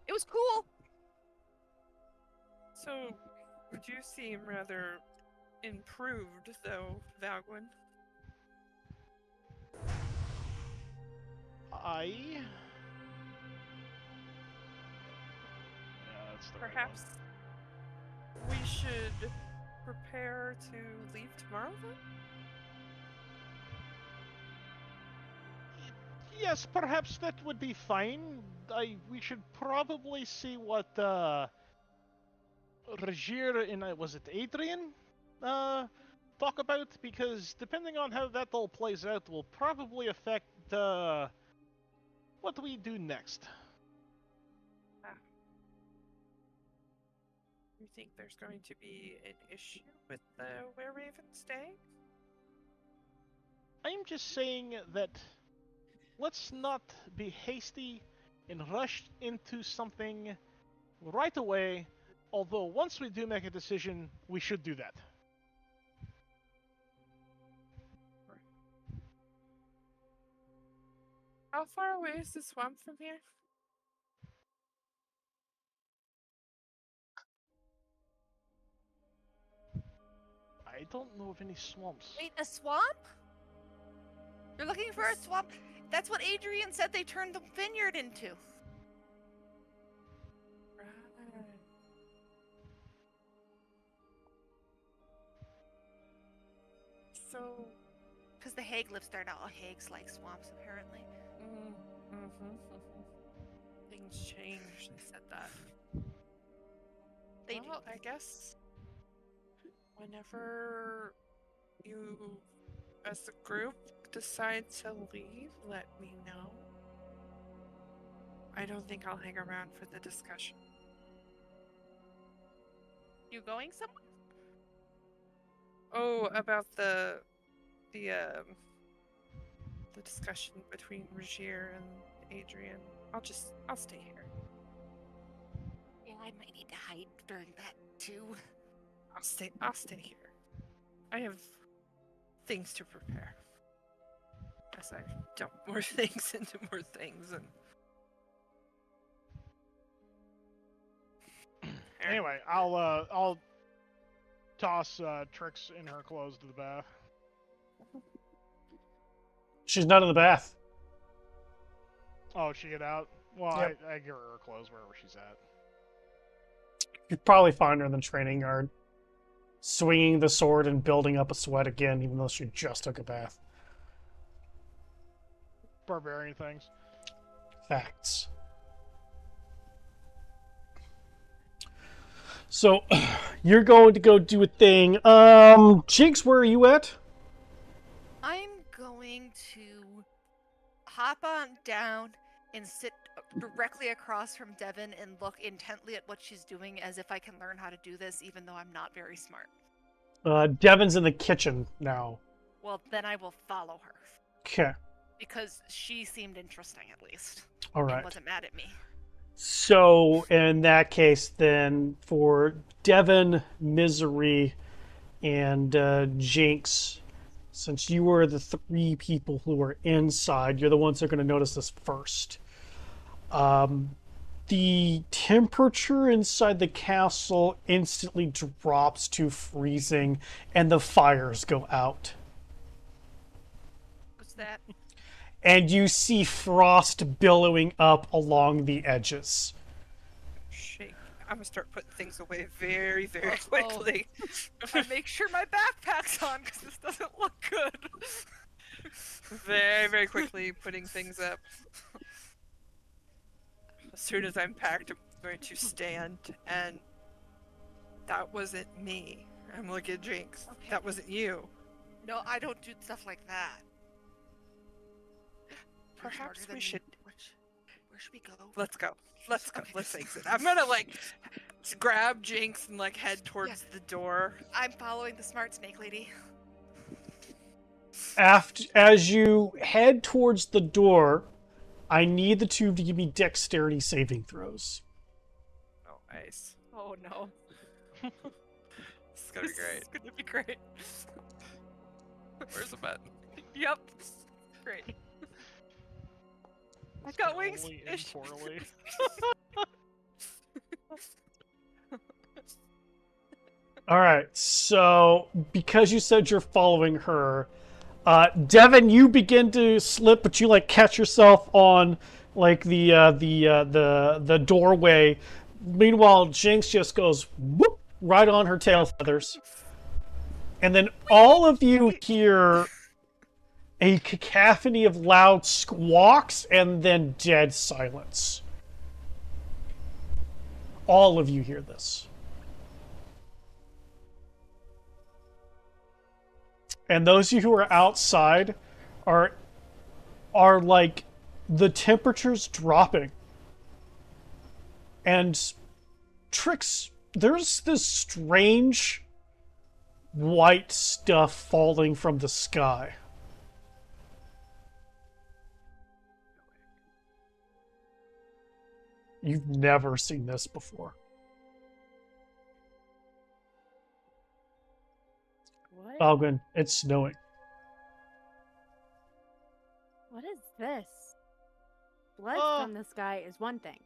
it was cool. So, you seem rather improved, though, Valgwyn. Perhaps we should prepare to leave tomorrow, then? Yes, perhaps that would be fine. We should probably see what Regier and was it Adrian talk about, because depending on how that all plays out will probably affect what we do next. You think there's going to be an issue with the Were-Raven staying? I'm just saying that let's not be hasty and rush into something right away, although once we do make a decision, we should do that. How far away is the swamp from here? I don't know of any swamps. Wait, a swamp? You're looking for a swamp? That's what Adrian said they turned the vineyard into. Right. So... Because the Hague lives there now. Hagues like swamps, apparently. Things changed. They said that. They do. I guess whenever you, as a group, decide to leave, let me know. I don't think I'll hang around for the discussion. You going somewhere? Oh, about the discussion between Regier and Adrian. I'll stay here. Yeah, I might need to hide during that too. I'll stay here. I have things to prepare. As I dump more things into more things and Anyway, I'll toss Trix in her clothes to the bath. She's not in the bath. Oh, she get out? Well, Yep. I give her her clothes wherever she's at. You'd probably find her in the training yard, swinging the sword and building up a sweat again, even though she just took a bath. Barbarian things. Facts. So, you're going to go do a thing. Jinx, where are you at? I'm going to hop on down and sit directly across from Devin and look intently at what she's doing as if I can learn how to do this, even though I'm not very smart. Devin's in the kitchen now. Well, then I will follow her. Okay. Because she seemed interesting, at least. All right. And wasn't mad at me. So, in that case, then, for Devin, Misery, and Jinx, since you were the three people who were inside, you're the ones that are going to notice this first. The temperature inside the castle instantly drops to freezing, and the fires go out. What's that? And you see frost billowing up along the edges. shake. I'm gonna start putting things away very, very quickly. I make sure my backpack's on because this doesn't look good. Very, very quickly putting things up. As soon as I'm packed, I'm going to stand, and that wasn't me. I'm looking at Jinx. Okay. That wasn't you. No, I don't do stuff like that. You're Perhaps smarter than we me. should. Where should we go? Let's go. Let's go. Okay. Let's exit. I'm gonna grab Jinx and head towards the door. I'm following the smart snake lady. As you head towards the door, I need the two to give me dexterity saving throws. Oh, nice. Oh no. This is gonna be great. It's gonna be great. Where's the button? Yep. Great. I've got wings. Slowly and Ish. poorly. All right, so because you said you're following her, Devin, you begin to slip, but you catch yourself on the doorway. Meanwhile, Jinx just goes whoop right on her tail feathers, and then all of you hear a cacophony of loud squawks and then dead silence. All of you hear this. And those of you who are outside are the temperature's dropping. And Trix, there's this strange white stuff falling from the sky. You've never seen this before. What? Balgrin, it's snowing. What is this? Blood from the sky is one thing.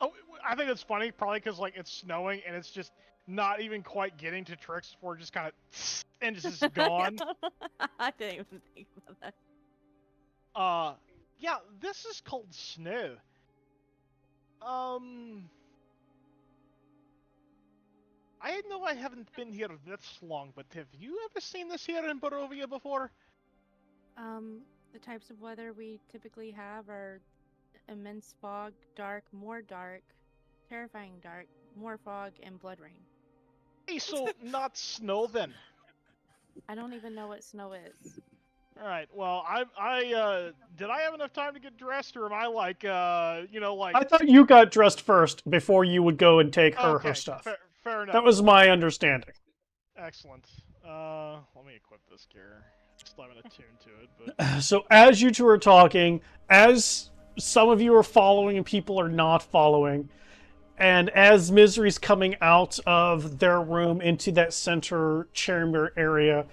Oh, I think it's funny, probably because it's snowing and it's just not even quite getting to Trix before it just kind of and it's just gone. I didn't even think about that. Yeah, this is called snow. I know I haven't been here this long, but have you ever seen this here in Barovia before? The types of weather we typically have are immense fog, dark, more dark, terrifying dark, more fog, and blood rain. Hey, so not snow then. I don't even know what snow is. All right. Well, did I have enough time to get dressed, or am I I thought you got dressed first before you would go and take her Okay, stuff. Fair enough. That was my understanding. Excellent. Let me equip this gear. Still haven't attuned to it, but So as you two are talking, as some of you are following and people are not following, and as Misery's coming out of their room into that center chamber area,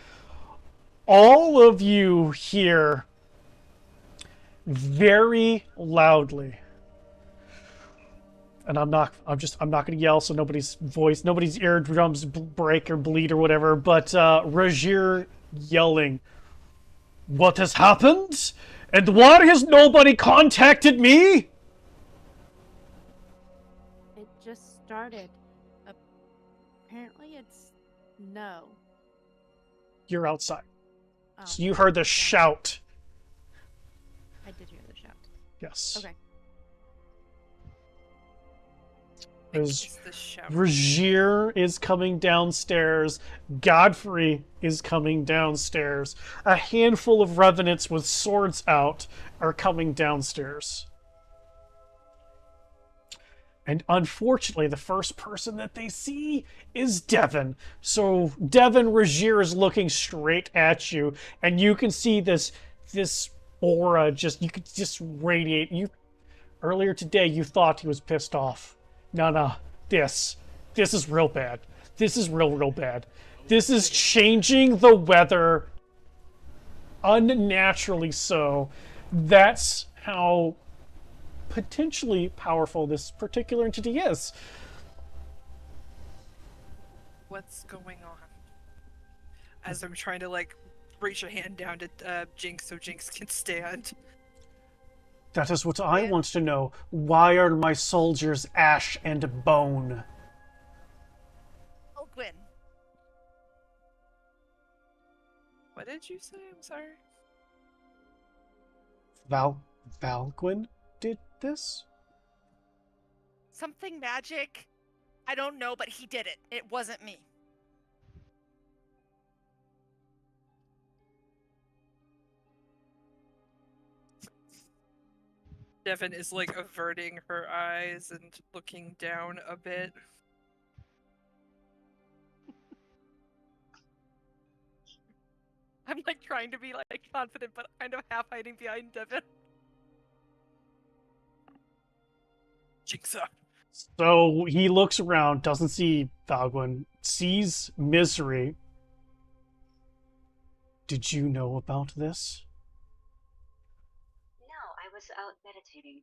all of you hear very loudly, and I'm not going to yell so nobody's eardrums break or bleed or whatever, but Rajir yelling, "What has happened? And why has nobody contacted me?" It just started. Apparently, it's no. You're outside. Oh, So you heard the shout. I did hear the shout. Yes. Okay. There's The shout. Rajir is coming downstairs. Godfrey is coming downstairs. A handful of revenants with swords out are coming downstairs. And unfortunately, the first person that they see is Devin. So Devin, Rajir is looking straight at you, and you can see this aura you could just radiate. Earlier today, you thought he was pissed off. No, this is real bad. This is real bad. This is changing the weather unnaturally so. That's how potentially powerful this particular entity is. What's going on? As I'm trying to reach a hand down to Jinx so Jinx can stand. That is what I want to know. Why are my soldiers ash and bone? Oh, Gwen. What did you say? I'm sorry. Valguin did this? Something magic. I don't know, but he did it. It wasn't me. Devin is averting her eyes and looking down a bit. I'm trying to be confident, but kind of half hiding behind Devin. Jinxa. So he looks around, doesn't see Valguin, sees Misery. Did you know about this? No, I was out meditating.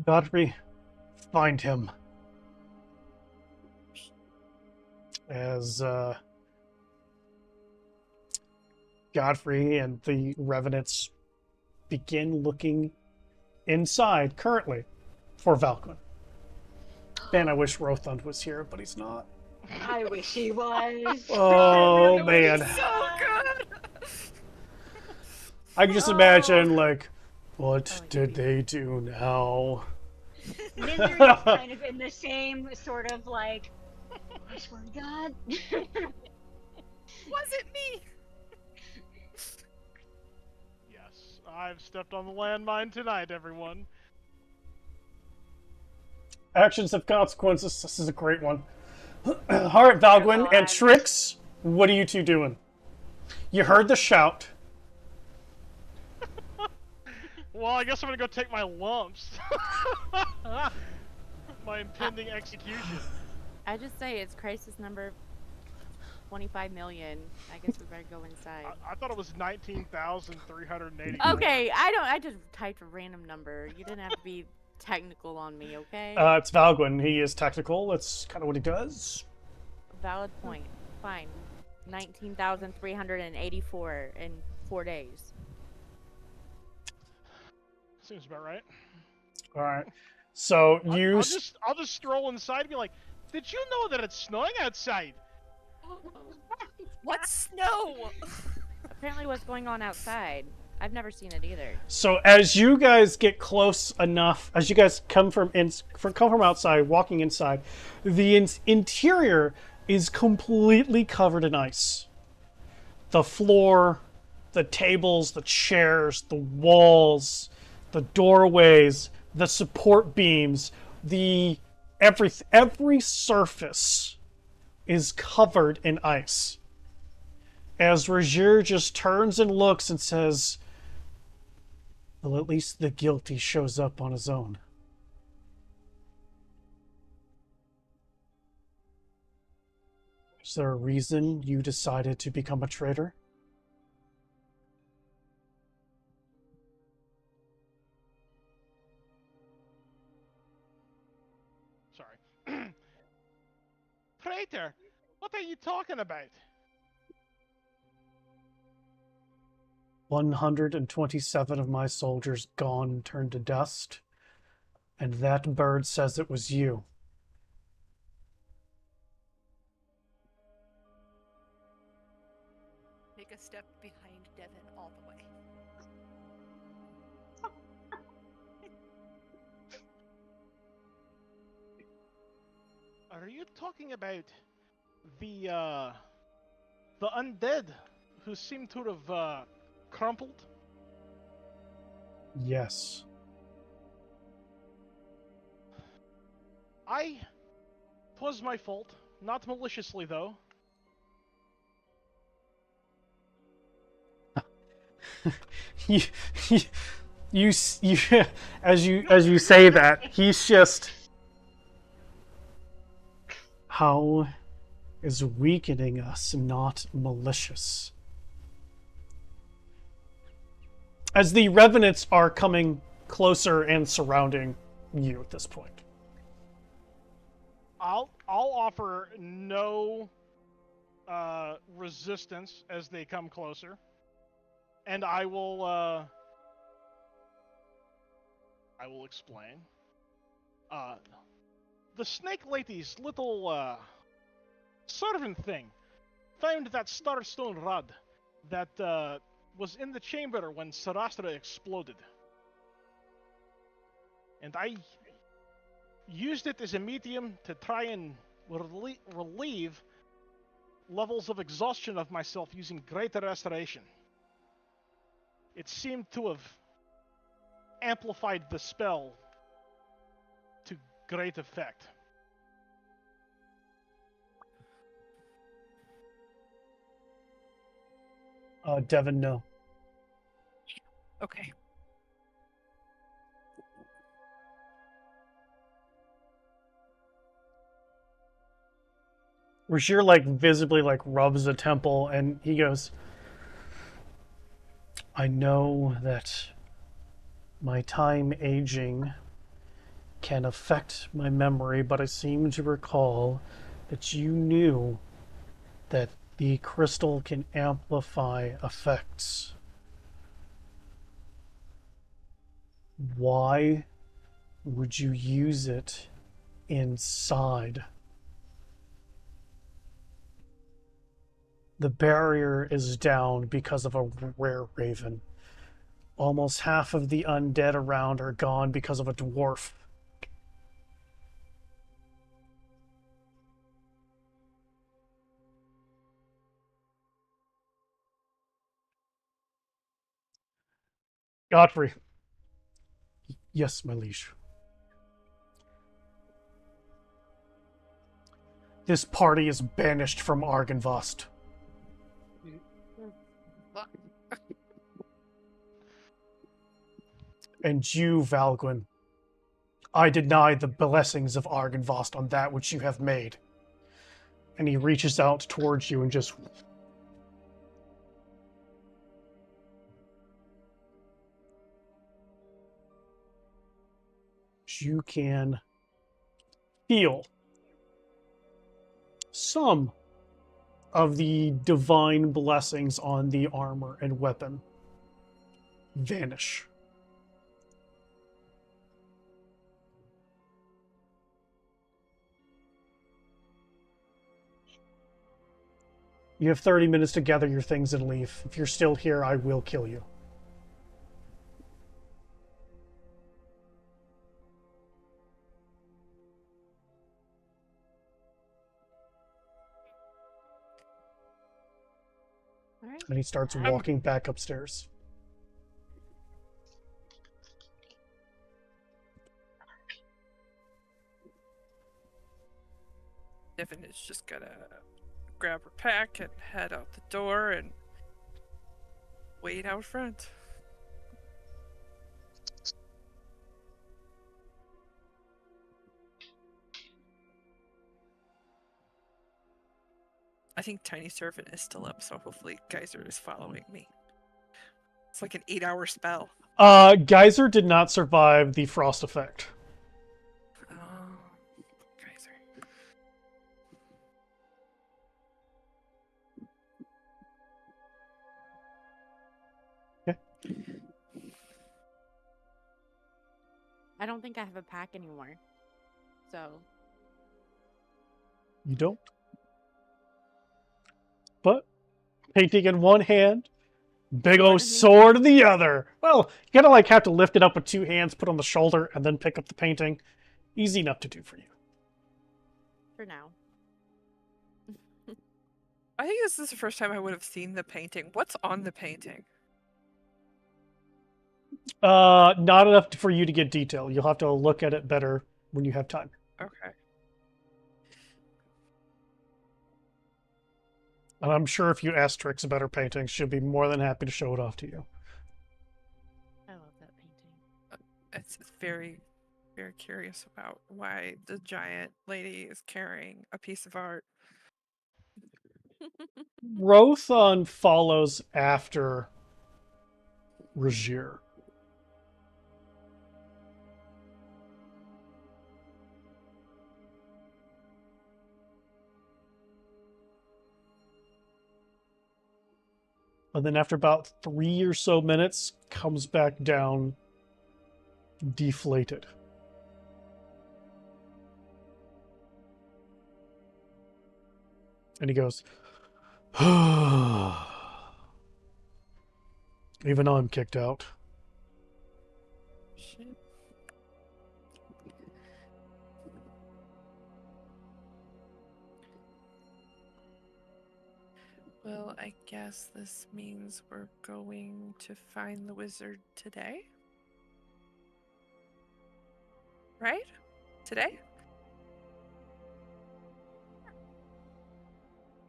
Godfrey, find him. As Godfrey and the Revenants begin looking inside currently for Valguin. Man, I wish Rothund was here, but he's not. I wish he was. Oh, man. So good! I can just imagine, what did they do now? Misery is kind of in the same sort of I swear to God. Wasn't me. yes, I've stepped on the landmine tonight, everyone. Actions have consequences. This is a great one. Alright, Valguin and Trix, what are you two doing? You heard the shout. Well, I guess I'm gonna go take my lumps. My impending execution. I just say it's crisis number 25 million. I guess we better go inside. I thought it was 19,380. Okay, I just typed a random number. You didn't have to be technical on me, okay? It's Valguin. He is technical. That's kind of what he does. Valid point. Fine. 19,384 in 4 days. Seems about right. Alright. So you... I'll just stroll inside and be like, did you know that it's snowing outside? What snow? Apparently what's going on outside. I've never seen it either. So as you guys get close enough, as you guys come from outside, walking inside, the interior is completely covered in ice. The floor, the tables, the chairs, the walls, the doorways, the support beams, every surface is covered in ice. As Rogier just turns and looks and says, well, at least the guilty shows up on his own. Is there a reason you decided to become a traitor? Sorry. Traitor? What are you talking about? 127 of my soldiers gone and turned to dust, and that bird says it was you. Take a step behind Devin all the way. Are you talking about the undead who seem to have crumpled? Yes. Twas my fault, not maliciously though. you, you, as you say that, he's just. How is weakening us not malicious? As the revenants are coming closer and surrounding you at this point. I'll offer no resistance as they come closer, and I will explain. The snake lady's little servant thing found that starstone rod that was in the chamber when Sarastra exploded, and I used it as a medium to try and relieve levels of exhaustion of myself using Greater Restoration. It seemed to have amplified the spell to great effect. Devin, no. Okay. Rashir visibly rubs a temple and he goes, I know that my time aging can affect my memory, but I seem to recall that you knew that the crystal can amplify effects. Why would you use it inside? The barrier is down because of a rare raven. Almost half of the undead around are gone because of a dwarf. Godfrey. Yes, my liege. This party is banished from Argynvost. And you, Valgwyn, I deny the blessings of Argynvost on that which you have made. And he reaches out towards you and just... You can feel some of the divine blessings on the armor and weapon vanish. You have 30 minutes to gather your things and leave. If you're still here, I will kill you. All right. And he starts walking back upstairs. Devin is just gonna grab her pack and head out the door and wait out front. I think Tiny Servant is still up, so hopefully Geyser is following me. It's like an 8-hour spell. Geyser did not survive the frost effect. Oh, Geyser. I don't think I have a pack anymore. So You don't. But painting in one hand, big Sword old in the sword in the other. Well, you gotta like have to lift it up with two hands, put on the shoulder, and then pick up the painting. Easy enough to do for you. for now. I think this is the first time I would have seen the painting. What's on the painting? Not enough for you to get detail. You'll have to look at it better when you have time. Okay. And I'm sure if you ask Trix about her painting, she'll be more than happy to show it off to you. I love that painting. It's very, very curious about why the giant lady is carrying a piece of art. Rothon follows after Regier. And then after about 3 or so minutes, comes back down deflated. And he goes, even I'm kicked out. Shit. Well, I guess this means we're going to find the wizard today? Right? Today?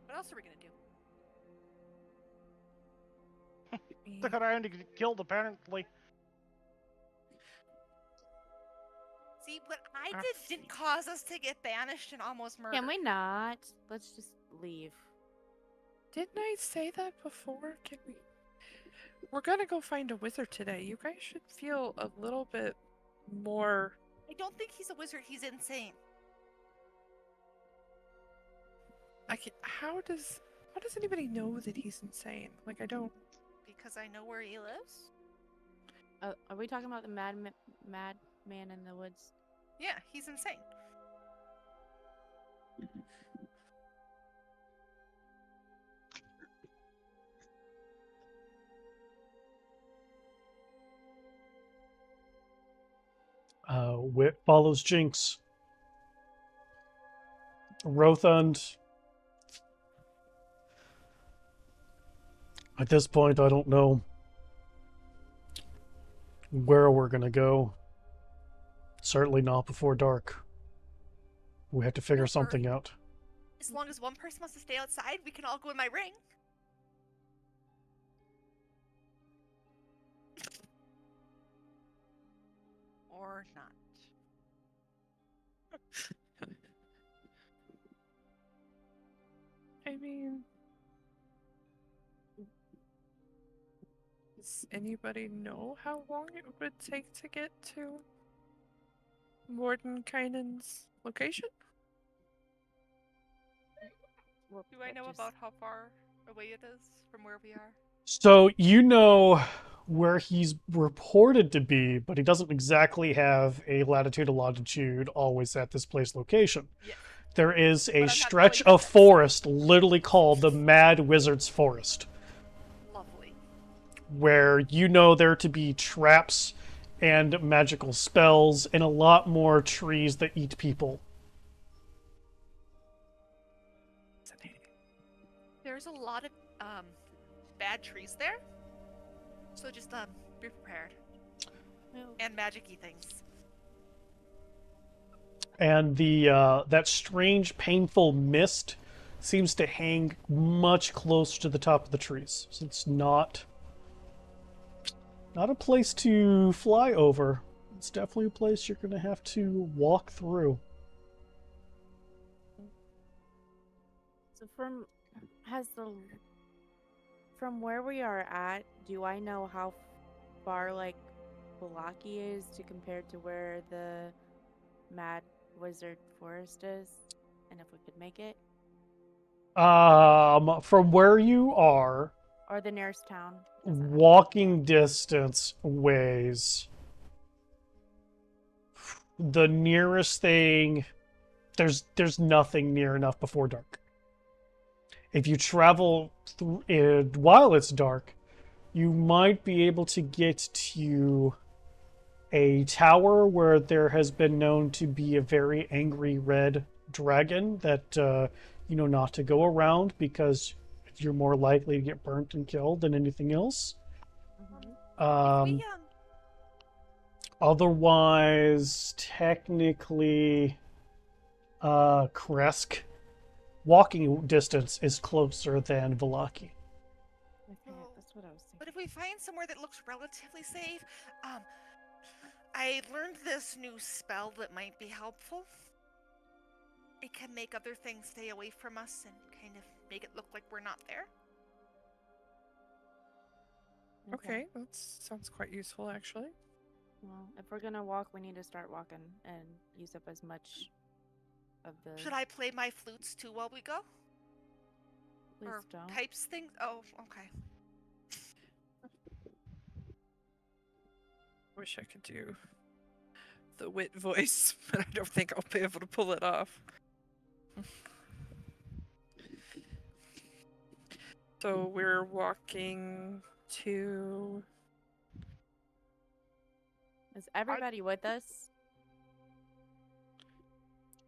What else are we gonna do? Stick around to get killed, apparently. See, what I did didn't cause us to get banished and almost murdered. Can we not? Let's just leave. Didn't I say that before? Can we? We're gonna go find a wizard today. You guys should feel a little bit more. I don't think he's a wizard. He's insane. How does anybody know that he's insane? Like, I don't. Because I know where he lives. Are we talking about the mad man in the woods? Yeah, he's insane. Wit follows Jinx. Rothund. At this point, I don't know where we're gonna go. Certainly not before dark. We have to figure Don't something worry. out. As long as one person wants to stay outside, we can all go in my ring. Or not. I mean, does anybody know how long it would take to get to Mordenkainen's location? Do I know about how far away it is from where we are? So you know where he's reported to be, but he doesn't exactly have a latitude and longitude always at this place location. Yeah. There is a not stretch going of to- forest literally called the Mad Wizard's Forest, Lovely. where you know there to be traps and magical spells and a lot more trees that eat people. There's a lot of bad trees there. So just be prepared. And magic-y things. And the that strange, painful mist seems to hang much closer to the top of the trees. So it's not a place to fly over. It's definitely a place you're going to have to walk through. So from where we are at, do I know how far like Balaki is to compared to where the Mad Wizard Forest is, and if we could make it, From where you are, or the nearest town? Doesn't have to be walking distance ways, the nearest thing, there's nothing near enough before dark. If you travel while it's dark, you might be able to get to a tower where there has been known to be a very angry red dragon that you know not to go around because you're more likely to get burnt and killed than anything else. If we, Otherwise, technically, Kresk walking distance is closer than Velaki. Okay, that's what I was thinking. But if we find somewhere that looks relatively safe, I learned this new spell that might be helpful. It can make other things stay away from us and kind of make it look like we're not there. Okay, that sounds quite useful, actually. Well, if we're gonna walk, we need to start walking and use up as much of the. Should I play my flutes too while we go? Please Or don't. pipes things? Oh, okay. Wish I could do the wit voice, but I don't think I'll be able to pull it off. So we're walking to... Is everybody with us?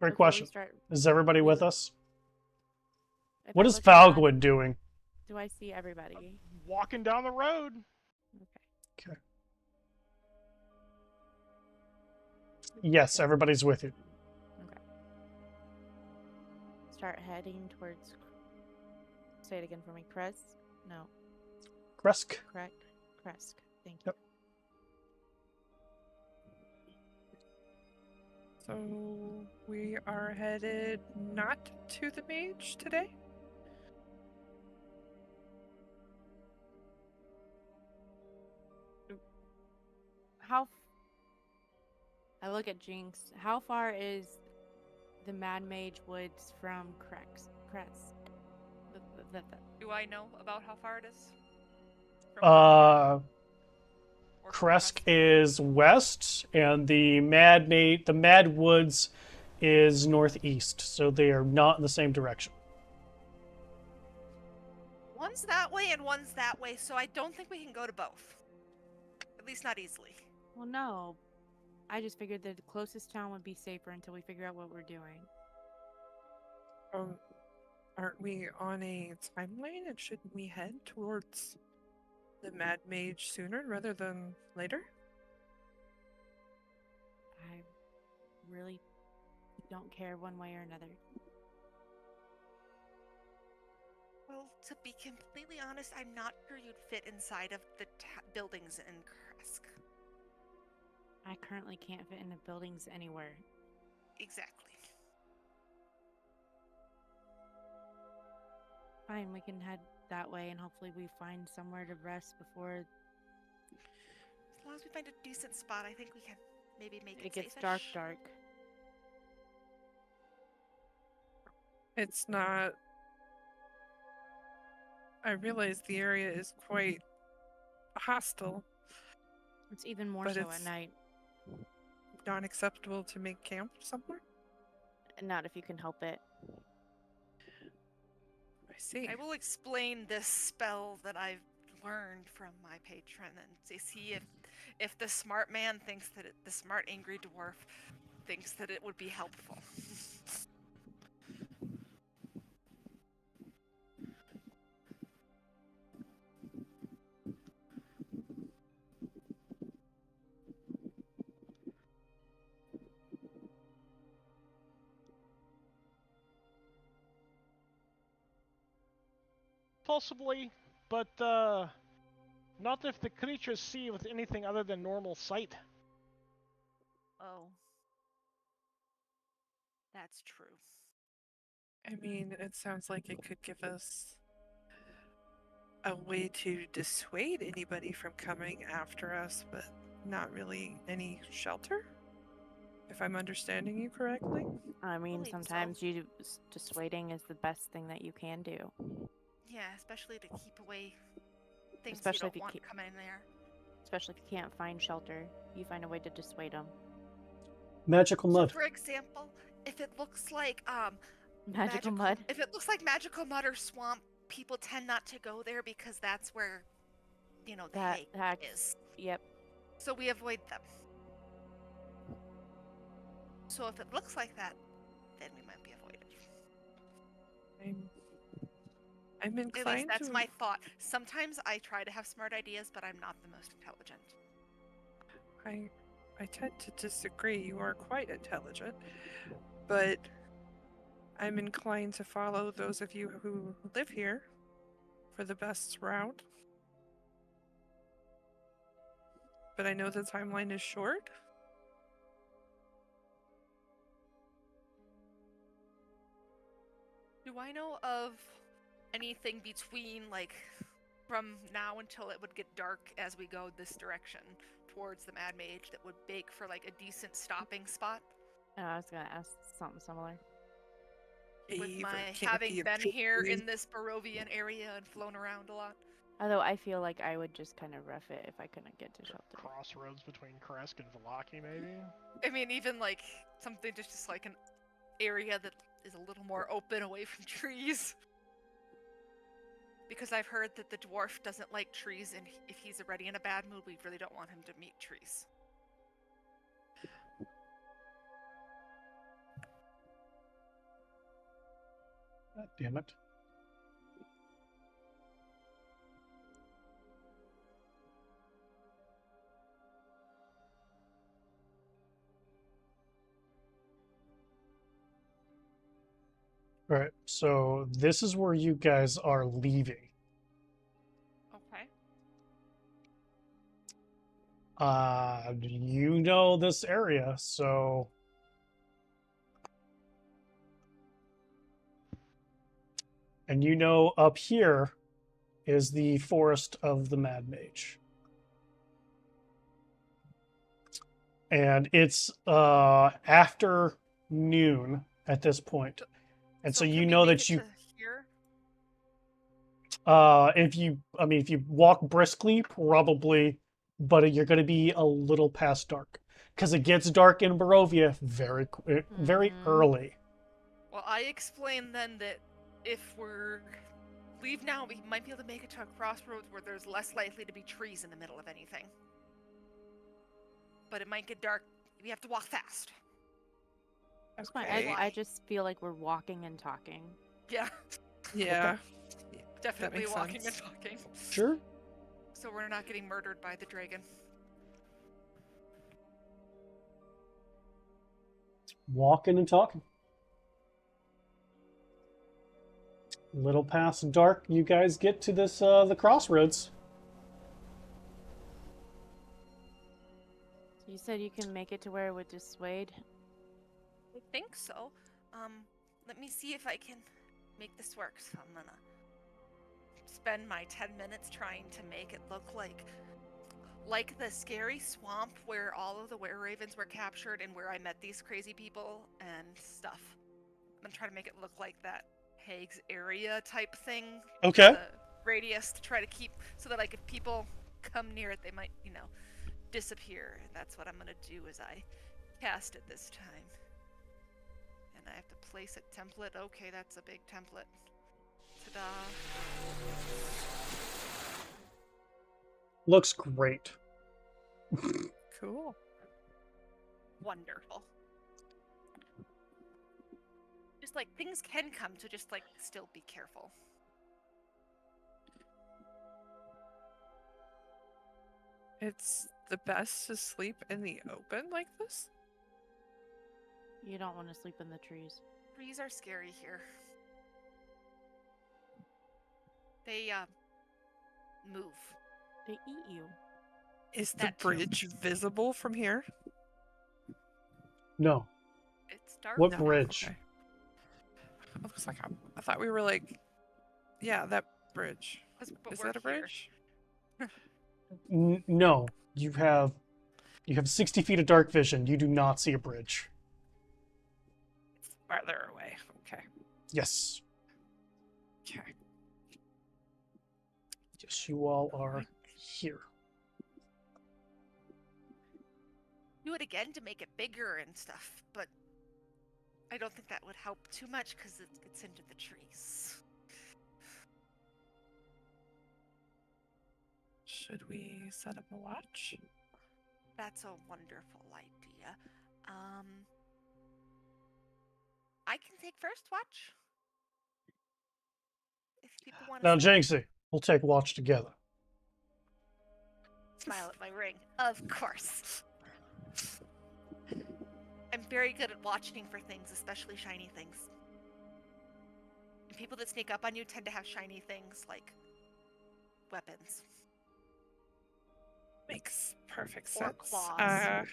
Great Before we question. start- Is everybody with us? if What I is look around, Falgwood doing? Do I see everybody? Walking down the road. Okay. Okay. Yes, everybody's with you. Okay. Start heading towards. Say it again for me. Crest? No. Kresk. Correct. Kresk. Thank you. Yep. So we are headed not to the mage today? I look at Jinx. How far is the Mad Mage Woods from Crest? Do I know about how far it is? Or from Kresk is west, and the Mad Woods is northeast, so they are not in the same direction. One's that way and one's that way, so I don't think we can go to both. At least not easily. Well, no. I just figured that the closest town would be safer until we figure out what we're doing. Aren't we on a timeline, and shouldn't we head towards the Mad Mage sooner rather than later? I really don't care one way or another. Well, to be completely honest, I'm not sure you'd fit inside of the buildings in Kresk. I currently can't fit in the buildings anywhere. Exactly. Fine, we can head that way and hopefully we find somewhere to rest before As long as we find a decent spot, I think we can maybe make it gets safe-ish. dark. It's not... I realize the area is quite hostile. It's even more But so it's- at night. Not acceptable to make camp somewhere? Not if you can help it. I see. I will explain this spell that I've learned from my patron and see if the smart man thinks that the smart angry dwarf thinks that it would be helpful. possibly, but not if the creatures see with anything other than normal sight. Oh. That's true. I mean, it sounds like it could give us a way to dissuade anybody from coming after us, but not really any shelter? If I'm understanding you correctly? I mean, Believe so. sometimes dissuading is the best thing that you can do. Yeah, especially to keep away things Especially you if don't you want keep- coming in there. Especially if you can't find shelter, you find a way to dissuade them. Magical mud. So, for example, if it looks like Magical mud. if it looks like magical mud or swamp, people tend not to go there because that's where, the hag is. Yep. So we avoid them. So if it looks like that, then we might be avoided. I'm At least inclined that's to. my thought. Sometimes I try to have smart ideas, but I'm not the most intelligent. I tend to disagree. You are quite intelligent, but I'm inclined to follow those of you who live here for the best route. But I know the timeline is short. Do I know of anything between, like, from now until it would get dark as we go this direction towards the Mad Mage that would make for, like, a decent stopping spot? I was gonna ask something similar. With Cave or my canopy having of been here trees. in this Barovian area and flown around a lot. Although I feel like I would just kind of rough it if I couldn't get to shelter. Crossroads between Kresk and Vallaki, maybe? I mean, even, like, something just like an area that is a little more open away from trees. Because I've heard that the dwarf doesn't like trees, and if he's already in a bad mood, we really don't want him to meet trees. God damn it. All right, so this is where you guys are leaving. Okay. You know this area, so and you know up here is the forest of the Mad Mage. And it's after noon at this point. And so you can we know make that it you to here? if you walk briskly, probably, but you're going to be a little past dark because it gets dark in Barovia very Mhm. early. Well, I explained then that if we're leave now, we might be able to make it to a crossroads where there's less likely to be trees in the middle of anything. But it might get dark. We have to walk fast. It's fine. Okay. I just feel like we're walking and talking. Yeah, Yeah. definitely makes walking sense. and talking. Sure. So we're not getting murdered by the dragon. Walking and talking. Little past dark, you guys get to this the crossroads. So you said you can make it to where it would dissuade. I think so. Let me see if I can make this work. So I'm gonna spend my 10 minutes trying to make it look like the scary swamp where all of the were-ravens were captured and where I met these crazy people and stuff. I'm gonna try to make it look like that Hague's area type thing. Okay. The radius to try to keep so that, like, if people come near it, they might, disappear. And that's what I'm gonna do as I cast it this time. And I have to place a template. Okay, that's a big template. Ta-da. Looks great. Cool. Wonderful. Just, like, things can come, so just, like, still be careful. It's the best to sleep in the open like this? You don't want to sleep in the trees. Trees are scary here. They move. They eat you. Is the That too. bridge visible from here? No. It's dark. What No, bridge? okay. It looks like I thought we were like, yeah, that bridge. But Is we're that a here. bridge? No. You have 60 feet of dark vision. You do not see a bridge. It's farther away. Okay. Yes. Okay. Yes, you all are here. Do it again to make it bigger and stuff, but I don't think that would help too much because it gets into the trees. Should we set up a watch? That's a wonderful idea. I can take first watch. If people want to Now, Jinxie, we'll take watch together. smile at my ring. Of course. I'm very good at watching for things, especially shiny things. And people that sneak up on you tend to have shiny things like weapons. Makes perfect Or sense. claws.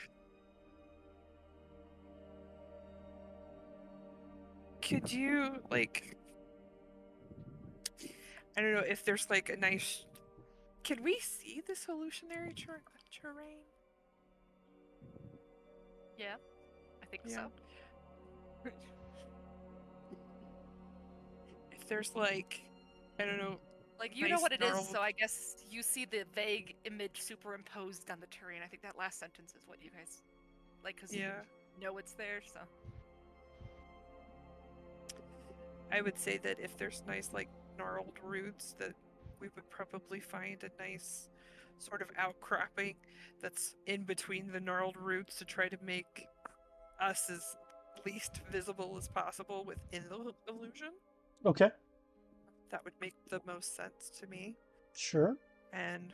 Could you, like, I don't know if there's like a nice. Can we see this hallucinatory terrain? Yeah, I think Yeah. so. If there's like, I don't know. Like, you know Nice what it is, gnarled- so I guess you see the vague image superimposed on the terrain. I think that last sentence is what you guys, like, because Yeah. you know it's there, so. I would say that if there's nice, like, gnarled roots, that we would probably find a nice sort of outcropping that's in between the gnarled roots to try to make us as least visible as possible within the illusion. Okay. That would make the most sense to me. Sure. And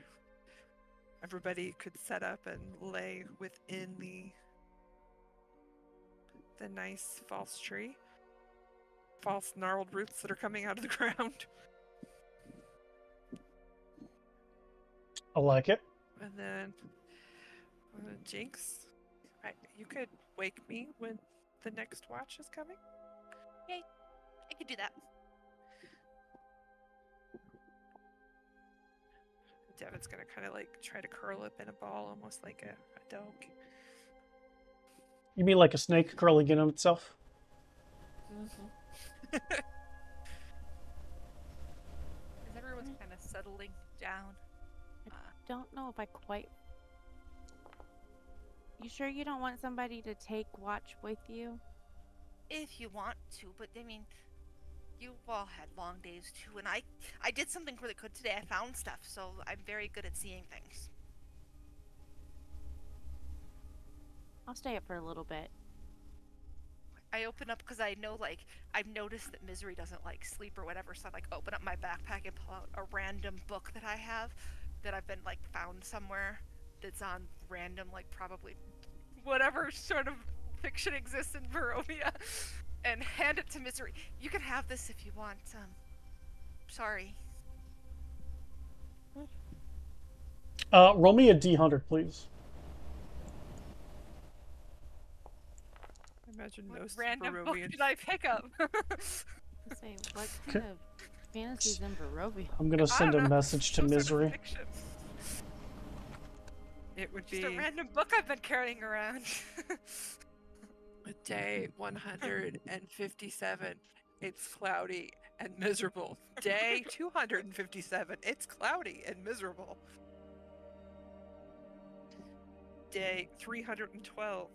everybody could set up and lay within the nice false tree. False gnarled roots that are coming out of the ground. I like it. And then Jinx, you could wake me when the next watch is coming. I could do that. Devin's gonna kind of like try to curl up in a ball, almost like a dog. You mean like a snake curling in on itself? As everyone's kind of settling down. Don't know if I quite. You sure you don't want somebody to take watch with you? If you want to, but I mean, you all had long days too, and I did something really good today. I found stuff, so I'm very good at seeing things. I'll stay up for a little bit. I open up because I know, like, I've noticed that Misery doesn't like sleep or whatever, so I like open up my backpack and pull out a random book that I have that I've been like found somewhere that's on random, like, probably whatever sort of fiction exists in Barovia, and hand it to Misery. You can have this if you want. Sorry. Roll me a D100, please. Imagine What most random book Barovian. did I pick up? I'll say, what kind of fantasies in Barovia? I'm gonna send a message to Some sort of Misery. fiction. It would Just be a random book I've been carrying around. day 157. It's cloudy and miserable. Day 257. It's cloudy and miserable. Day 312.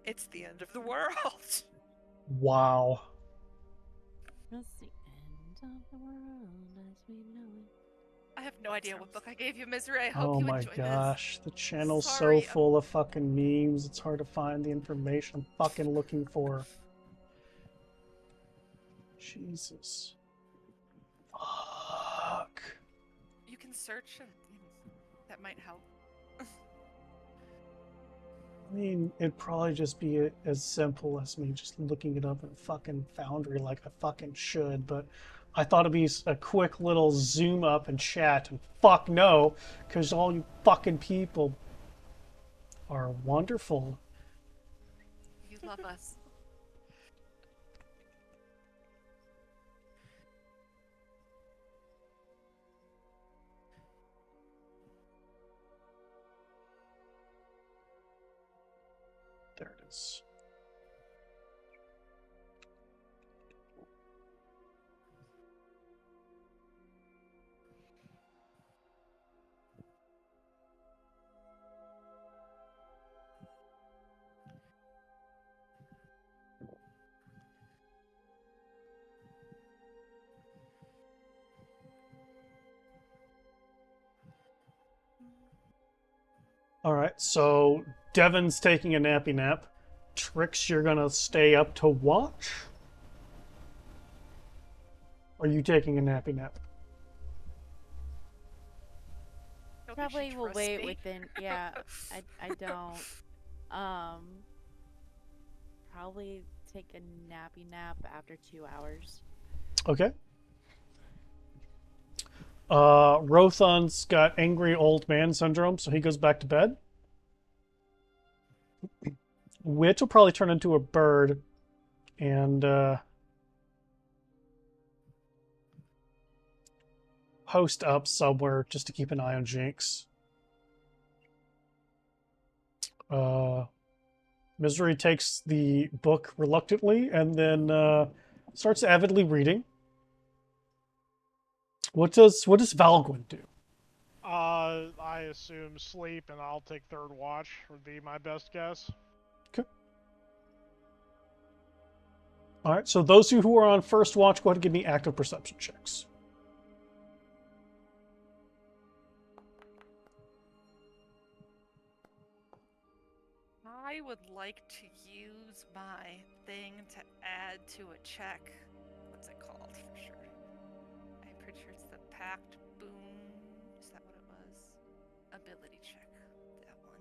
It's the end of the world. Wow. It's the end of the world as we know it. I have no idea what book I gave you, Misery. I hope Oh you my enjoy gosh, the channel's Sorry, so full of fucking memes. It's hard to find the information I'm fucking looking for. Jesus. Fuck. this. You can search and that might help. I mean, it'd probably just be as simple as me just looking it up in fucking Foundry like I fucking should, but I thought it'd be a quick little zoom up and chat, and fuck no, because all you fucking people are wonderful. You love us. There it is. All right, so Devin's taking a nappy nap. Trix, you're gonna stay up to watch? Or are you taking a nappy nap? I don't think she Probably will trusts wait me. within. Yeah, I don't. Probably take a nappy nap after 2 hours. Okay. Rothon's got angry old man syndrome, so he goes back to bed. Witch will probably turn into a bird and post up somewhere just to keep an eye on Jinx. Misery takes the book reluctantly and then starts avidly reading. What does Valgwin do? I assume sleep, and I'll take third watch would be my best guess. Okay. All right. So those of you who are on first watch, go ahead and give me active perception checks. I would like to use my thing to add to a check. What's it called for sure? I'm pretty sure it's the Pact Boon. Is that what it was? Ability check. That one.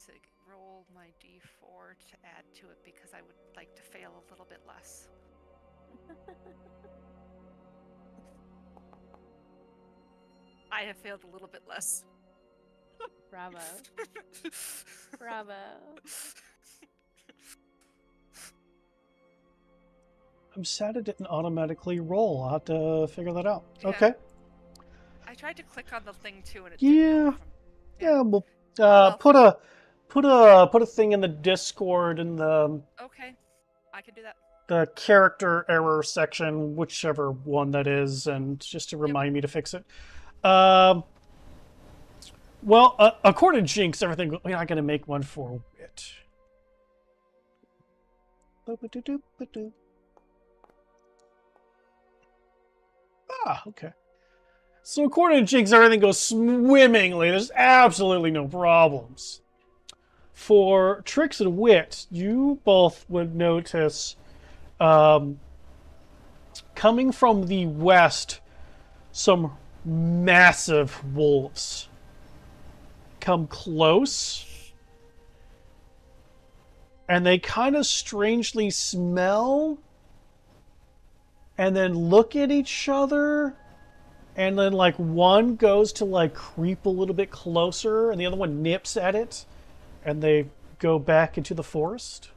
To roll my d4 to add to it because I would like to fail a little bit less. I have failed a little bit less. Bravo. Bravo. I'm sad it didn't automatically roll. I'll have to figure that out. Yeah. Okay. I tried to click on the thing too, and it Yeah. didn't go from. Yeah. Well, well. put a thing in the Discord in the Okay, I can do that. character error section, whichever one that is, and just to remind me to fix it. Well, according to Jinx, everything. We're not going to make one for Wit. Ah, okay. So according to Jinx, everything goes swimmingly. There's absolutely no problems. For Trix and Wit, you both would notice, coming from the west, some massive wolves come close, and they kind of strangely smell, and then look at each other, and then like one goes to like creep a little bit closer, and the other one nips at it, and they go back into the forest.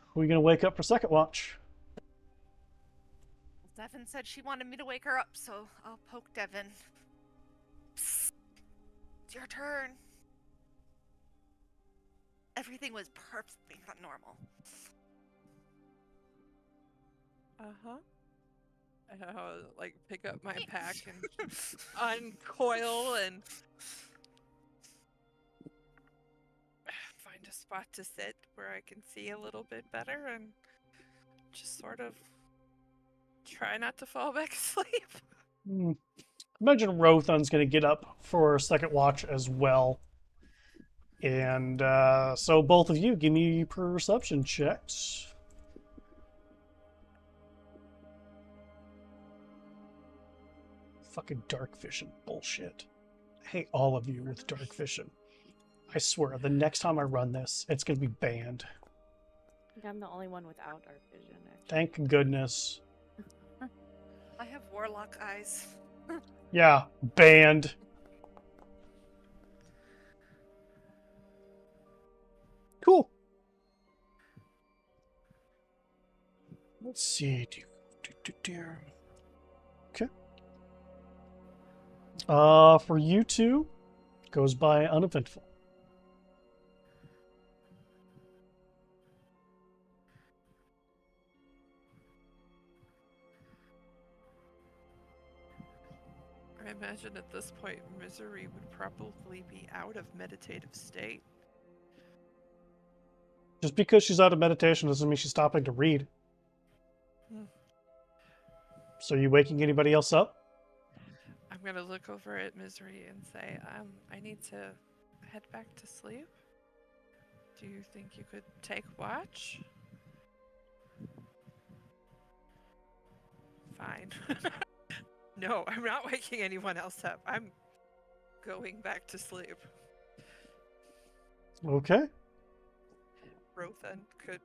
Who are you gonna wake up for second watch? Devin said she wanted me to wake her up, so I'll poke Devin. Psst. It's your turn. Everything was perfectly normal. Like pick up my pack and uncoil and find a spot to sit where I can see a little bit better and just sort of try not to fall back asleep. Imagine Rothun's going to get up for second watch as well. And so both of you, give me perception checks. Fucking dark vision bullshit. I hate all of you with dark vision. I swear, the next time I run this, it's going to be banned. I think I'm the only one without dark vision, actually. Thank goodness. I have warlock eyes. Yeah, banned. Cool. Let's see. Okay. For you two, goes by uneventful. I imagine at this point, Misery would probably be out of meditative state. Just because she's out of meditation doesn't mean she's stopping to read. Hmm. So you waking anybody else up? I'm gonna look over at Misery and say, I need to head back to sleep. Do you think you could take watch? Fine. No, I'm not waking anyone else up. I'm going back to sleep. Okay. Rothan could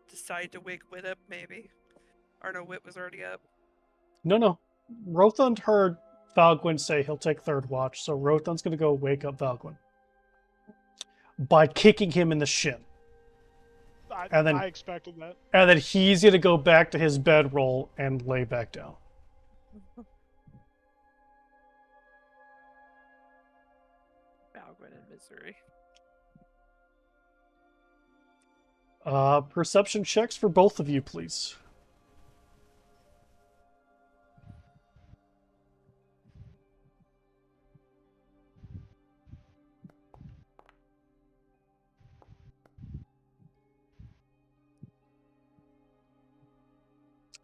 decide to wake Wit up, maybe. Or no, Wit was already up. No. Rothund heard Valgwyn say he'll take third watch, so Rothand's going to go wake up Valgwyn by kicking him in the shin. I expected that. And then he's going to go back to his bedroll and lay back down. Valgwyn and Misery. Perception checks for both of you, please.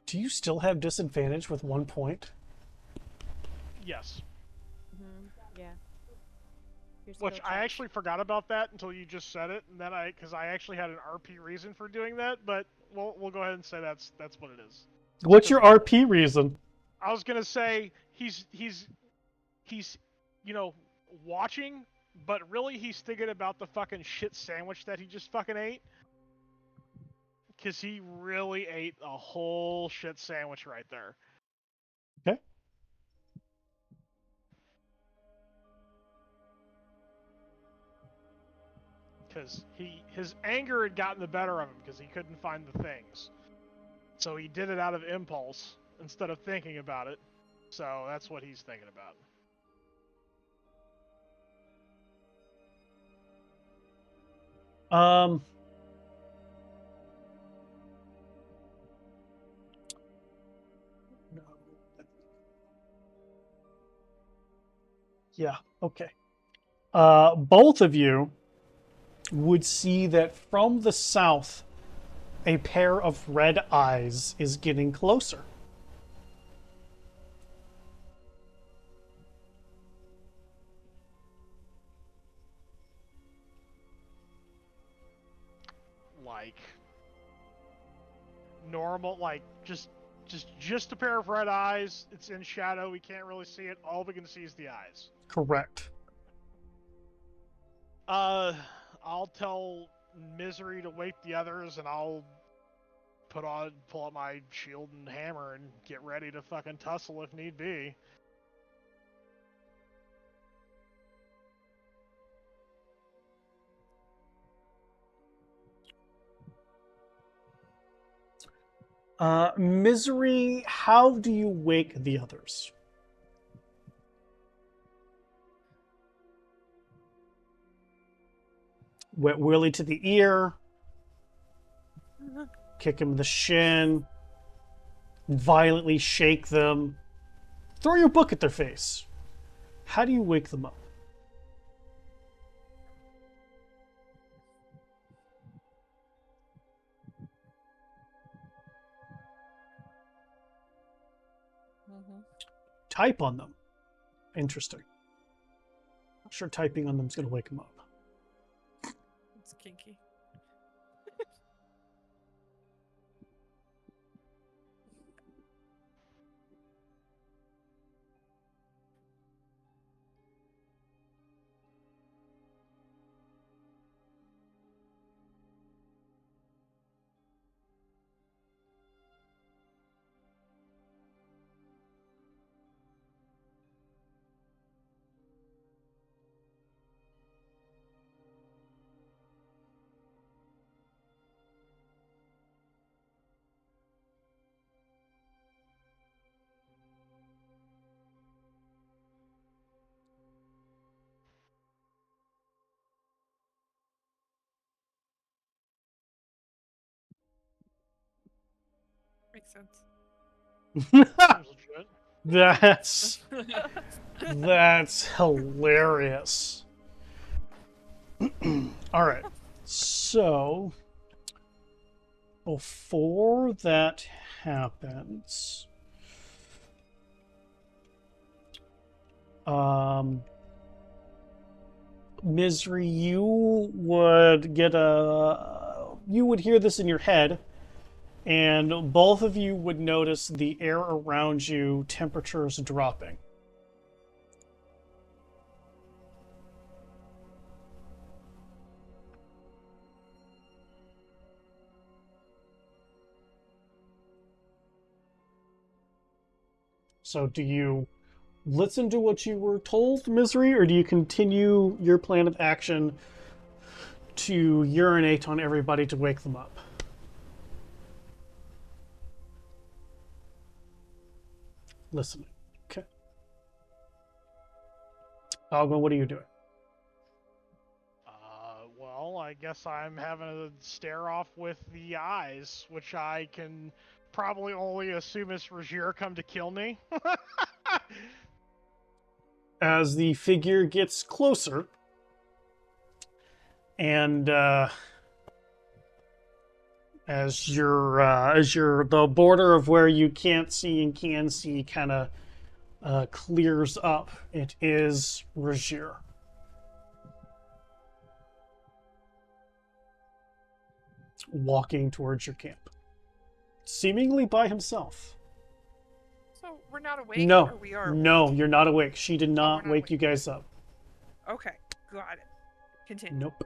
Do you still have disadvantage with 1 point? Yes. Yeah. Which I actually forgot about that until you just said it, and then because I actually had an RP reason for doing that, but we'll go ahead and say that's what it is. What's your RP reason? I was gonna say he's watching, but really he's thinking about the fucking shit sandwich that he just fucking ate. Because he really ate a whole shit sandwich right there. Okay. Because his anger had gotten the better of him because he couldn't find the things. So he did it out of impulse instead of thinking about it. So that's what he's thinking about. Yeah, okay. Both of you would see that from the south, a pair of red eyes is getting closer. Like normal, like just a pair of red eyes. It's in shadow. We can't really see it. All we can see is the eyes. Correct. I'll tell Misery to wake the others, and I'll pull out my shield and hammer and get ready to fucking tussle if need be. Misery, how do you wake the others? Wet Willie to the ear. Kick him in the shin. Violently shake them. Throw your book at their face. How do you wake them up? Type on them. Interesting. Not sure typing on them is going to wake them up. It's kinky. makes sense. Seems legit. That's hilarious. All right. So before that happens, Misery, you would hear this in your head, and both of you would notice the air around you temperatures dropping. So do you listen to what you were told, Misery, or do you continue your plan of action to urinate on everybody to wake them up? Listening. Okay. Algon, what are you doing? Well, I guess I'm having a stare off with the eyes, which I can probably only assume is Regier come to kill me. As the figure gets closer, and as the border of where you can't see and can see kind of clears up, it is Regier. Walking towards your camp, seemingly by himself. So we're not awake? No, Or we are no, awake? you're not awake. She did we're not not wake awake. you guys up. Okay, got it. Continue. Nope.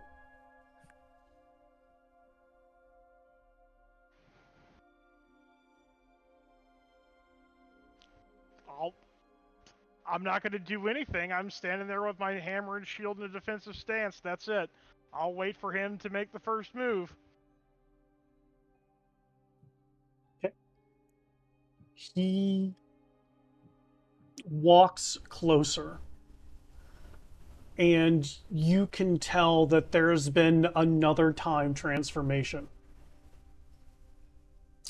I'm not going to do anything. I'm standing there with my hammer and shield in a defensive stance. That's it. I'll wait for him to make the first move. Okay. He walks closer, and you can tell that there's been another time transformation.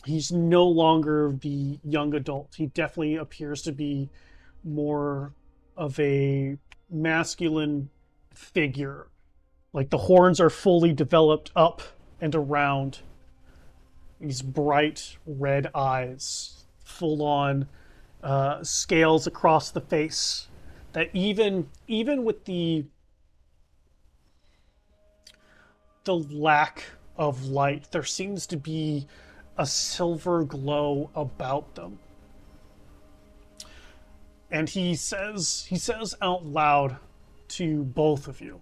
He's no longer the young adult. He definitely appears to be more of a masculine figure. Like the horns are fully developed up and around. These bright red eyes, full on scales across the face. That even with the lack of light, there seems to be a silver glow about them. And he says out loud to both of you,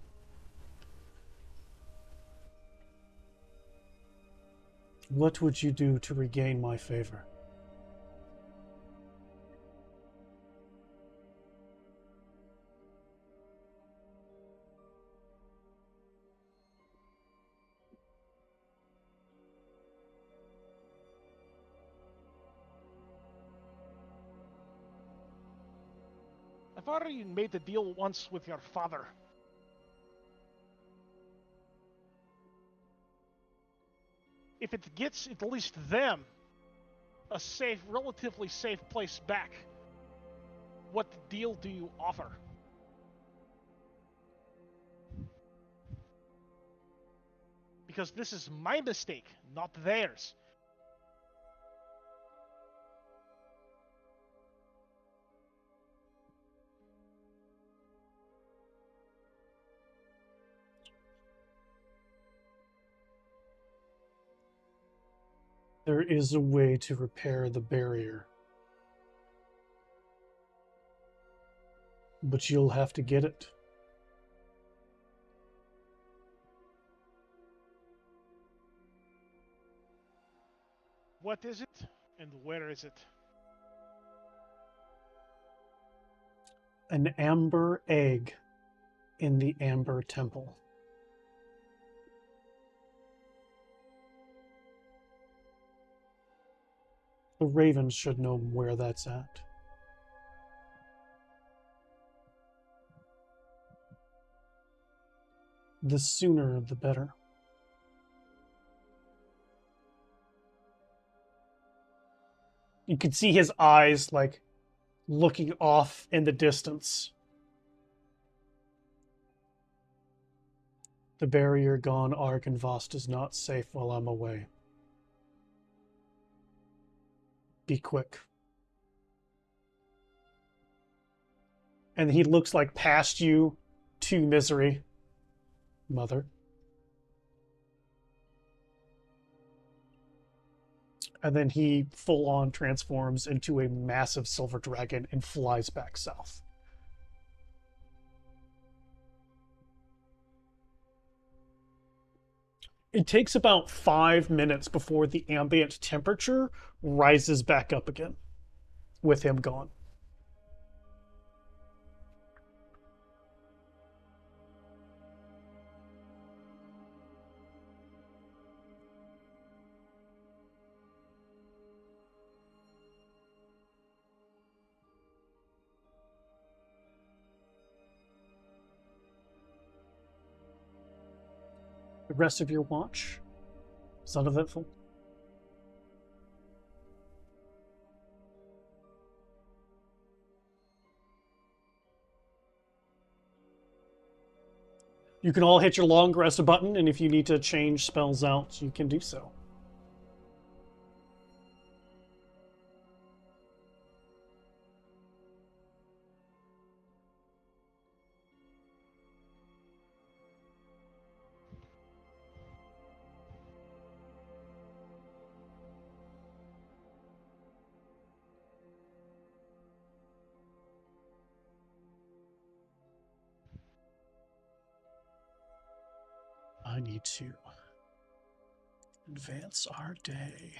"What would you do to regain my favor?" I've already made the deal once with your father. If it gets at least them a safe, relatively safe place back, what deal do you offer? Because this is my mistake, not theirs. There is a way to repair the barrier. But you'll have to get it. What is it, and where is it? An amber egg in the Amber Temple. The Ravens should know where that's at. The sooner, the better. You can see his eyes, like, looking off in the distance. The barrier gone, Argynvost is not safe while I'm away. Be quick. And he looks like past you to Misery. Mother. And then he full on transforms into a massive silver dragon and flies back south. It takes about 5 minutes before the ambient temperature rises back up again with him gone. The rest of your watch is uneventful. You can all hit your long rest button, and if you need to change spells out, you can do so. I need to advance our day.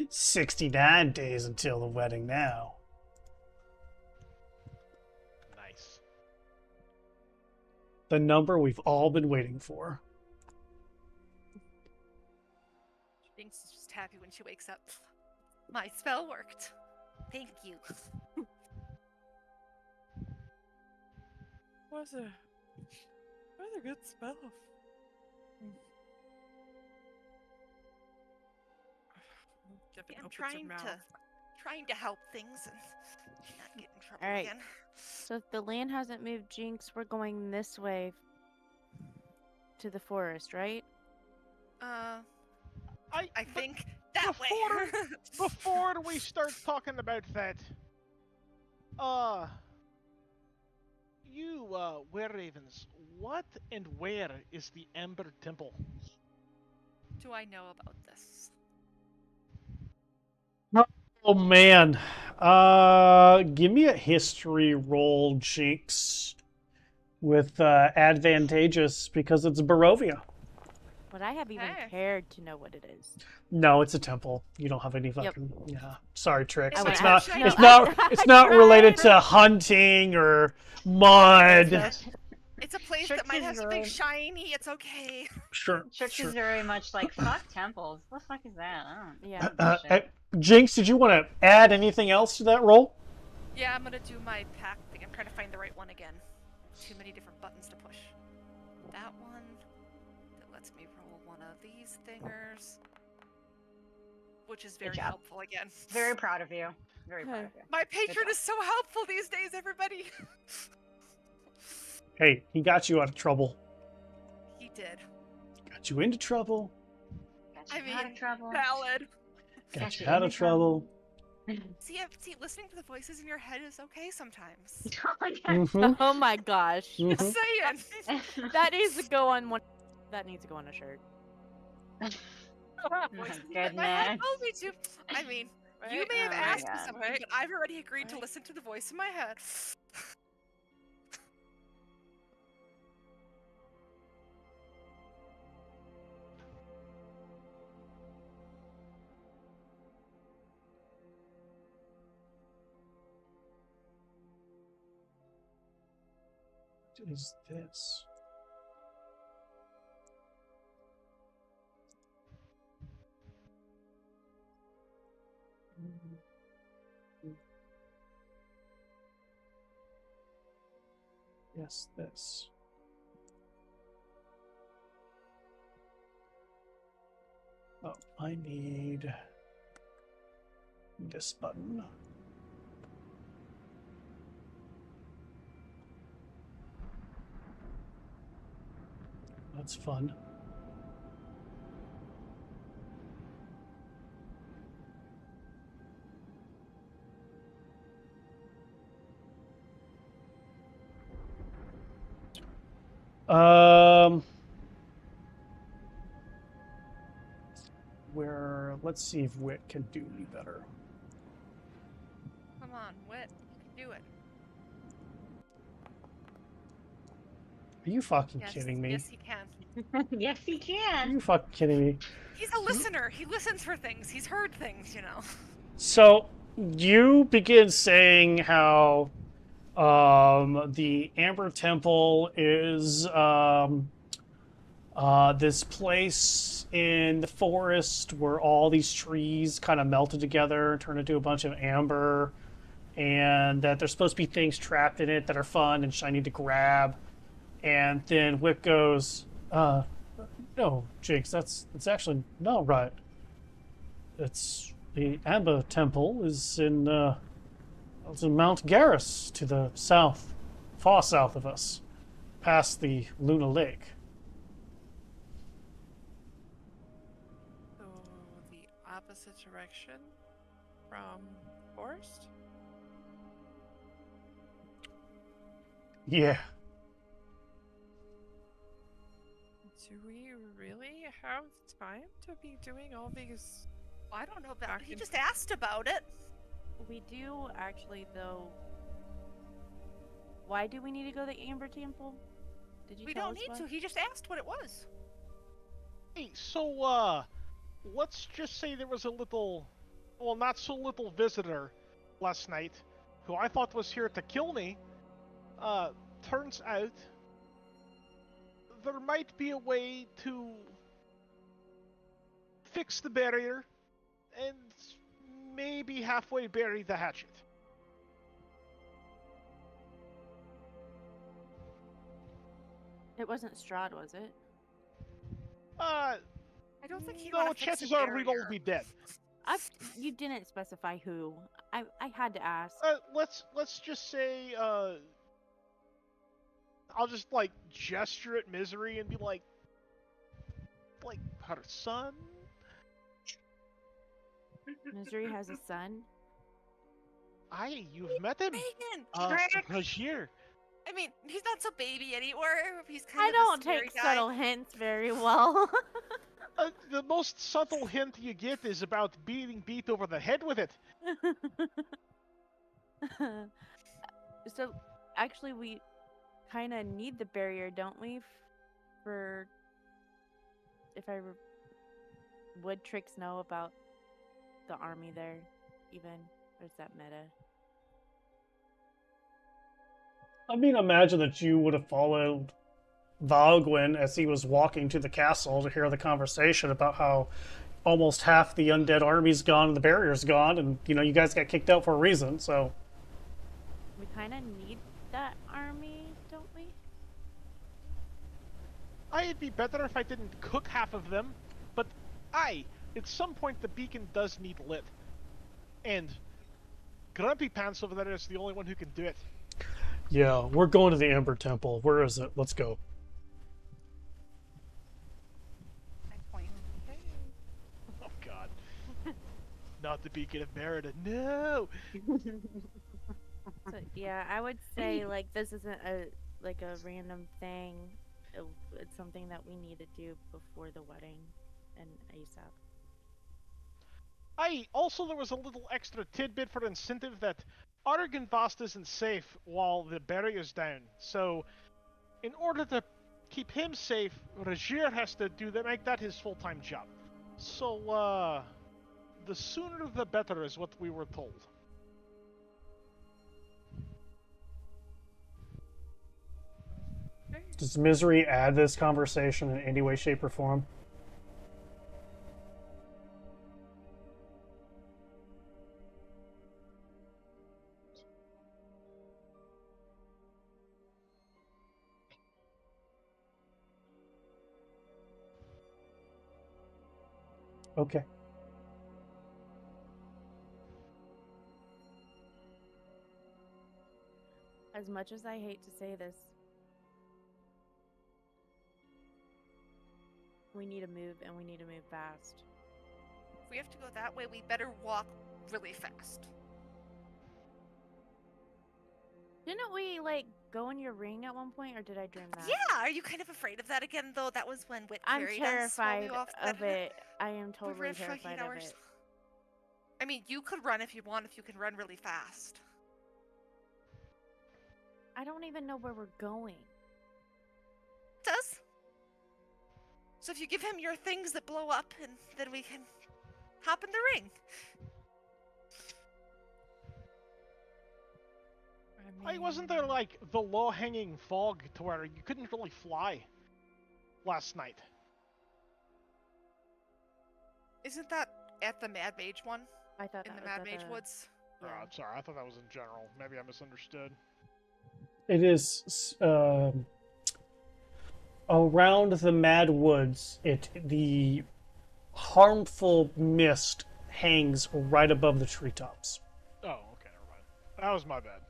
$69 days until the wedding now. Nice. The number we've all been waiting for. Jinx is just happy when she wakes up. My spell worked. Thank you. Was a good spell. Yeah, I'm trying to help things and not get in trouble All right. again. So if the land hasn't moved, Jinx, we're going this way to the forest, right? I think that way. Before we start talking about that, you, were-ravens, what and where is the Ember Temple? Do I know about this? Oh man. Give me a history roll, Jinx. With advantageous because it's Barovia. Would I have even Hey. cared to know what it is? No, it's a temple. You don't have any fucking yeah. Sorry, Trix. I It's would not have- it's no, not I it's not tried. related to hunting or mud. It's a place Trix that might is have something really- shiny. It's okay. Sure. Trix sure. is very much like, fuck temples. What the fuck is that? I don't Yeah. know shit. Jinx, did you want to add anything else to that roll? Yeah, I'm gonna do my pack thing. I'm trying to find the right one again. Too many different buttons to push. That one. That lets me roll one of these thingers. Which is very job. helpful again. Very proud of you. Very proud of you. My patron job. is so helpful these days, everybody. Hey, he got you out of trouble. He did. Got you into trouble. Got you I out mean, of trouble. valid. Got you you out of into trouble. See, listening to the voices in your head is okay sometimes. Oh my god. Mhm. Oh my gosh. Mhm. Just saying. That needs to go on one. That needs to go on a shirt. Voices My in my head goodness. told me to. I mean, you Right? may have Oh my asked me God. something, but I've already agreed to Right. listen to the voice in my head. What is this? this. Oh, I need this button. That's fun. Let's see if Wit can do me better. Come on, Wit. You can do it. Are you fucking Yes, kidding me? yes, he can. Yes, he Are can. you fucking kidding me? He's a listener. He listens for things. He's heard things, you know. So you begin saying how the Amber Temple is this place in the forest where all these trees kind of melted together and turned into a bunch of amber, and that there's supposed to be things trapped in it that are fun and shiny to grab. And then Whip goes, no, Jinx, that's actually not right. It's the Amber Temple is in Mount Garrus to the south, far south of us, past the Luna Lake. So the opposite direction from forest? Yeah. Do we really have time to be doing all these? I don't know that. Back He in- just asked about it. We do actually, though. Why do we need to go to the Amber Temple? Did you We tell don't us need why? to. He just asked what it was. Hey, so, let's just say there was a little, well, not so little visitor last night who I thought was here to kill me. Turns out there might be a way to fix the barrier and maybe halfway bury the hatchet. It wasn't Strahd, was it? I don't think he'd No, want to fix chances a are we'd all barrier. be dead. You didn't specify who. I had to ask. Let's just say, I'll just, like, gesture at Misery and be like, her son? Misery has a son. You've met him. Megan! Rajir. I mean, he's not so baby anymore. He's kind I of don't a scary take guy. subtle hints very well. The most subtle hint you get is about being beat over the head with it. So, actually, we kind of need the barrier, don't we? For if would Trix know about the army there, even, or is that meta? I mean, imagine that you would have followed Valgwyn as he was walking to the castle to hear the conversation about how almost half the undead army's gone and the barrier's gone, and you guys got kicked out for a reason. So We kind of need that army, don't we? It'd be better if I didn't cook half of them, but at some point the beacon does need lit. And Grumpy Pants over there is the only one who can do it. yeah, we're going to the Amber Temple. Where is it? Let's go. I point. Okay. Oh god. Not the Beacon of Merida, no! So, yeah, I would say like this isn't a random thing. It's something that we need to do before the wedding, and ASAP. Also there was a little extra tidbit for incentive that Argenvost isn't safe while the barrier's down. So, in order to keep him safe, Rajir has to make that his full-time job. So, the sooner the better is what we were told. Does Misery add this conversation in any way, shape, or form? Okay. As much as I hate to say this, we need to move, and we need to move fast. If we have to go that way, we better walk really fast. Didn't we, like, go in your ring at one point, or did I dream that? Yeah, are you kind of afraid of that again, though? That was when Wit I'm carried us while we terrified walked of that- it. I am we totally ran for 8 terrified of hours. it. I mean, you could run if you want, if you can run really fast. I don't even know where we're going. It does. So if you give him your things that blow up, and then we can hop in the ring. Hey, wasn't there like the low-hanging fog to where you couldn't really fly last night? Isn't that at the Mad Mage one? I thought In that the was Mad at Mage the- Woods? Oh, Yeah. I'm sorry. I thought that was in general. Maybe I misunderstood. It is around the Mad Woods. The harmful mist hangs right above the treetops. Oh, okay, never mind. That was my bad.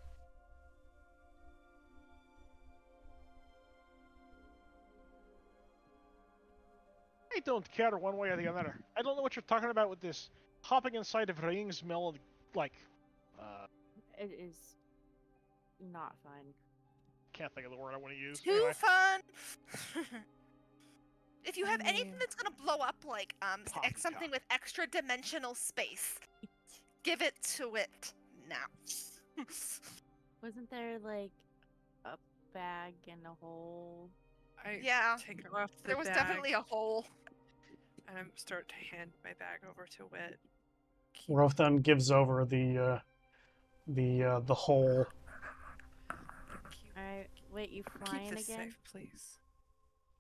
I don't care one way or the other. I don't know what you're talking about with this hopping inside of rings, like, It is not fun. can't think of the word I want to use. Too Anyway, fun! If you have I anything mean- that's gonna blow up, like Poppycock. something with extra dimensional space, give it to it now. Wasn't there, like, a bag in a hole? I Yeah, take off the there was bag, definitely a hole. and I start to hand my bag over to Wit. Rotham gives over the hole. Alright, wait, you Keep flying this again? safe, please.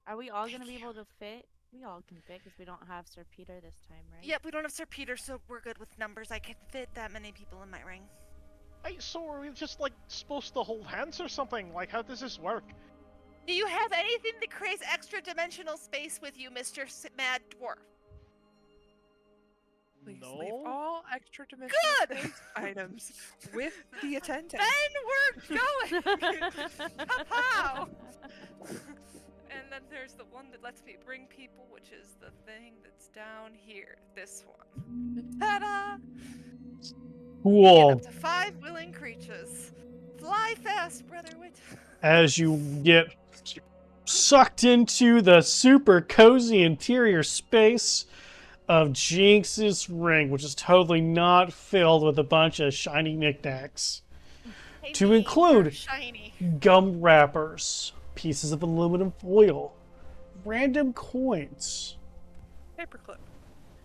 Are we all gonna Thank be you. able to fit? We all can fit because we don't have Sir Peter this time, right? Yep, we don't have Sir Peter, so we're good with numbers. I can fit that many people in my ring. hey, so are we just like supposed to hold hands or something? Like, how does this work? Do you have anything that creates extra dimensional space with you, Mr. Mad Dwarf? Please No. leave all extra dimensional Good! space items with the attendant. Then we're going! Pow! And then there's the one that lets me bring people, which is the thing that's down here. This one. Ta-da! Get Cool. up to 5 willing creatures. Fly fast, Brother Wit. As you get sucked into the super cozy interior space of Jinx's ring, which is totally not filled with a bunch of shiny knickknacks. Hey, To me, include- you're shiny. Gum wrappers, pieces of aluminum foil, random coins. Paperclip.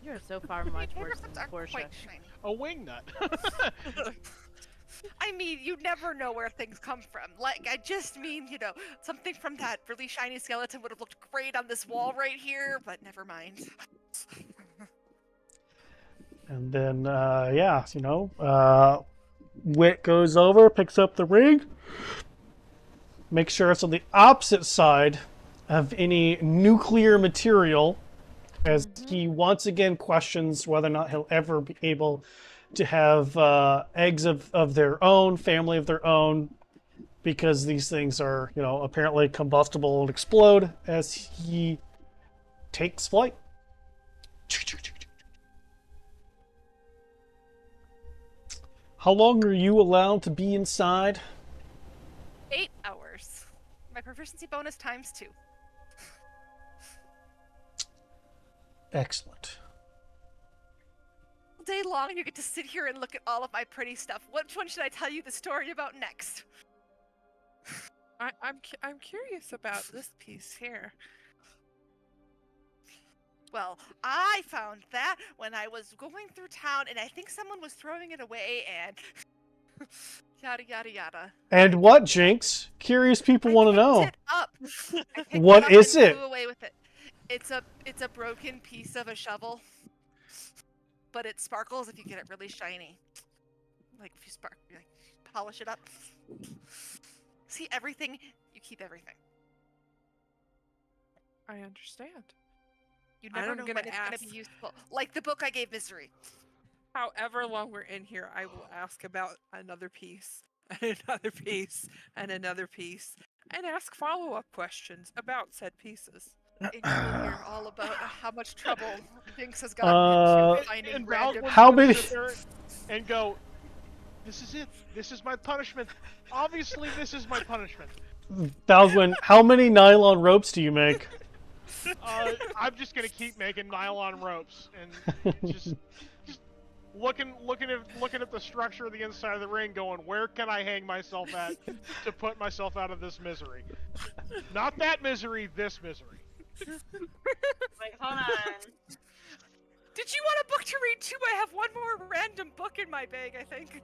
You're so far much worse than Paperclips are Portia. quite shiny. A wingnut. I mean, you never know where things come from. Like, I just mean, something from that really shiny skeleton would have looked great on this wall right here, but never mind. And then, Wit goes over, picks up the ring, makes sure it's on the opposite side of any nuclear material, as he once again questions whether or not he'll ever be able to have eggs of their own, family of their own, because these things are, apparently combustible and explode as he takes flight. How long are you allowed to be inside? 8 hours. My proficiency bonus times 2. Excellent. All day long, you get to sit here and look at all of my pretty stuff. Which one should I tell you the story about next? I'm curious about this piece here. Well, I found that when I was going through town, and I think someone was throwing it away, and yada yada yada. And what, Jinx? Curious people want to know. It up. I picked What it up is and it? Flew away with it. It's a broken piece of a shovel, but it sparkles if you get it really shiny. Like if you polish it up. See everything, you keep everything. I understand. You I'm never know gonna when it's going to ask. be useful. Like the book I gave Misery. However long we're in here, I will ask about another piece, and another piece, and another piece, and ask follow-up questions about said pieces. And you will hear all about how much trouble Jinx has gotten into finding And random. Valgwyn's How gonna many- sit there and go, "This is it. This is my punishment. Obviously, this is my punishment." Valgwyn, how many nylon ropes do you make? I'm just gonna keep making nylon ropes and just looking at the structure of the inside of the ring, going, "Where can I hang myself at to put myself out of this misery? Not that misery, this misery." Like, hold on. Did you want a book to read too? I have one more random book in my bag, I think.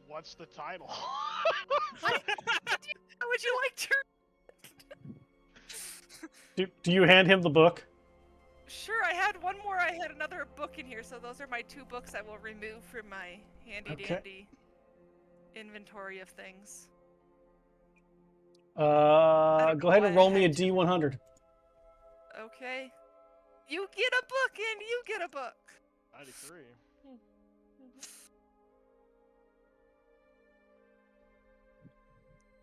What's the title? How would you like to? Do you hand him the book? Sure, I had one more. I had another book in here, so those are my 2 books I will remove from my handy-dandy inventory of things. Go ahead and why I roll me a had to- D100. Okay. You get a book, and you get a book. 93.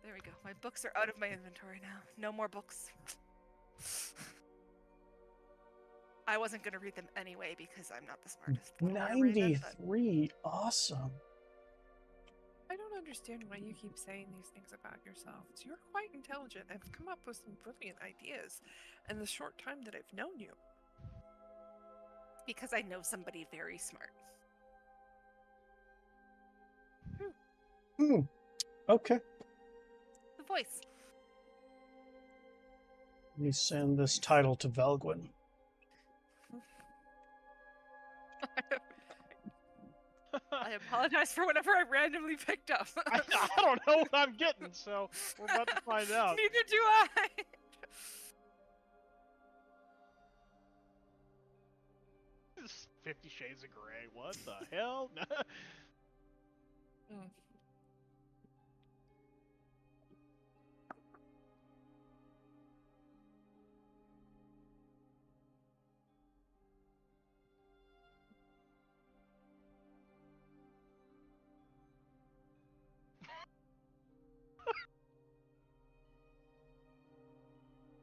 There we go. My books are out of my inventory now. No more books. I wasn't going to read them anyway because I'm not the smartest. one here, Raven, but 93. Awesome. I don't understand why you keep saying these things about yourselves. You're quite intelligent and have come up with some brilliant ideas in the short time that I've known you. because I know somebody very smart. Okay. The voice. Let me send this title to Valgwyn. I apologize for whatever I randomly picked up. I don't know what I'm getting, so we're about to find out. Neither do I. This is 50 Shades of Grey. What the hell?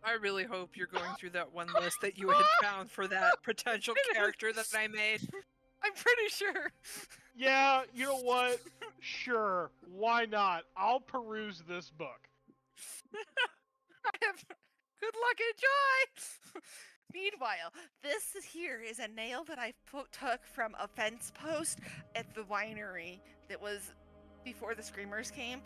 I really hope you're going through that one list that you had found for that potential character that I made. I'm pretty sure. Yeah, you know what? Sure, why not? I'll peruse this book. I have good luck and joy. Meanwhile, this here is a nail that I took from a fence post at the winery that was before the screamers came.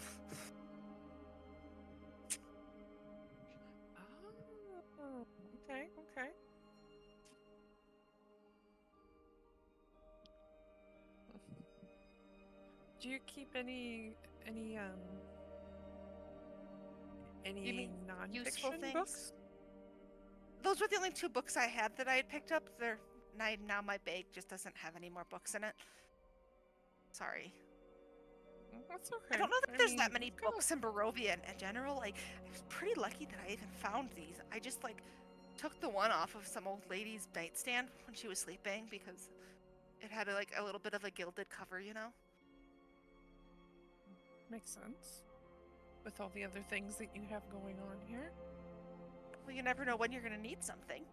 Oh, okay, okay. Do you keep any You mean useful non-fiction things? books? Those were the only 2 books I had that I had picked up. Now my bag just doesn't have any more books in it. Sorry. That's okay. I don't know that there's mean, that many it's kinda- books in Barovia in general. Like, I was pretty lucky that I even found these. I just, took the one off of some old lady's nightstand when she was sleeping because it had, a little bit of a gilded cover, you know? Makes sense. With all the other things that you have going on here. Well, you never know when you're going to need something.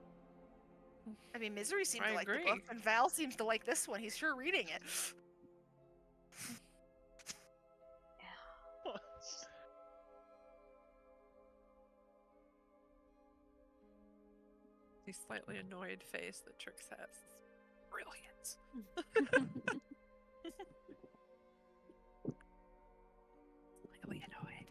I mean, Misery seemed I to like the agree. book, and Val seems to like this one. He's sure reading it. The slightly annoyed face that Trix has. Brilliant. Slightly annoyed.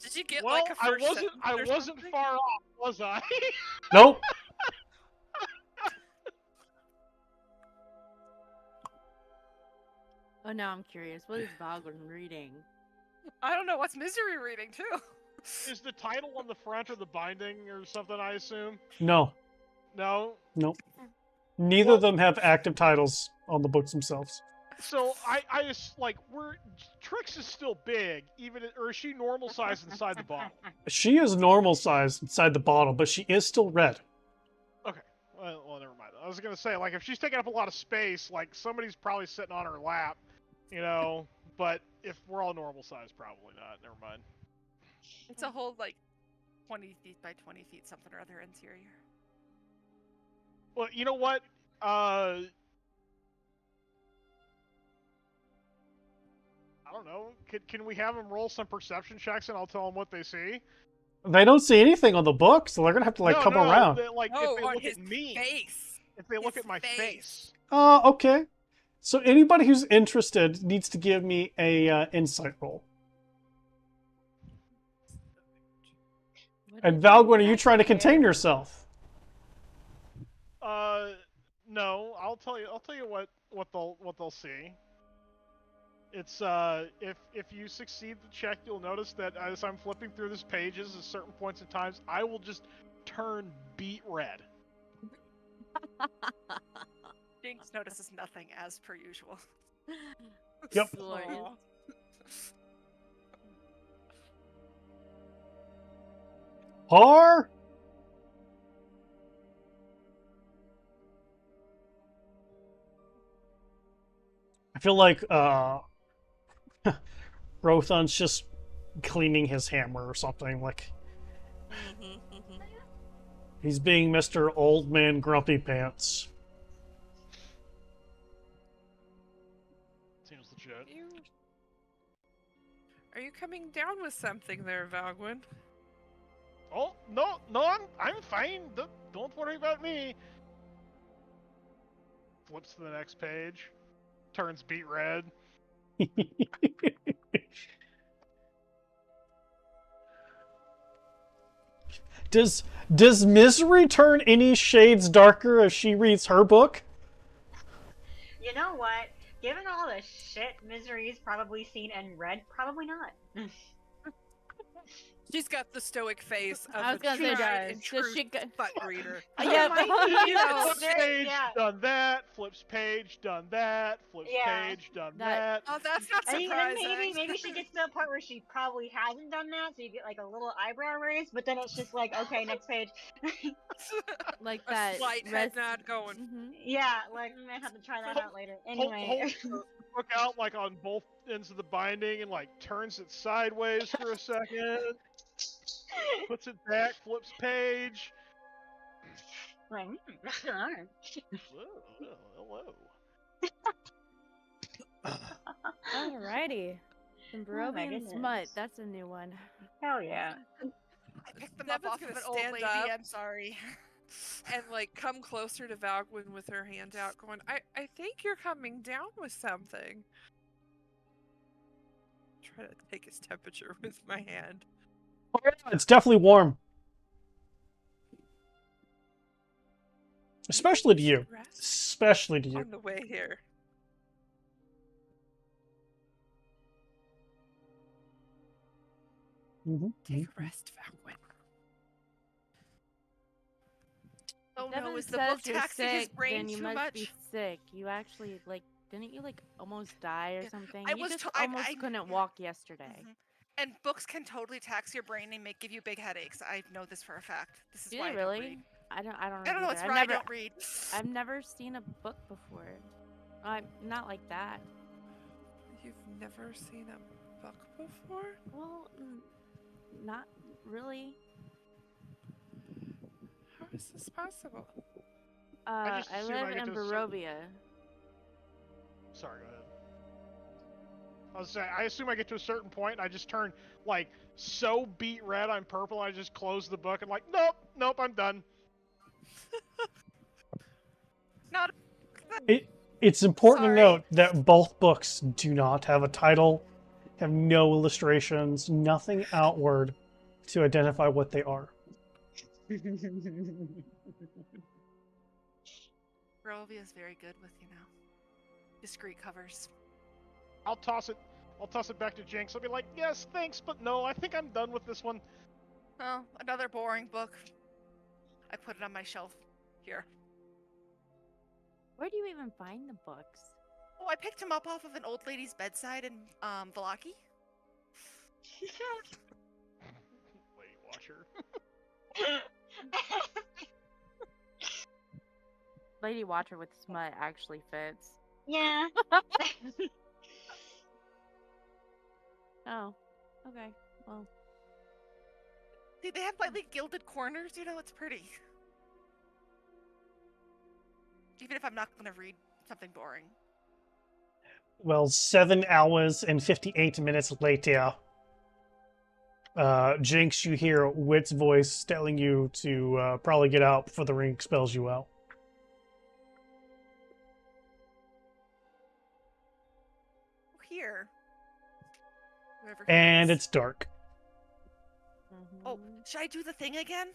Did you get Well, like a I first wasn't sentence or something? far off, was I? Nope. Oh, now I'm curious. What is Valgren reading? I don't know. What's Misery reading, too? Is the title on the front or the binding or something, I assume? No. No? Nope. Neither Well- of them have active titles on the books themselves. So I just like Trix is still big, or is she normal size inside the bottle? She is normal size inside the bottle, but she is still red. Okay. Well, never mind. I was gonna say, like, if she's taking up a lot of space, like somebody's probably sitting on her lap, you know. But if we're all normal size, probably not. Never mind. It's a whole like 20 feet by 20 feet, something or other interior. Well, you know what? I don't know. Can we have them roll some perception checks and I'll tell them what they see? They don't see anything on the book, so they're gonna have to like no, come no, around. Like Oh, if they on look his at me, face. if they look His at my face. face. Okay. So anybody who's interested needs to give me a insight roll. And Valgwin, are you trying to contain yourself? No. I'll tell you what they'll see. It's if you succeed the check, you'll notice that as I'm flipping through these pages at certain points in times, I will just turn beet red. Jinx notices nothing as per usual. Yep. Glorious. Aw. Har? I feel like Rothon's just cleaning his hammer or something. Like he's being Mr. Old Man Grumpy Pants. Seems legit. Are you coming down with something there, Valgwin? Oh no, I'm fine. Don't worry about me. Flips to the next page, turns beet red. Does Misery turn any shades darker as she reads her book? You know what? Given all the shit Misery's probably seen and read, probably not. She's got the stoic face of I was a gonna say, tried and does true she butt reader. Yeah. Flips there- page, yeah. done that. Flips page, done that. Flips Yeah. page, done That- that. Oh, that's not I mean, surprising. maybe she gets to a part where she probably hasn't done that, so you get like a little eyebrow raise, but then it's just like, okay, next page. like A that slight head rest- nod going. Mhm. Yeah, like I might have to try that out later. Anyway, Hold the book out like on both ends of the binding and like turns it sideways for a second. Puts it back, flips page. like, alright. Hello. Alrighty. Some Oh my Barovian goodness. smut. That's a new one. Hell yeah. I picked them up Nevin's off of gonna an old stand lady. up. I'm sorry. And like come closer to Valgwin with her hand out, going, I think you're coming down with something. Try to take his temperature with my hand. It's definitely warm. Especially to you. Rest Especially to you. on the way here. Take a rest, Valgwin. Oh Devin no, is the says book you're taxing his sick, brain then you too must much? be sick. You actually didn't you almost die or Yeah, something? I You was just to- I- almost I- couldn't walk yesterday. Mhm. And books can totally tax your brain and give you big headaches. I know this for a fact. This is Did why it I really? don't read. I don't know. I don't know. either. It's I've why I never don't read. I've never seen a book before. I'm not like that. You've never seen a book before? Well, not really. How is this possible? just I assume I live get in to a certain- Barovia. Sorry, go ahead. I was saying, I assume I get to a certain point and I just turn like so beet red I'm purple, I just close the book and like, nope, I'm done. Not. It's important Sorry. to note that both books do not have a title, have no illustrations, nothing outward to identify what they are. Barovia is very good with discreet covers. I'll toss it back to Jinx. I'll be like, yes, thanks, but no, I think I'm done with this one. Oh, another boring book. I put it on my shelf here. Where do you even find the books? Oh, I picked him up off of an old lady's bedside in Velaki. Lady Watcher. Lady Watcher with smut actually fits. Yeah. Oh, okay. Well, See, they have lightly gilded corners. You know, it's pretty. Even if I'm not going to read something boring. Well, 7 hours and 58 minutes later, Jinx, you hear Wit's voice telling you to probably get out before the ring expels you out. Oh, here. Whoever he And is. it's dark. Oh, should I do the thing again?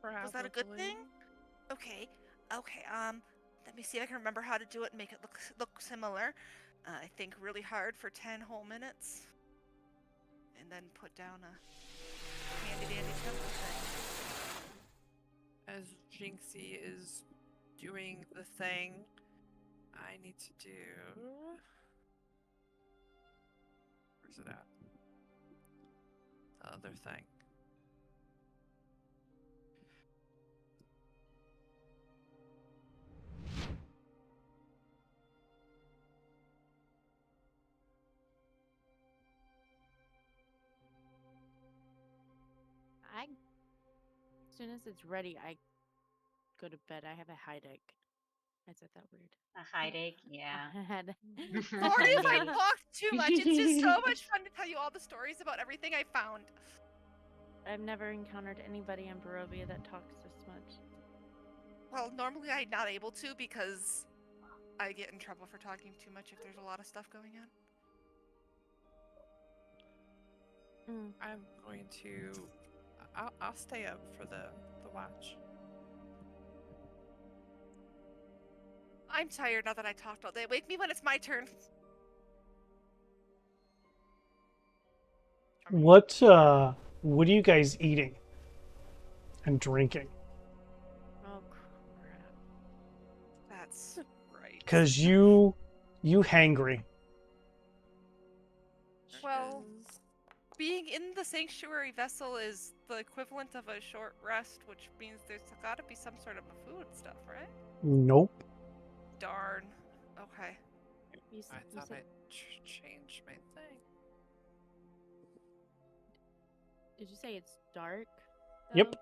Was that a good Probably. thing? Okay. Okay. Let me see if I can remember how to do it and make it look similar. I think really hard for 10 whole minutes, and then put down a handy dandy temple thing. As Jinxie is doing the thing, I need to do. Where's it at? The other thing. as soon as it's ready, I go to bed. I have a headache. I said that weird. A headache, yeah. I had. Sorry if I Headache. talked too much. It's just so much fun to tell you all the stories about everything I found. I've never encountered anybody in Barovia that talks this much. Well, normally I'm not able to because I get in trouble for talking too much if there's a lot of stuff going on. I'm going to. I'll stay up for the watch. I'm tired now that I talked all day. Wake me when it's my turn. What are you guys eating and drinking? Oh crap! That's right. Because you hangry. Well, being in the sanctuary vessel is the equivalent of a short rest, which means there's got to be some sort of a food stuff, right? Nope. Darn. Okay. You I thought said, I changed my thing. did you say it's dark? Yep. though?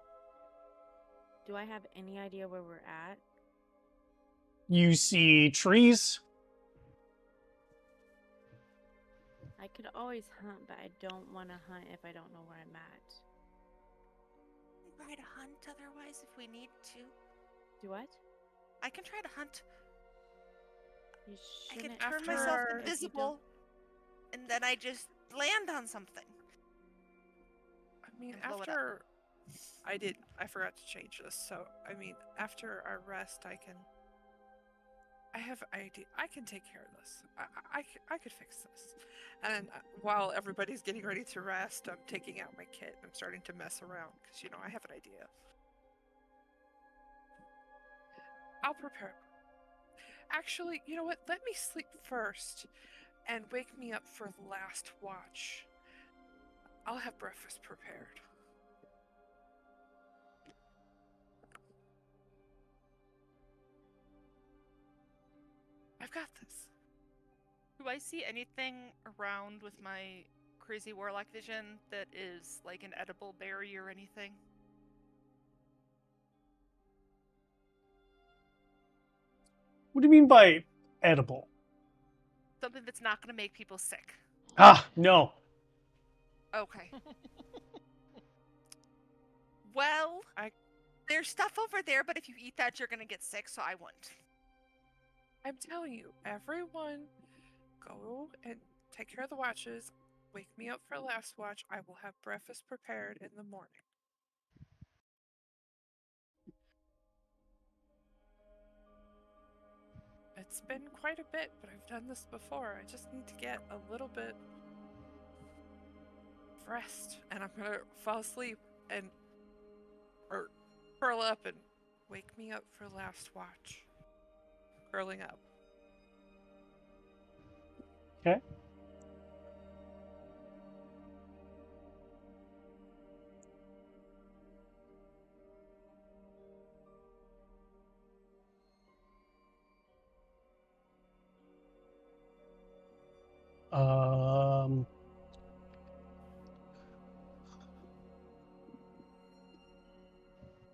Do I have any idea where we're at? You see trees. I could always hunt, but I don't want to hunt if I don't know where I'm at. Try to hunt otherwise if we need to. Do what? I can try to hunt. You I can shouldn't. turn After- myself if you invisible, and then I just land on something. I mean, And blow it up. after I forgot to change this. So, I mean, after our rest, I have idea. I can take care of this. I could fix this. And while everybody's getting ready to rest, I'm taking out my kit. I'm starting to mess around because I have an idea. I'll prepare. Actually, you know what? Let me sleep first, and wake me up for the last watch. I'll have breakfast prepared. I've got this. Do I see anything around with my crazy warlock vision that is like an edible berry or anything? What do you mean by edible? Something that's not going to make people sick. Ah, no. Okay. Well, there's stuff over there, but if you eat that, you're going to get sick, so I won't. I'm telling you, everyone, go and take care of the watches. Wake me up for last watch. I will have breakfast prepared in the morning. It's been quite a bit, but I've done this before. I just need to get a little bit of rest, and I'm gonna fall asleep or curl up and Wake me up for last watch. Curling up. Okay.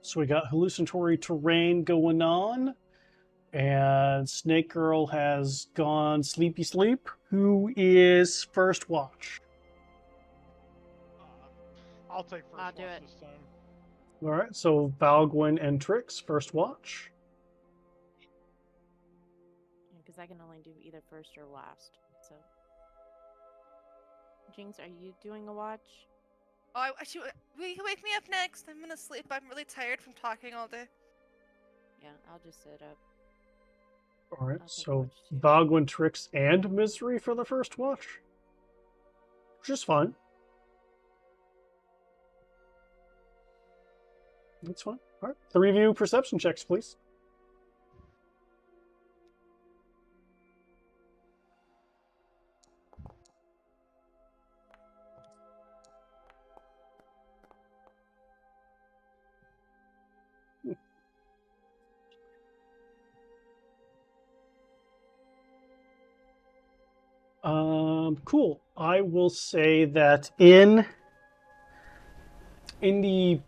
So we got hallucinatory terrain going on, and Snake Girl has gone sleepy sleep. Who is first watch? I'll take first I'll do watch it. this time. All right, so Valgwyn and Trix, first watch. Because I can only do either first or last. So, Jinx, are you doing a watch? Oh, will you wake me up next? I'm gonna sleep. I'm really tired from talking all day. Yeah, I'll just sit up. All right, I'll take so watch too. Valgwyn, Trix, and Misery for the first watch, which is fine. That's fine. All right, 3 of you perception checks, please. Cool. I will say that in the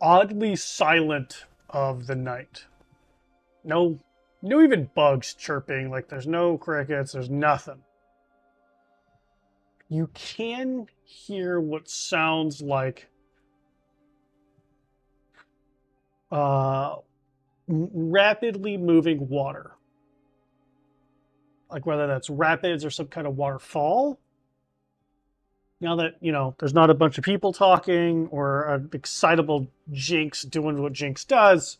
oddly silent of the night, no even bugs chirping, like there's no crickets, there's nothing. You can hear what sounds like rapidly moving water. Like whether that's rapids or some kind of waterfall. Now that, there's not a bunch of people talking or an excitable Jinx doing what Jinx does,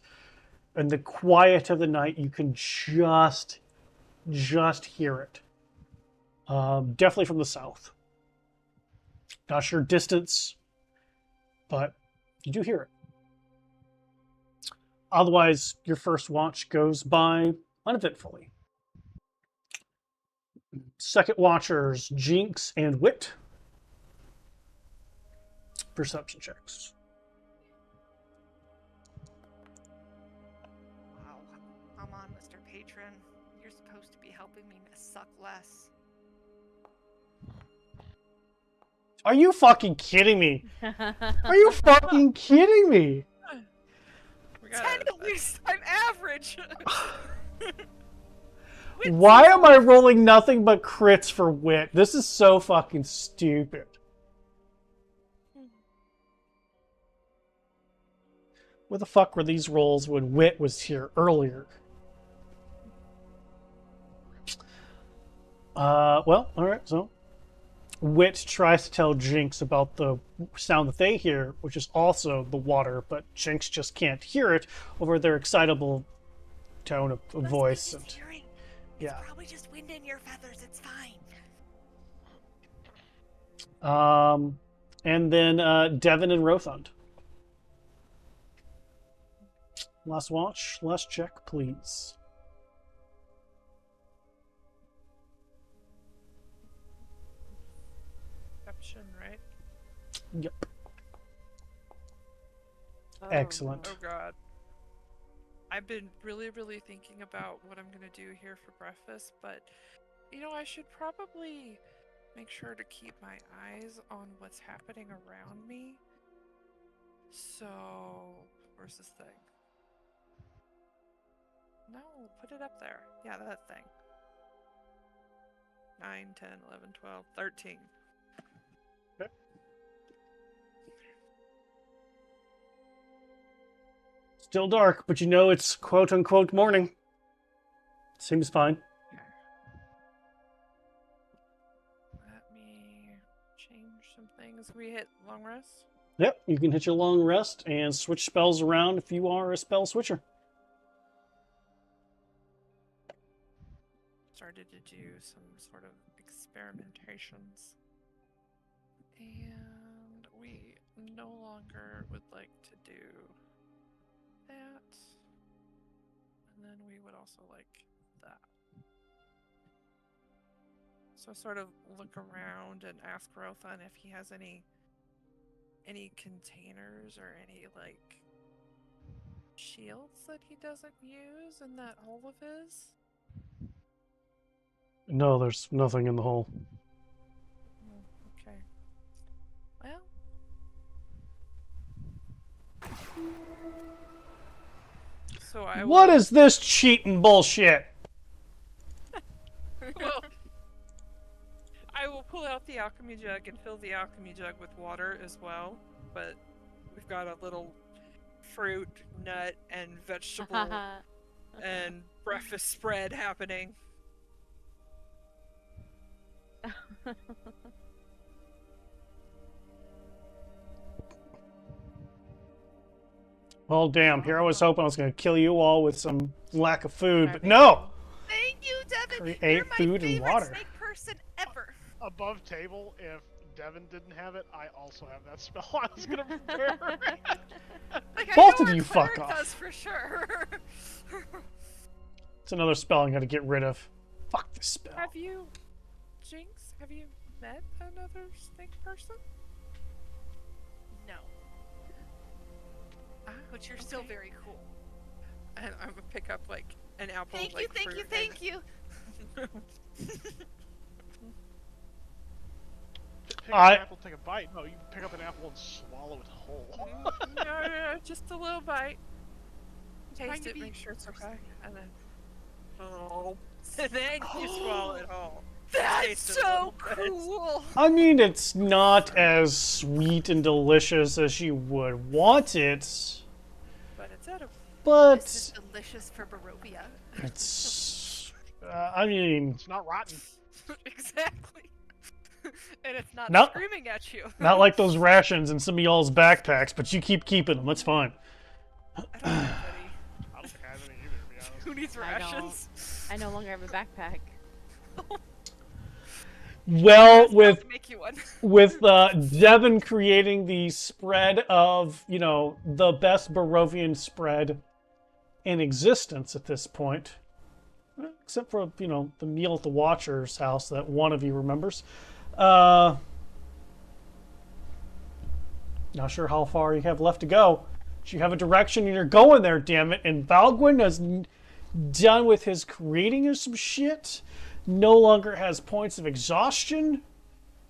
in the quiet of the night, you can just hear it. Definitely from the south. Not sure distance, but you do hear it. Otherwise, your first watch goes by uneventfully. Second watchers, Jinx and Wit. Perception checks. Wow. Come on, Mr. Patron. You're supposed to be helping me suck less. Are you fucking kidding me? Are you fucking kidding me? We 10 got at least. I'm average. Why am I rolling nothing but crits for Wit? This is so fucking stupid. Where the fuck were these rolls when Wit was here earlier? Well, alright, so Wit tries to tell Jinx about the sound that they hear, which is also the water, but Jinx just can't hear it over their excitable tone of voice. And, yeah. It's probably just wind in your feathers. It's fine. And then Devin and Rothund. Last watch, last check, please. perception, right? Yep. Oh, Excellent. Oh god. I've been really thinking about what I'm gonna do here for breakfast, but I should probably make sure to keep my eyes on what's happening around me. So, where's this thing? No, put it up there. Yeah, that thing. 9, 10, 11, 12, 13. Okay. Still dark, but it's quote-unquote morning. Seems fine. Let me change some things. We hit long rest. Yep, you can hit your long rest and switch spells around if you are a spell switcher. Started to do some sort of experimentations. And we no longer would like to do that. And then we would also like that. So sort of look around and ask Rothan if he has any containers or any like shields that he doesn't use in that hole of his. No, there's nothing in the hole. Okay. Well. So What is this cheating bullshit? Well, I will pull out the alchemy jug and fill the alchemy jug with water as well, but we've got a little fruit, nut, and vegetable and breakfast spread happening. Well, damn, here I was hoping I was going to kill you all with some lack of food, but no! Thank you, Devin. Create You're my food and favorite water. snake person ever. Above table, if Devin didn't have it, I also have that spell. I was gonna prepare. Like, Both I of know you our fuck cleric off. does for sure. It's another spell I'm going to get rid of. Fuck this spell. Have you, Jinx, have you met another snake person? No. But you're still very cool. And I'm gonna pick up like an apple. Thank you, like, thank you, fruit thank you. Pick up an apple, take a bite. No, you pick up an apple and swallow it whole. No, just a little bite. Trying Taste to it, be- make sure it's okay, and then and then you swallow it whole. That's Taste it a so little bit. cool. I mean, it's not as sweet and delicious as you would want it, But it's edible. but This is delicious for Barovia. it's... I mean, It's not rotten. Exactly. And it's not No. screaming at you. not like those rations in some of y'all's backpacks, but you keep keeping them. That's fine. I don't have any. I don't think I have any either, to be honest. Who needs I don't. rations? I no longer have a backpack. Well, I was about to make you one. with Devin creating the spread of, you know, the best Barovian spread in existence at this point, except for, you know, the meal at the Watcher's house that one of you remembers. Not sure how far you have left to go. But you have a direction and you're going there, damn it. And Valgwin is done with his creating of some shit. No longer has points of exhaustion.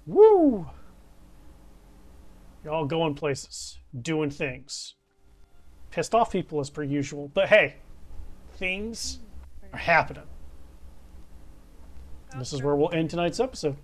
Woo! You're all going places, doing things. Pissed off people as per usual, but hey, things are happening. And this is where we'll end tonight's episode.